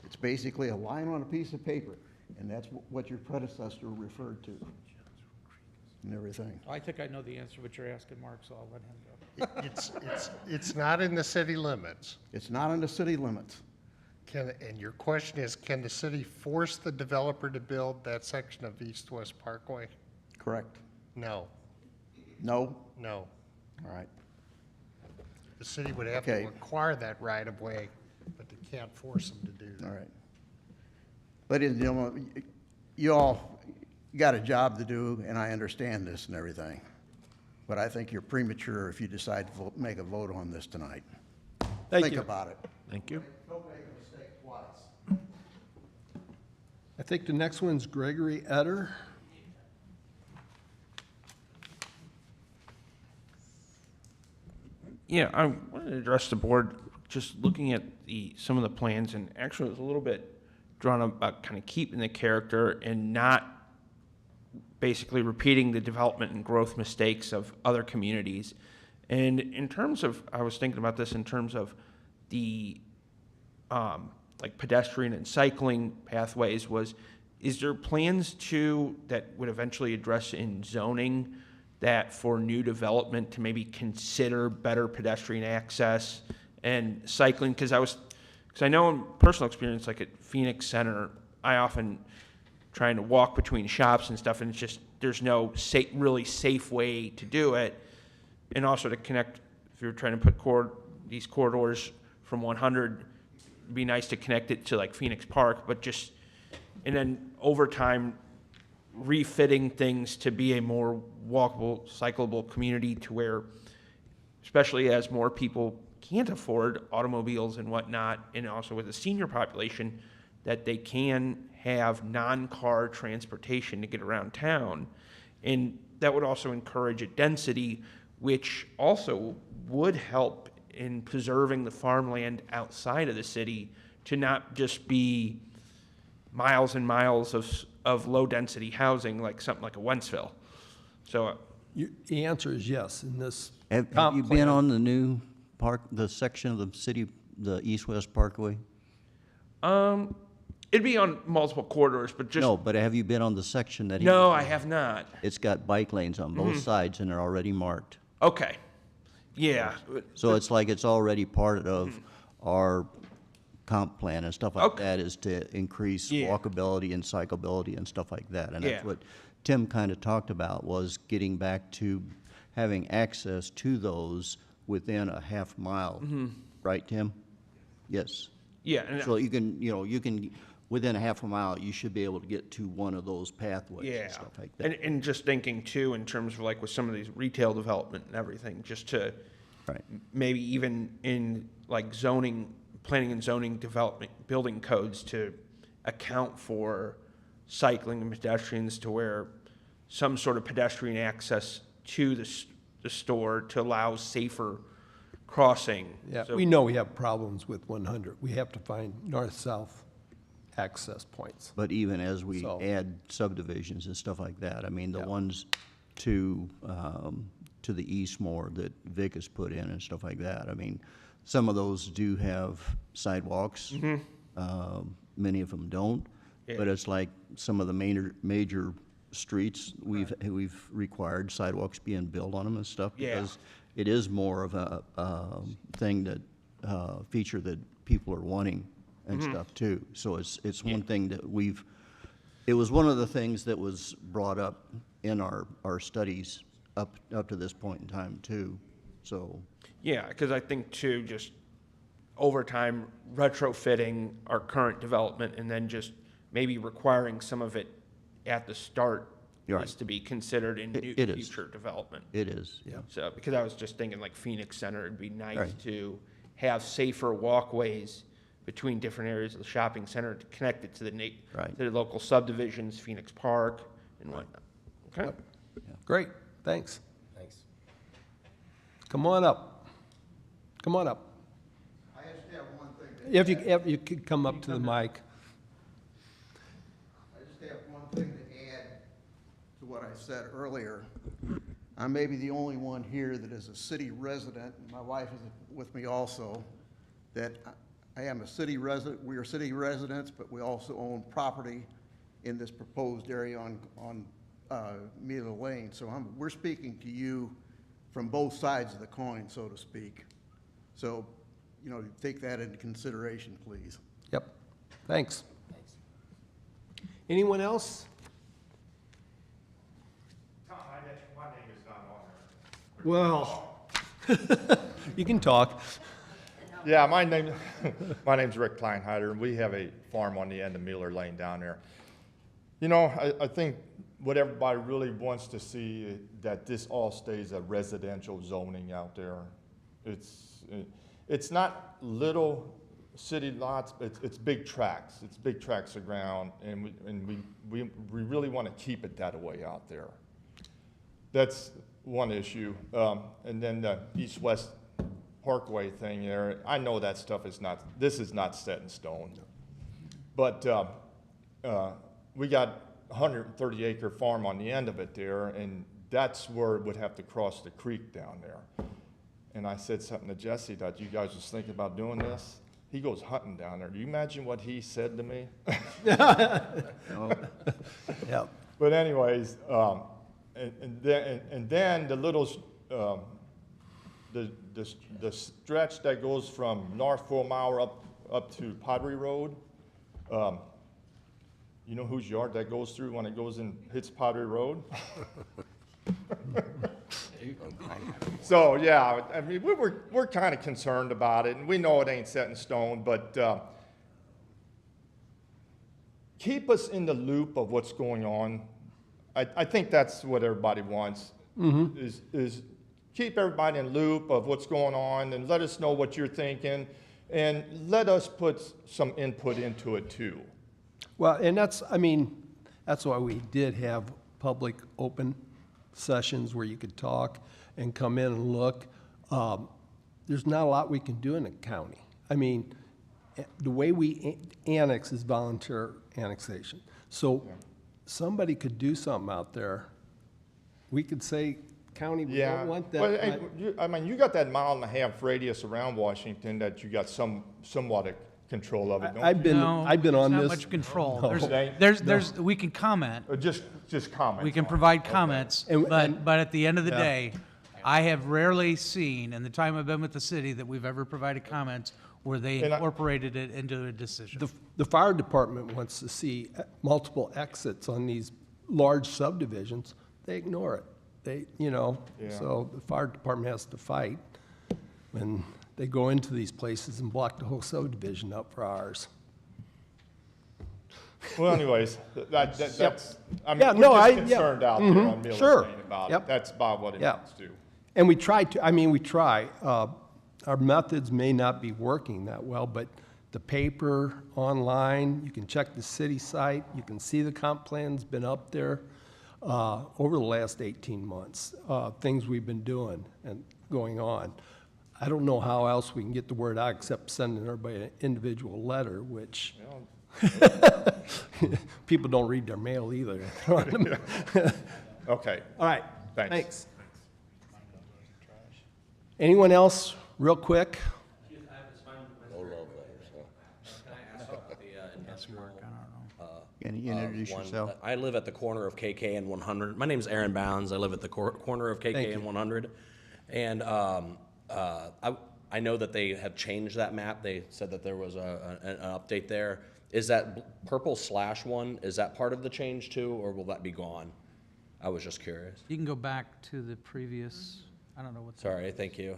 It's basically a line on a piece of paper, and that's what your predecessor referred to and everything. I think I know the answer, but you're asking Mark, so I'll let him go. It's not in the city limits. It's not in the city limits. And your question is, can the city force the developer to build that section of East-West Parkway? Correct. No. No? No. All right. The city would have to acquire that right-of-way, but they can't force them to do that. All right. But you all got a job to do, and I understand this and everything. But I think you're premature if you decide to make a vote on this tonight. Think about it. Thank you. Don't make a mistake twice. I think the next one's Gregory Etter. Yeah, I wanted to address the board, just looking at some of the plans, and actually it was a little bit drawn up about kind of keeping the character and not basically repeating the development and growth mistakes of other communities. And in terms of, I was thinking about this in terms of the like pedestrian and cycling pathways, is there plans that would eventually address in zoning that for new development to maybe consider better pedestrian access and cycling? Because I know in personal experience, like at Phoenix Center, I often trying to walk between shops and stuff, and it's just, there's no really safe way to do it. And also to connect, if you're trying to put these corridors from 100, it'd be nice to connect it to like Phoenix Park, but just, and then over time, refitting things to be a more walkable, cyclable community to where, especially as more people can't afford automobiles and whatnot, and also with the senior population, that they can have non-car transportation to get around town. And that would also encourage a density, which also would help in preserving the farmland outside of the city to not just be miles and miles of low-density housing like something like a Wentzville. So The answer is yes, in this Have comp you been plan. on the new park, the section of the city, the east-west parkway? It'd be on multiple corridors, but just. No, but have you been on the section that he? No, was I on? have not. It's got bike lanes on both Mhm. sides and they're already marked. Okay. Yeah. So it's like it's already part of our comp plan and stuff like that, is to increase Yeah. walkability and cyclability and stuff like that. And Yeah. that's what Tim kind of talked about, was getting back to having access to those within a half mile. Mhm. Right, Tim? Yes. Yeah, and- So you can, within a half a mile, you should be able to get to one of those pathways Yeah. and stuff like that. And just thinking too, in terms of like with some of these retail development and everything, just to maybe even in like zoning, planning and zoning development, building codes to account for cycling and pedestrians, to where some sort of pedestrian access to the store to allow safer crossing. Yeah, So- we know we have problems with 100. We have to find north-south access points. But even as we So- add subdivisions and stuff like that, I mean, the ones to the east more that Vic has put in and stuff like that, I mean, some of those do have sidewalks. Mhm. Many of them don't. Yeah. But it's like some of the major streets, we've required sidewalks being built on them and stuff. Yeah. Because it is more of a thing that, feature that people are wanting and Mhm. stuff too. So it's one thing that it was one of the things that was brought up in our studies up to this point in time too, so. Yeah, because I think too, just over time retrofitting our current development and then just maybe requiring some of it at the start You're right. is to be considered in new It is. future development. It is, yeah. So, because I was just thinking like Phoenix Center, it'd be nice Right. to have safer walkways between different areas of the shopping center to connect it to Right. to the local subdivisions, Phoenix Park and whatnot. Okay? Great, thanks. Thanks. Come on up. Come on up. I just have one thing. If you could come up to the mic. I just have one thing to add to what I said earlier. I may be the only one here that is a city resident, and my wife is with me also, that I am a city resident, we are city residents, but we also own property in this proposed area on Miller Lane. So we're speaking to you from both sides of the coin, so to speak. So, take that into consideration, please. Yep, thanks. Anyone else? Tom, my name is not on there. Well, you can talk. Yeah, my name's Rick Kleinheider, and we have a farm on the end of Miller Lane down there. I think what everybody really wants to see is that this all stays a residential zoning out there. It's not little city lots, but it's big tracts. It's big tracts of ground, and we really want to keep it that way out there. That's one issue. And then the east-west Parkway thing there, I know that stuff this is not set in stone. But we got a 130-acre farm on the end of it there, and that's where it would have to cross the creek down there. And I said something to Jesse that you guys was thinking about doing this. He goes hunting down there. Do you imagine what he said to me? Yep. But anyways, and then the little, the stretch that goes from North 4 Mile up to Padre Road, you know whose yard that goes through when it goes and hits Padre Road? So, yeah, I mean, we're kind of concerned about it, and we know it ain't set in stone, but keep us in the loop of what's going on. I think that's what everybody wants, is keep everybody in loop of what's going on, and let us know what you're thinking, and let us put some input into it too. Well, and that's, I mean, that's why we did have public open sessions where you could talk and come in and look. There's not a lot we can do in the county. I mean, the way we annex is volunteer annexation. So somebody could do something out there. We could say, county, we don't want that. But, hey, I mean, you got that 1.5 mile radius around Washington that you got somewhat control of it, don't you? I've been on Not this. much control. No. We can comment. Just comment. We can provide comments, but at the end of the day, I have rarely seen, in the time I've been with the city, that we've ever provided comments where they incorporated it into a decision. The fire department wants to see multiple exits on these large subdivisions. They ignore it. They, so the fire department has to fight when they go into these places and block the whole subdivision up for ours. Well, anyways, that's, I mean, Yeah, we're no, just I- concerned out there on Miller Sure. Lane about Yep. it. That's about what it Yeah. means to. And we try to, I mean, we try. Our methods may not be working that well, but the paper, online, you can check the city site, you can see the comp plan's been up there over the last 18 months, things we've been doing and going on. I don't know how else we can get the word out except sending everybody an individual letter, which people don't read their mail either. Okay. All right, Thanks. thanks. Anyone else, real quick? Can you introduce yourself? I live at the corner of KK and 100. My name's Aaron Bounds. I live at the corner of Thank KK you. and 100. And I know that they have changed that map. They said that there was an update there. Is that purple slash one, is that part of the change too, or will that be gone? I was just curious. You can go back to the previous, I don't know what. Sorry, thank you.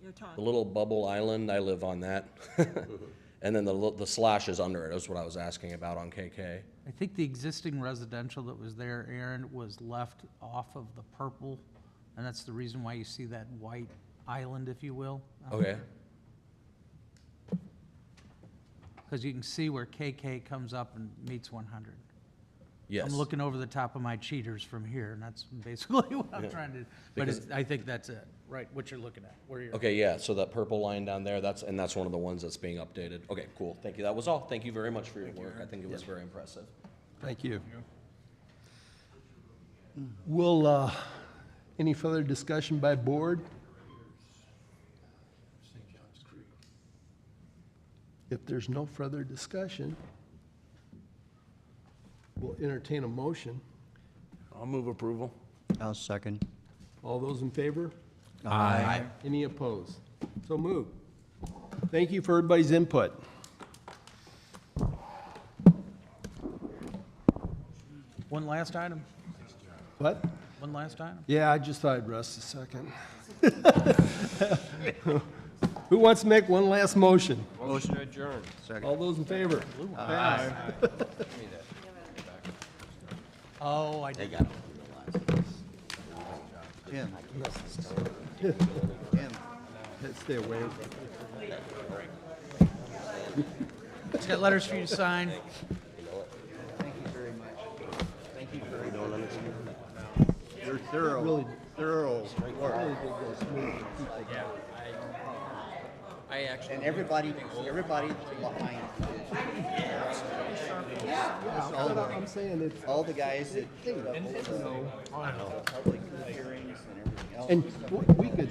You're The talking. little bubble island, I live on that. And then the slash is under it, that's what I was asking about on KK. I think the existing residential that was there, Aaron, was left off of the purple, and that's the reason why you see that white island, if you will. Okay. Because you can see where KK comes up and meets 100. Yes. I'm looking over the top of my cheaters from here, and that's basically what I'm Yeah. trying to, but Because- I think that's it, right, what you're looking at, where you're. Okay, yeah, so that purple line down there, that's one of the ones that's being updated. Okay, cool, thank you, that was all. Thank you very much for your work, I think it was very impressive. Thank you. Will, any further discussion by board? If there's no further discussion, we'll entertain a motion. I'll move approval. I'll second. All those in favor? Aye. Any opposed? So moved. Thank you for everybody's input. One last item, What? one last item. Yeah, I just thought I'd rest a second. Who wants to make one last motion? Motion adjourned. All those in favor? Aye. Oh, I did. Tim. Stay away. It's got letters for you to sign. Thank you very much. Thank you very much. Your thorough work. I actually. And everybody behind I'm saying it's. all the guys that showed up for the public hearings and everything else. And we could